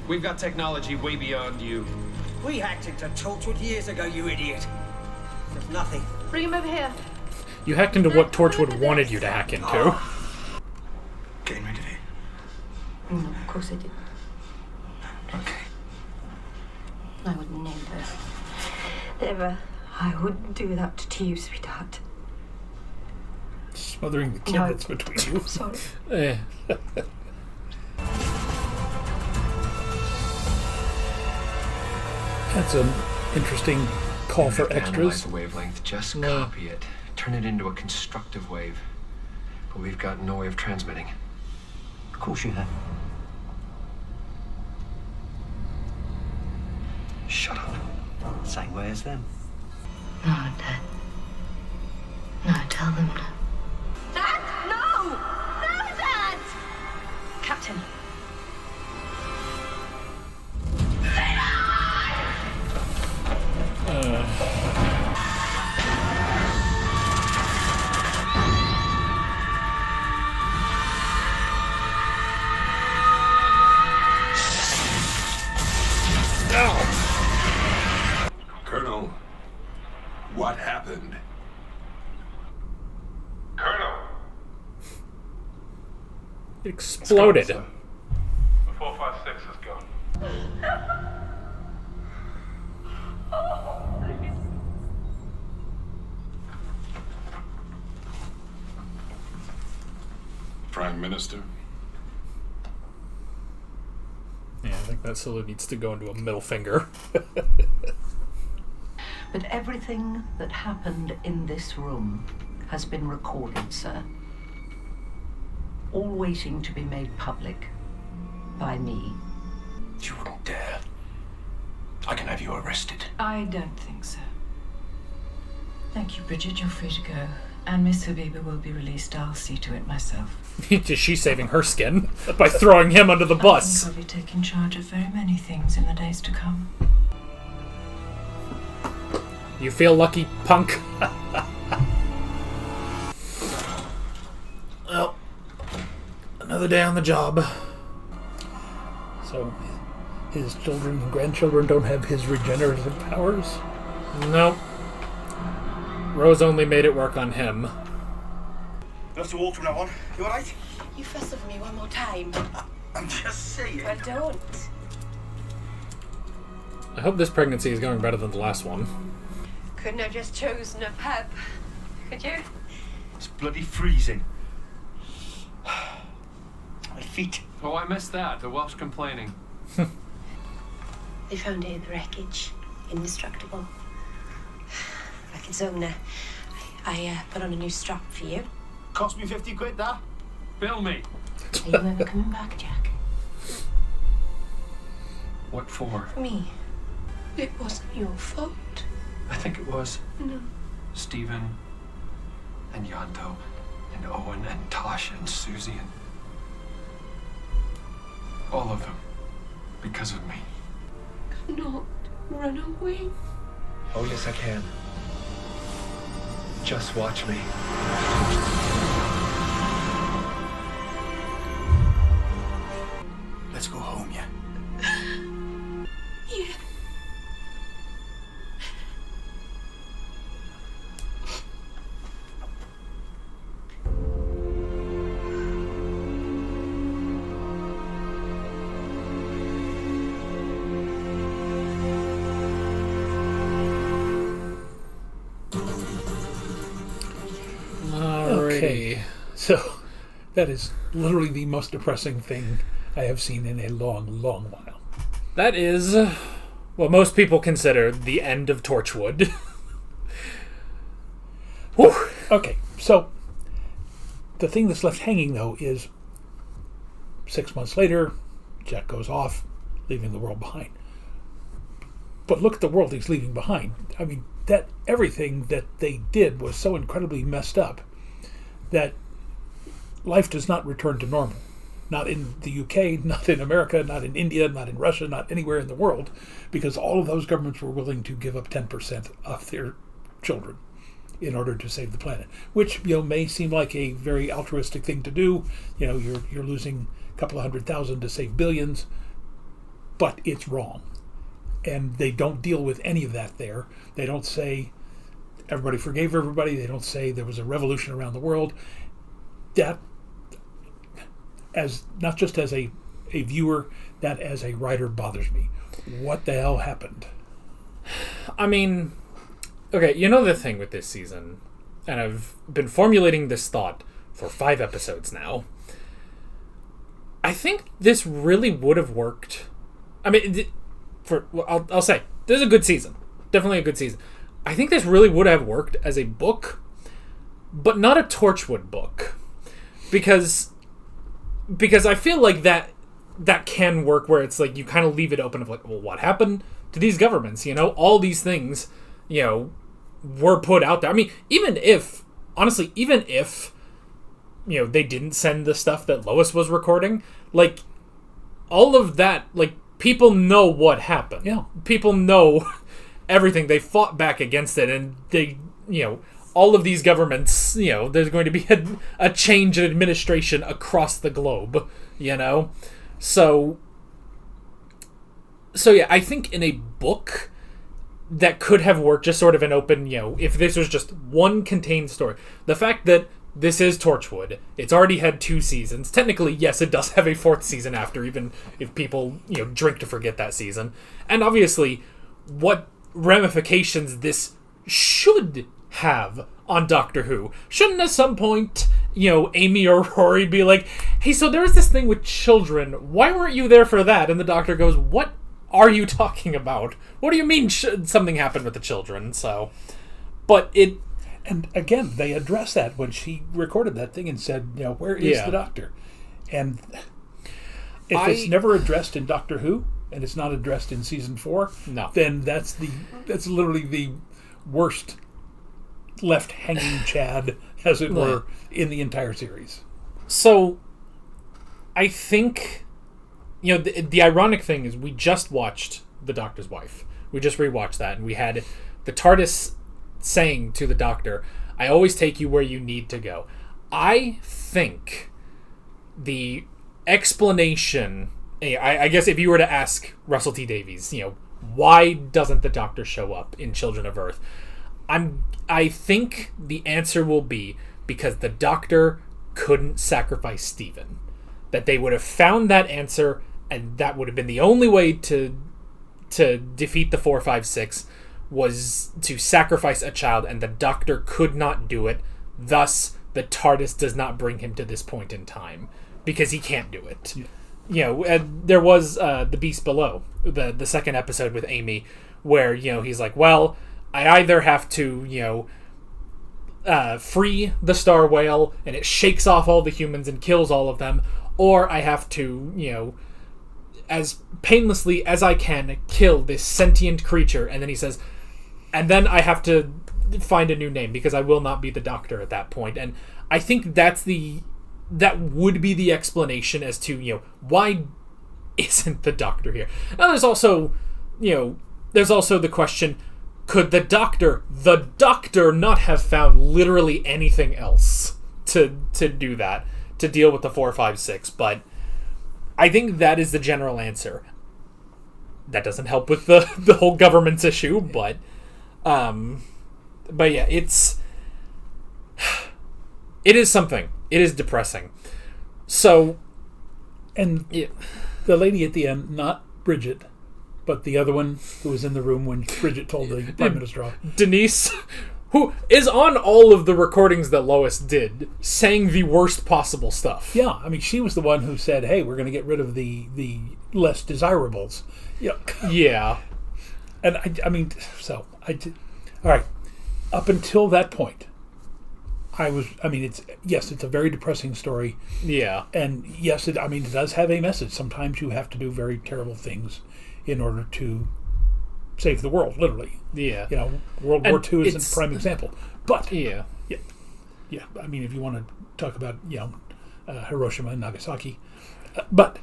We've got technology way beyond you. We hacked into Torchwood years ago, you idiot. There's nothing. Bring him over here. You hacked into what Torchwood wanted you to hack into. Getting rid of it. No, of course I did. Okay. I would never, never, I wouldn't do that to you, sweetheart. Smothering the kid that's between you. Sorry. That's an interesting call for Analyze extras. the wavelength. Just copy it. Turn it into a constructive wave. But we've got no way of transmitting. Of course you have. Shut up. Same way as them. No, Dad. No, tell them no. Dad, no! No, Dad! Captain. Colonel, what happened? Colonel! It exploded. The 456 is gone. Prime Minister? Yeah, I think that salute needs to go into a middle finger. But everything that happened in this room has been recorded, sir. All waiting to be made public by me. You wouldn't dare. I can have you arrested. I don't think so. Thank you, Bridget. You're free to go. And Miss Habiba will be released. I'll see to it myself. She's saving her skin by throwing him under the bus. I think I'll be taking charge of very many things in the days to come. You feel lucky, punk? Well, another day on the job. So, his children and grandchildren don't have his regenerative powers? Nope. Rose only made it work on him. You'll have to walk from now on. You alright? You fuss over me one more time. I'm just saying. Well, don't. I hope this pregnancy is going better than the last one. Couldn't have just chosen a pep, could you? It's bloody freezing. My feet. Oh, I missed that. The whelp's complaining. They found it in the wreckage. Indestructible. Back in Zona, I put on a new strap for you. Cost me 50 quid, that? Bill me. Are you ever coming back, Jack? What for? Me. It wasn't your fault. I think it was. No. Stephen and Yanto and Owen and Tasha and Susie and all of them because of me. Not run away. Oh yes, I can. Just watch me. Let's go home, yeah? Yeah. Okay, so that is literally the most depressing thing I have seen in a long, long while. That is what most people consider the end of Torchwood. Okay, so the thing that's left hanging, though, is 6 months later, Jack goes off, leaving the world behind. But look at the world he's leaving behind. I mean, that everything that they did was so incredibly messed up that life does not return to normal. not in the UK, not in America, not in India, not in Russia, not anywhere in the world, because all of those governments were willing to give up 10% of their children in order to save the planet, which may seem like a very altruistic thing to do. You're losing a couple of 100,000 to save billions, but it's wrong. And they don't deal with any of that there. They don't say everybody forgave everybody. They don't say there was a revolution around the world. That, as not just as a viewer, that as a writer bothers me. What the hell happened? I mean, okay, the thing with this season, and I've been formulating this thought for 5 episodes now. I think this really would have worked. I mean, I'll say, this is a good season. Definitely a good season. I think this really would have worked as a book, but not a Torchwood book. Because I feel like that can work where it's like you kind of leave it open of like, well, what happened to these governments? All these things, were put out there. I mean, even if they didn't send the stuff that Lois was recording, like, all of that, like, people know what happened. Yeah. People know everything. They fought back against it, and they, all of these governments, there's going to be a change in administration across the globe, So yeah, I think in a book that could have worked, just sort of an open, if this was just one contained story. The fact that this is Torchwood, it's already had 2 seasons. Technically, yes, it does have a 4th season after, even if people, drink to forget that season. And obviously, what ramifications this should have on Doctor Who. Shouldn't at some point, Amy or Rory be like, hey, so there's this thing with children. Why weren't you there for that? And the Doctor goes, what are you talking about? What do you mean something happened with the children? So, but it... And again, they addressed that when she recorded that thing and said, where is the Doctor? And if it's never addressed in Doctor Who, and it's not addressed in season 4, then that's literally the worst left hanging Chad, as it were, in the entire series. So, I think, the ironic thing is we just watched The Doctor's Wife. We just rewatched that, and we had the TARDIS saying to the Doctor, I always take you where you need to go. I think the explanation, I guess if you were to ask Russell T Davies, why doesn't the Doctor show up in Children of Earth? I think the answer will be because the Doctor couldn't sacrifice Stephen. That they would have found that answer, and that would have been the only way to defeat the 456 was to sacrifice a child, and the Doctor could not do it. Thus, the TARDIS does not bring him to this point in time because he can't do it. Yeah. There was The Beast Below, the second episode with Amy, where he's like, well, I either have to free the star whale and it shakes off all the humans and kills all of them, or I have to as painlessly as I can kill this sentient creature. And then he says, and then I have to find a new name because I will not be the Doctor at that point. And I think that would be the explanation as to, why isn't the Doctor here? Now there's also the question, could the Doctor not have found literally anything else to do that, to deal with the 456? But I think that is the general answer. That doesn't help with the whole government's issue, but yeah, it is something. It is depressing. So, and the lady at the end, not Bridget, but the other one who was in the room when Bridget told the Prime Minister off. Denise, who is on all of the recordings that Lois did, saying the worst possible stuff. Yeah, I mean, she was the one who said, hey, we're going to get rid of the less desirables. Yeah. And all right, up until that point, it's a very depressing story. Yeah. And yes, it does have a message. Sometimes you have to do very terrible things in order to save the world, literally. Yeah. World War II is a prime example. But yeah. I mean, if you want to talk about Hiroshima and Nagasaki, But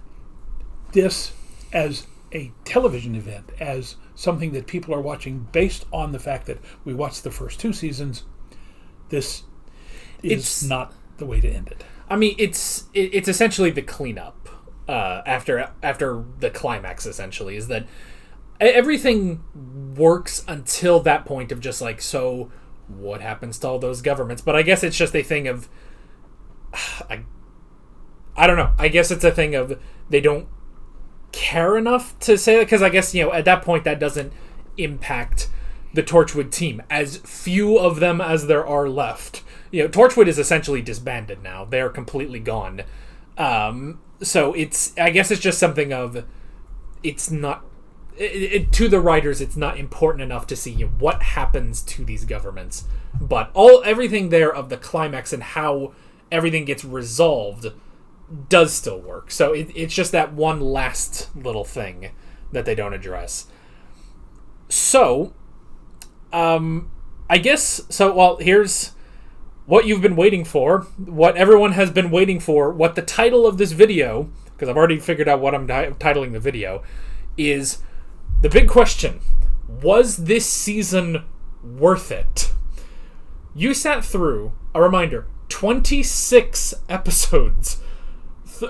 this, as a television event, as something that people are watching based on the fact that we watched the first 2 seasons, this is not the way to end it. I mean, it's essentially the cleanup after the climax. Essentially, is that everything works until that point of just like, so what happens to all those governments? But I guess it's just a thing of I don't know. I guess it's a thing of they don't care enough to say that, because I guess, at that point that doesn't impact the Torchwood team, as few of them as there are left. Torchwood is essentially disbanded now. They're completely gone. So I guess it's just something of, it's not, to the writers, it's not important enough to see what happens to these governments. But everything there of the climax and how everything gets resolved does still work. So it's just that one last little thing that they don't address. So, I guess, here's what you've been waiting for, what everyone has been waiting for, what the title of this video, because I've already figured out what I'm titling the video, is the big question: was this season worth it? You sat through, a reminder, 26 episodes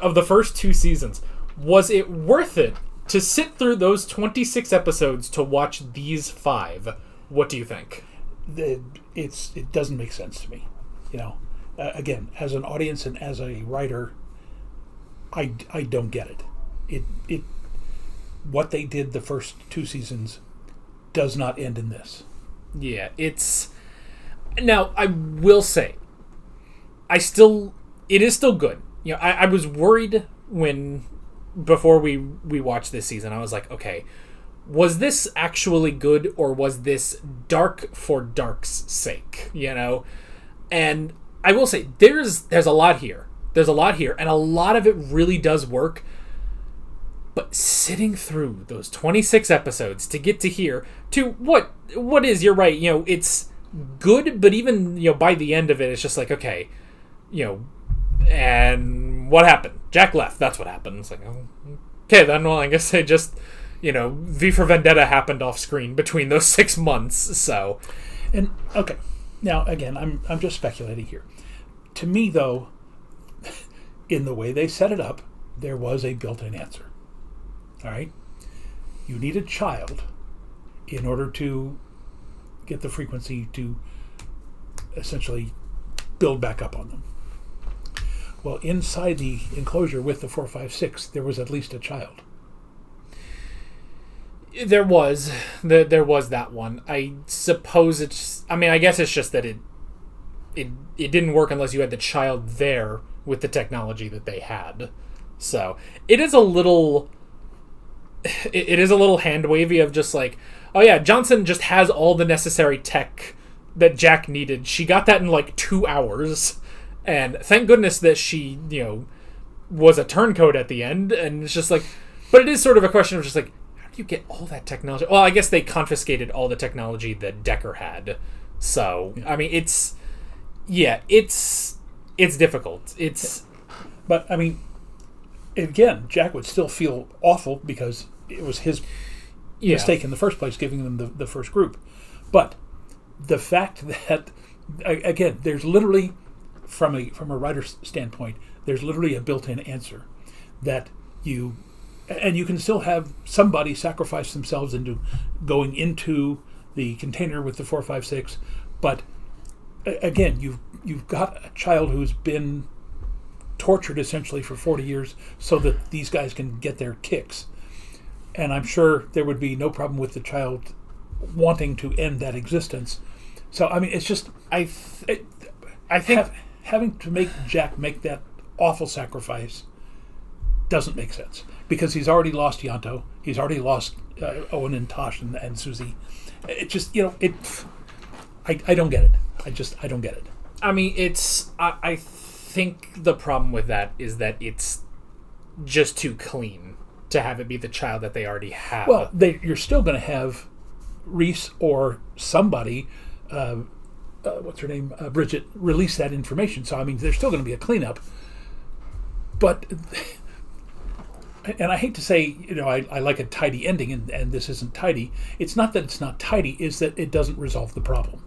of the first 2 seasons. Was it worth it to sit through those 26 episodes to watch these 5? What do you think? It doesn't make sense to me. Again, as an audience and as a writer, I don't get it. It what they did the first 2 seasons does not end in this. Yeah, now I will say, it is still good. I was worried before we watched this season. I was like, okay, was this actually good, or was this dark for dark's sake? And I will say, there's a lot here. There's a lot here, and a lot of it really does work. But sitting through those 26 episodes to get to here, to what is, you're right, it's good, but even, by the end of it, it's just like, okay, and what happened? Jack left. That's what happened. It's like, oh, okay, then, well, I guess they just, V for Vendetta happened off screen between those 6 months, so. And, okay, now, again, I'm just speculating here. To me, though, in the way they set it up, there was a built-in answer. All right? You need a child in order to get the frequency to essentially build back up on them. Well, inside the enclosure with the 456, there was at least a child. There was that one. I suppose I guess it's just that it didn't work unless you had the child there with the technology that they had. So it is a little hand wavy of just like, oh yeah, Johnson just has all the necessary tech that Jack needed. She got that in like 2 hours. And thank goodness that she, was a turncoat at the end. And it's just like, but it is sort of a question of just like, how do you get all that technology? Well, I guess they confiscated all the technology that Decker had. So, I mean, it's difficult. But, I mean, again, Jack would still feel awful because it was his mistake in the first place, giving them the first group. But the fact that, again, there's literally, from a writer's standpoint, there's literally a built-in answer that you can still have somebody sacrifice themselves into going into the container with the 456, but again, you've got a child who's been tortured essentially for 40 years so that these guys can get their kicks. And I'm sure there would be no problem with the child wanting to end that existence. So, I mean, it's just, I think having to make Jack make that awful sacrifice doesn't make sense, because he's already lost Yanto, he's already lost Owen and Tosh and Susie. It just, I don't get it. I don't get it. I mean, I think the problem with that is that it's just too clean to have it be the child that they already have. Well, you're still going to have Reese or somebody, what's her name, Bridget, release that information. So, I mean, there's still going to be a cleanup. But and I hate to say, I like a tidy ending, and this isn't tidy. It's not that it's not tidy; it's that it doesn't resolve the problem.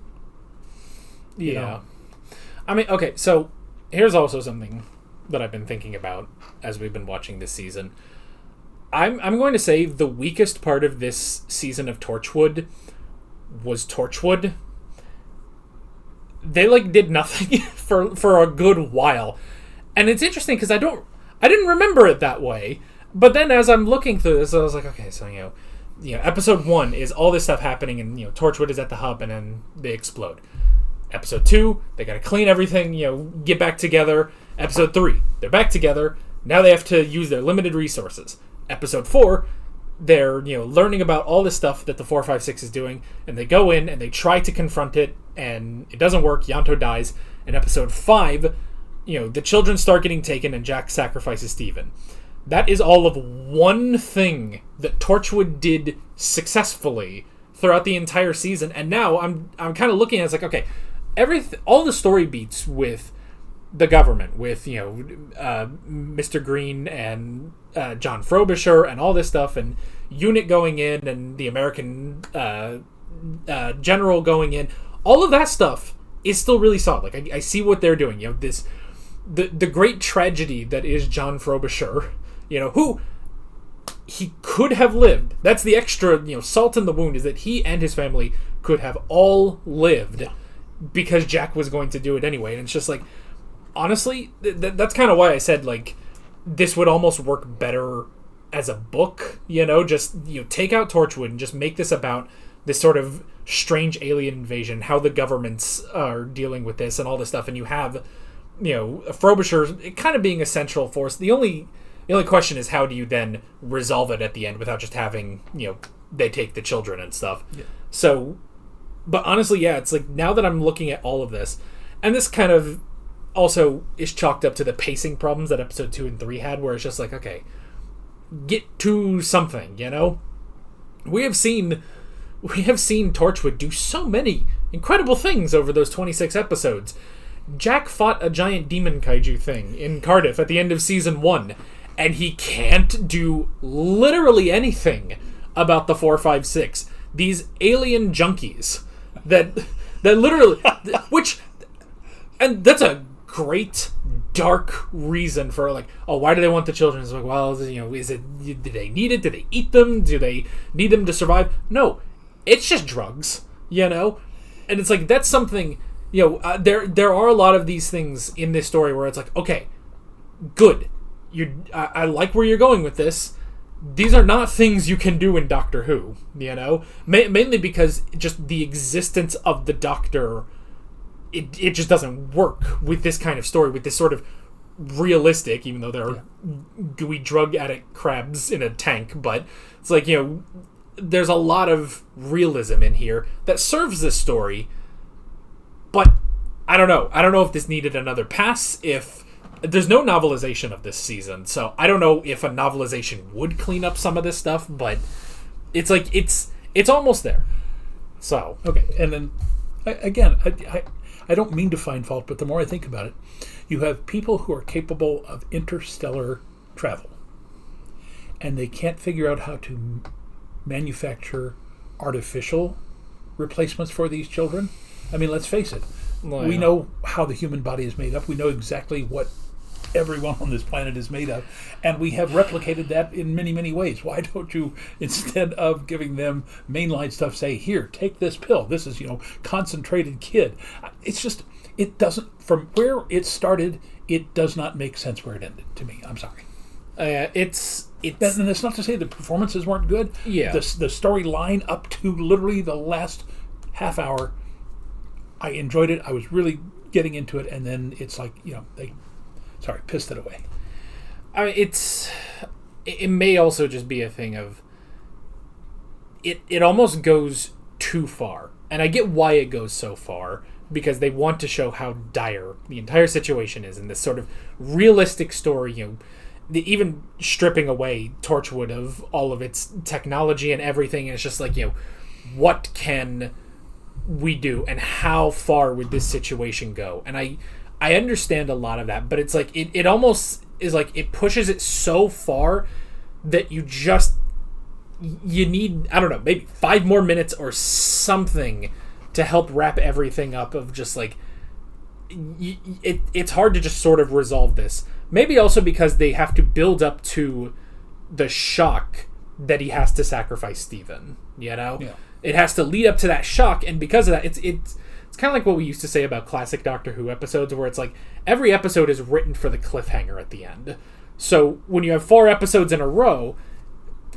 Yeah. I mean, okay, so here's also something that I've been thinking about as we've been watching this season. I'm going to say the weakest part of this season of Torchwood was Torchwood. They did nothing for a good while. And it's interesting because I didn't remember it that way. But then as I'm looking through this, I was like, okay, so episode 1 is all this stuff happening, and Torchwood is at the hub, and then they explode. Episode 2, they got to clean everything, get back together. Episode 3, they're back together. Now they have to use their limited resources. Episode 4, they're learning about all this stuff that the 456 is doing, and they go in and they try to confront it, and it doesn't work. Yanto dies. In episode 5, the children start getting taken, and Jack sacrifices Steven. That is all of one thing that Torchwood did successfully throughout the entire season. And now I'm kind of looking at it, it's like, okay, all the story beats with the government, with Mr. Green and John Frobisher and all this stuff, and Unit going in, and the American general going in. All of that stuff is still really solid. I see what they're doing. The great tragedy that is John Frobisher, who he could have lived. That's the extra, salt in the wound, is that he and his family could have all lived because Jack was going to do it anyway. And it's just honestly, that's kind of why I said, this would almost work better as a book, just, take out Torchwood and just make this about this sort of strange alien invasion, how the governments are dealing with this and all this stuff. And you have, Frobisher kind of being a central force. The only question is, how do you then resolve it at the end without just having, they take the children and stuff. Yeah. So, but honestly, yeah, it's now that I'm looking at all of this, and this kind of also is chalked up to the pacing problems that episode 2 and 3 had, where it's just okay, get to something, We have seen Torchwood do so many incredible things over those 26 episodes. Jack fought a giant demon kaiju thing in Cardiff at the end of season 1, and he can't do literally anything about the 456. These alien junkies that literally, and that's a great dark reason for why do they want the children? It's is it, do they need it? Do they eat them? Do they need them to survive? No, it's just drugs, and it's that's something, there are a lot of these things in this story where it's okay, good, I like where you're going with this. These are not things you can do in Doctor Who, mainly because just the existence of the Doctor, it just doesn't work with this kind of story, with this sort of realistic, even though there are gooey drug addict crabs in a tank, but it's there's a lot of realism in here that serves this story. But I don't know if this needed another pass. If there's no novelization of this season, so I don't know if a novelization would clean up some of this stuff, but it's it's almost there. So okay, and then again, I don't mean to find fault, but the more I think about it, you have people who are capable of interstellar travel, and they can't figure out how to manufacture artificial replacements for these children. I mean, let's face it. Well, we know how the human body is made up. We know exactly what everyone on this planet is made of, and we have replicated that in many, many ways. Why don't you, instead of giving them mainline stuff, say, here, take this pill. This is, concentrated kid. It's just, it doesn't, from where it started, it does not make sense where it ended to me. I'm sorry. It's and it's not to say the performances weren't good. Yeah. The storyline up to literally the last half hour, I enjoyed it. I was really getting into it, and then it's they pissed it away. I mean, it may also just be a thing of it almost goes too far. And I get why it goes so far, because they want to show how dire the entire situation is in this sort of realistic story, even stripping away Torchwood of all of its technology and everything, and it's just what can we do and how far would this situation go? And I understand a lot of that, but it's it almost is it pushes it so far that you need, I don't know, maybe 5 more minutes or something to help wrap everything up of just like, it's hard to just sort of resolve this. Maybe also because they have to build up to the shock that he has to sacrifice Steven, you know? Yeah. It has to lead up to that shock, and because of that, it's kind of like what we used to say about classic Doctor Who episodes, where it's like, every episode is written for the cliffhanger at the end. So when you have 4 episodes in a row,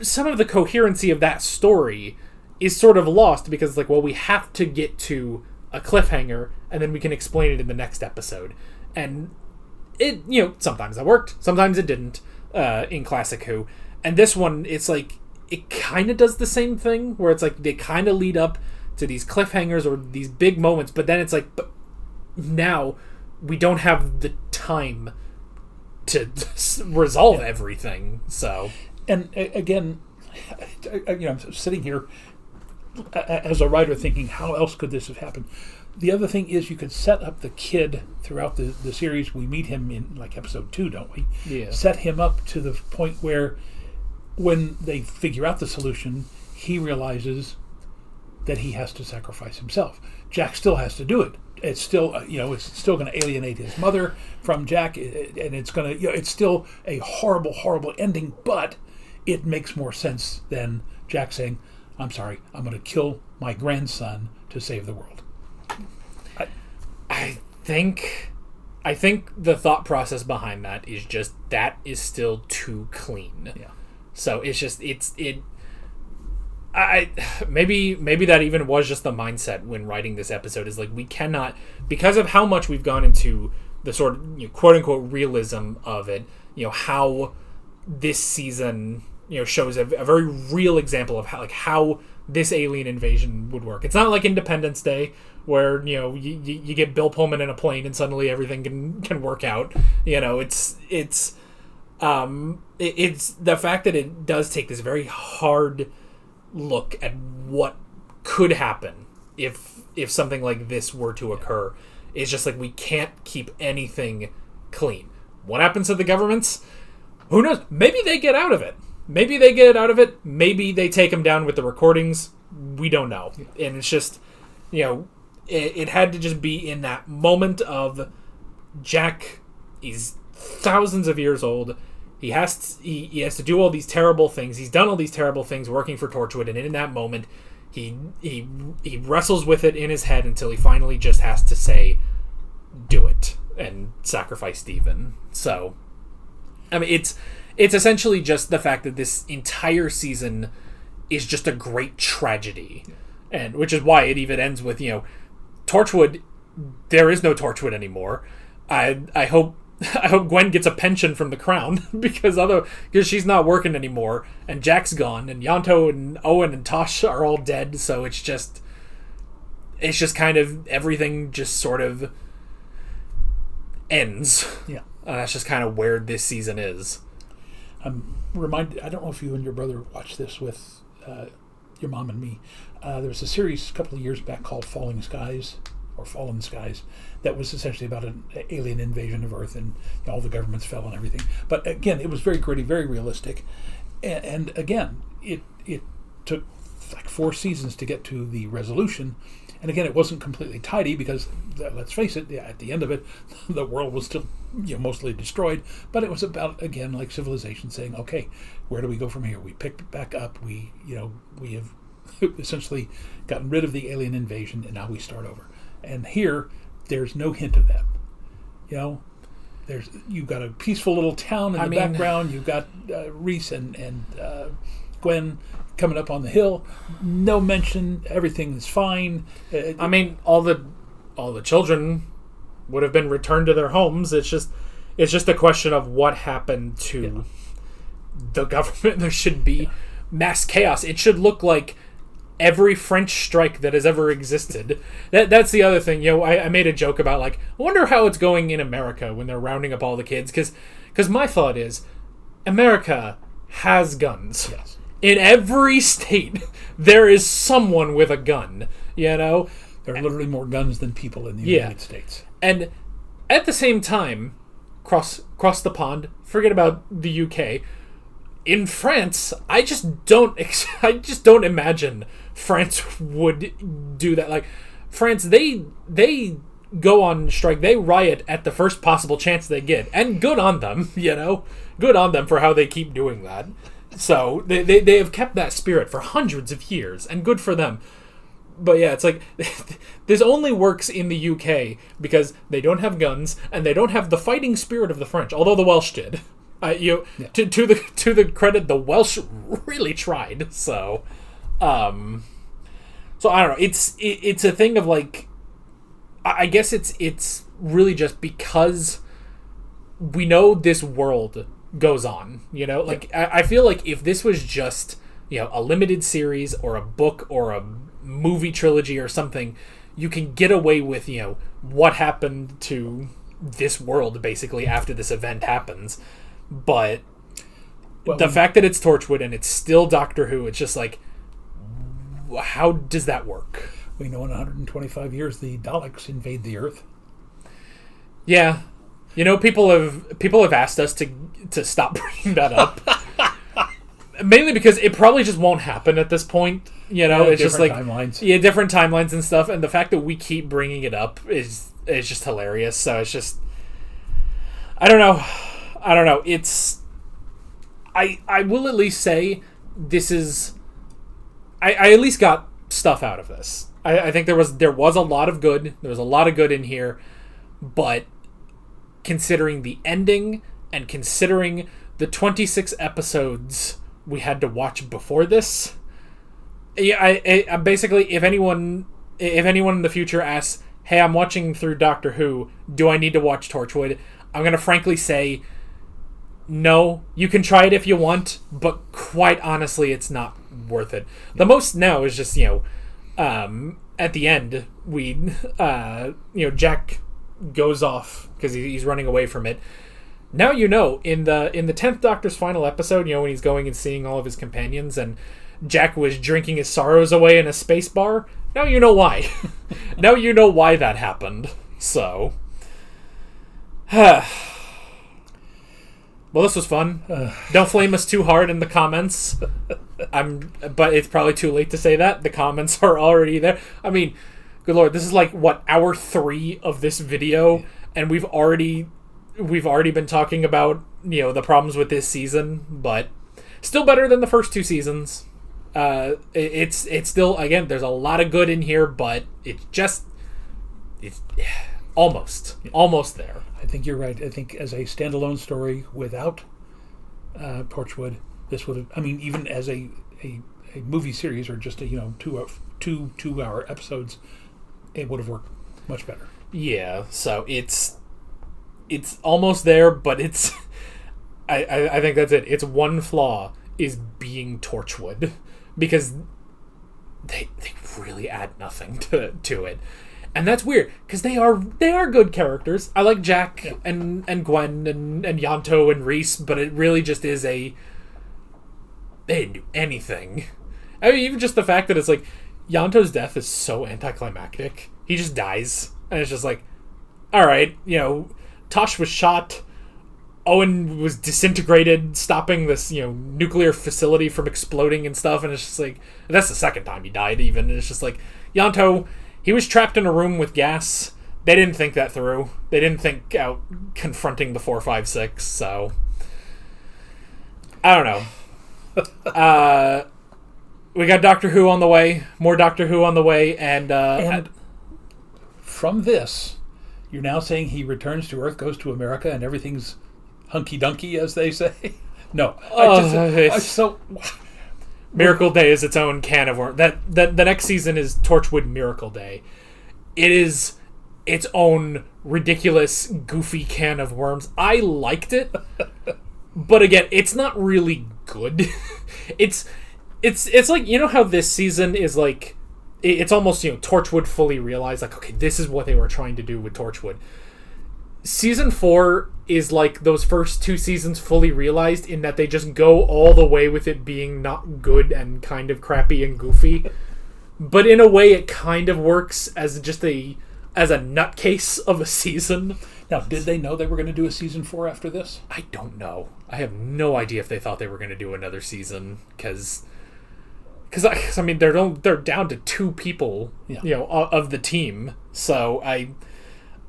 some of the coherency of that story is sort of lost, because it's like, well, we have to get to a cliffhanger, and then we can explain it in the next episode. And it, you know, sometimes that worked, sometimes it didn't, in classic Who. And this one, it's like, it kind of does the same thing, where it's like, they kind of lead up to these cliffhangers or these big moments, but then it's like, but now we don't have the time to resolve everything, so... And again, you know, I'm sitting here as a writer thinking, how else could this have happened? The other thing is, you could set up the kid throughout the series. We meet him in like episode 2, don't we? Yeah. Set him up to the point where when they figure out the solution, he realizes that he has to sacrifice himself. Jack still has to do it. It's still, it's still going to alienate his mother from Jack, and it's going to, it's still a horrible, horrible ending, but it makes more sense than Jack saying, I'm sorry, I'm going to kill my grandson to save the world. I think the thought process behind that is just, that is still too clean. Yeah. So it's just, maybe that even was just the mindset when writing this episode, is like, we cannot, because of how much we've gone into the sort of, quote unquote realism of it, how this season, shows a very real example of how this alien invasion would work. It's not like Independence Day, where you get Bill Pullman in a plane and suddenly everything can work out. It's the fact that it does take this very hard look at what could happen if something like this were to occur. It's just like, we can't keep anything clean. What happens to the governments? Who knows? Maybe they get out of it. Maybe they take them down with the recordings. We don't know. And it's just, it had to just be in that moment of Jack is thousands of years old. He has to do all these terrible things. He's done all these terrible things working for Torchwood, and in that moment, he wrestles with it in his head until he finally just has to say, "Do it," and sacrifice Steven. So, I mean, it's essentially just the fact that this entire season is just a great tragedy, and which is why it even ends with Torchwood. There is no Torchwood anymore. I hope Gwen gets a pension from the Crown because she's not working anymore, and Jack's gone, and Yanto and Owen and Tosh are all dead. So it's just kind of everything just sort of ends. Yeah, that's just kind of where this season is. I'm reminded. I don't know if you and your brother watched this with your mom and me. There was a series a couple of years back called Falling Skies, or Fallen Skies, that was essentially about an alien invasion of Earth, and all the governments fell and everything. But again, it was very gritty, very realistic. And again, it took like 4 seasons to get to the resolution. And again, it wasn't completely tidy because, let's face it, at the end of it, the world was still mostly destroyed. But it was about, again, like civilization saying, okay, where do we go from here? We pick it back up. We have essentially gotten rid of the alien invasion, and now we start over. And here, there's no hint of that. You've got a peaceful little town in the background. You've got Reese and Gwen coming up on the hill. No mention. Everything is fine. All the children would have been returned to their homes. It's just a question of what happened to the government. There should be mass chaos. It should look like every French strike that has ever existed. That's the other thing. I made a joke about, like, I wonder how it's going in America when they're rounding up all the kids, because my thought is, America has guns. Yes. In every state, there is someone with a gun. There are literally more guns than people in the United States. And at the same time, cross the pond, forget about the UK. in France, I just don't imagine France would do that. Like, France, they go on strike, they riot at the first possible chance they get, and good on them, good on them for how they keep doing that. So they have kept that spirit for hundreds of years, and good for them. But yeah, it's like this only works in the UK because they don't have guns and they don't have the fighting spirit of the French, although the Welsh did. To the credit, the Welsh really tried. So I don't know. It's a thing of like, I guess it's really just because we know this world goes on. Like I feel like if this was just a limited series or a book or a movie trilogy or something, you can get away with what happened to this world basically after this event happens. But the fact that it's Torchwood and it's still Doctor Who, it's just like, how does that work? We know in 125 years the Daleks invade the Earth. Yeah, people have asked us to stop bringing that up. Mainly because it probably just won't happen at this point. It's just like timelines. Yeah, different timelines and stuff. And the fact that we keep bringing it up is just hilarious. So it's just, I don't know. It's, I will at least say this is, I at least got stuff out of this. I think there was a lot of good. There was a lot of good in here, but considering the ending and considering the 26 episodes we had to watch before this, I basically, if anyone in the future asks, hey, I'm watching through Doctor Who, do I need to watch Torchwood? I'm going to frankly say, no, you can try it if you want, but quite honestly, it's not worth it. The most now is just, at the end, we, Jack goes off because he's running away from it. Now in the 10th Doctor's final episode, when he's going and seeing all of his companions, and Jack was drinking his sorrows away in a space bar, now you know why. Now you know why that happened. So... Well, this was fun. Don't flame us too hard in the comments. But it's probably too late to say that. The comments are already there. I mean, good lord, this is like, what, hour 3 of this video, and we've already been talking about, the problems with this season, but still better than the first 2 seasons. It's still, again, there's a lot of good in here, but it's almost there. I think you're right. I think as a standalone story without Torchwood, this would have, even as a movie series or just a 2-hour episodes, it would have worked much better. Yeah, so it's almost there, but it's I think that's it. Its one flaw is being Torchwood, because they really add nothing to it. And that's weird, because they are good characters. I like Jack and Gwen and Yanto and Reese, but it really just is they didn't do anything. Even just the fact that it's like, Yanto's death is so anticlimactic. He just dies, and it's just like, alright, Tosh was shot, Owen was disintegrated, stopping this, nuclear facility from exploding and stuff, and it's just like, that's the second time he died even, and it's just like, Yanto, he was trapped in a room with gas. They didn't think that through. They didn't think out confronting the 456, so... I don't know. We got Doctor Who on the way, more Doctor Who on the way, and from this, you're now saying he returns to Earth, goes to America, and everything's hunky-dunky, as they say? No. Miracle Day is its own can of worms. That the next season is Torchwood Miracle Day. It is its own ridiculous, goofy can of worms. I liked it, but again, it's not really good. It's like, how this season is like, it's almost, Torchwood fully realized, like, okay, this is what they were trying to do with Torchwood. Season 4 is like those first 2 seasons fully realized, in that they just go all the way with it being not good and kind of crappy and goofy. But in a way, it kind of works as just as a nutcase of a season. Now, did they know they were going to do a season 4 after this? I don't know. I have no idea if they thought they were going to do another season, because I mean they're down to 2 people, of the team. So I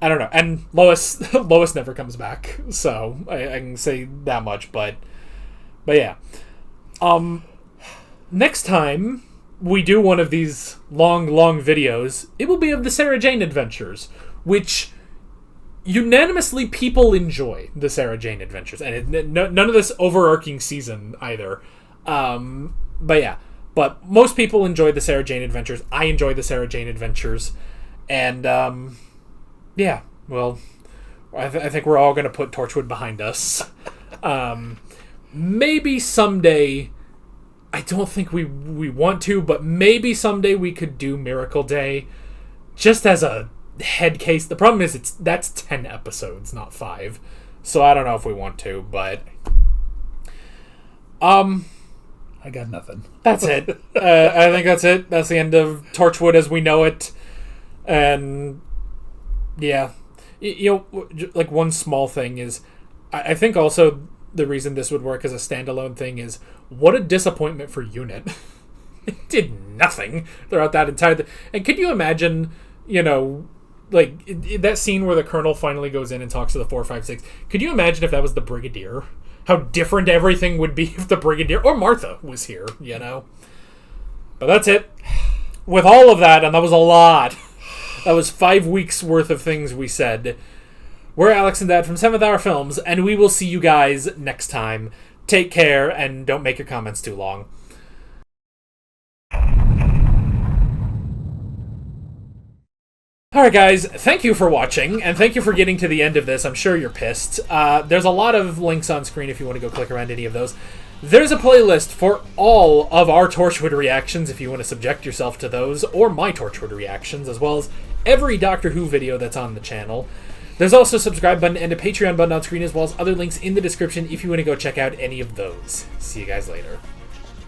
don't know. And Lois never comes back, so I can say that much. But yeah. Next time we do one of these long videos, it will be of the Sarah Jane adventures, which unanimously people enjoy the Sarah Jane adventures, and none of this overarching season either. But yeah, but most people enjoy the Sarah Jane adventures. I enjoy the Sarah Jane adventures, and yeah, well, I think we're all going to put Torchwood behind us. Maybe someday, I don't think we want to, but maybe someday we could do Miracle Day just as a head case. The problem is that's 10 episodes, not 5. So I don't know if we want to, but I got nothing. That's it. I think that's it. That's the end of Torchwood as we know it. And yeah, like one small thing is, I think also the reason this would work as a standalone thing is, what a disappointment for Unit. It did nothing throughout that entire and could you imagine, like that scene where the Colonel finally goes in and talks to the 456, could you imagine if that was the Brigadier? How different everything would be if the Brigadier or Martha was here, But that's it. With all of that, and that was a lot. That was 5 weeks worth of things we said. We're Alex and Dad from 7th Hour Films, and we will see you guys next time. Take care, and don't make your comments too long. Alright guys, thank you for watching, and thank you for getting to the end of this. I'm sure you're pissed. There's a lot of links on screen if you want to go click around any of those. There's a playlist for all of our Torchwood reactions if you want to subject yourself to those, or my Torchwood reactions, as well as every Doctor Who video that's on the channel. There's also a subscribe button and a Patreon button on screen, as well as other links in the description if you want to go check out any of those. See you guys later.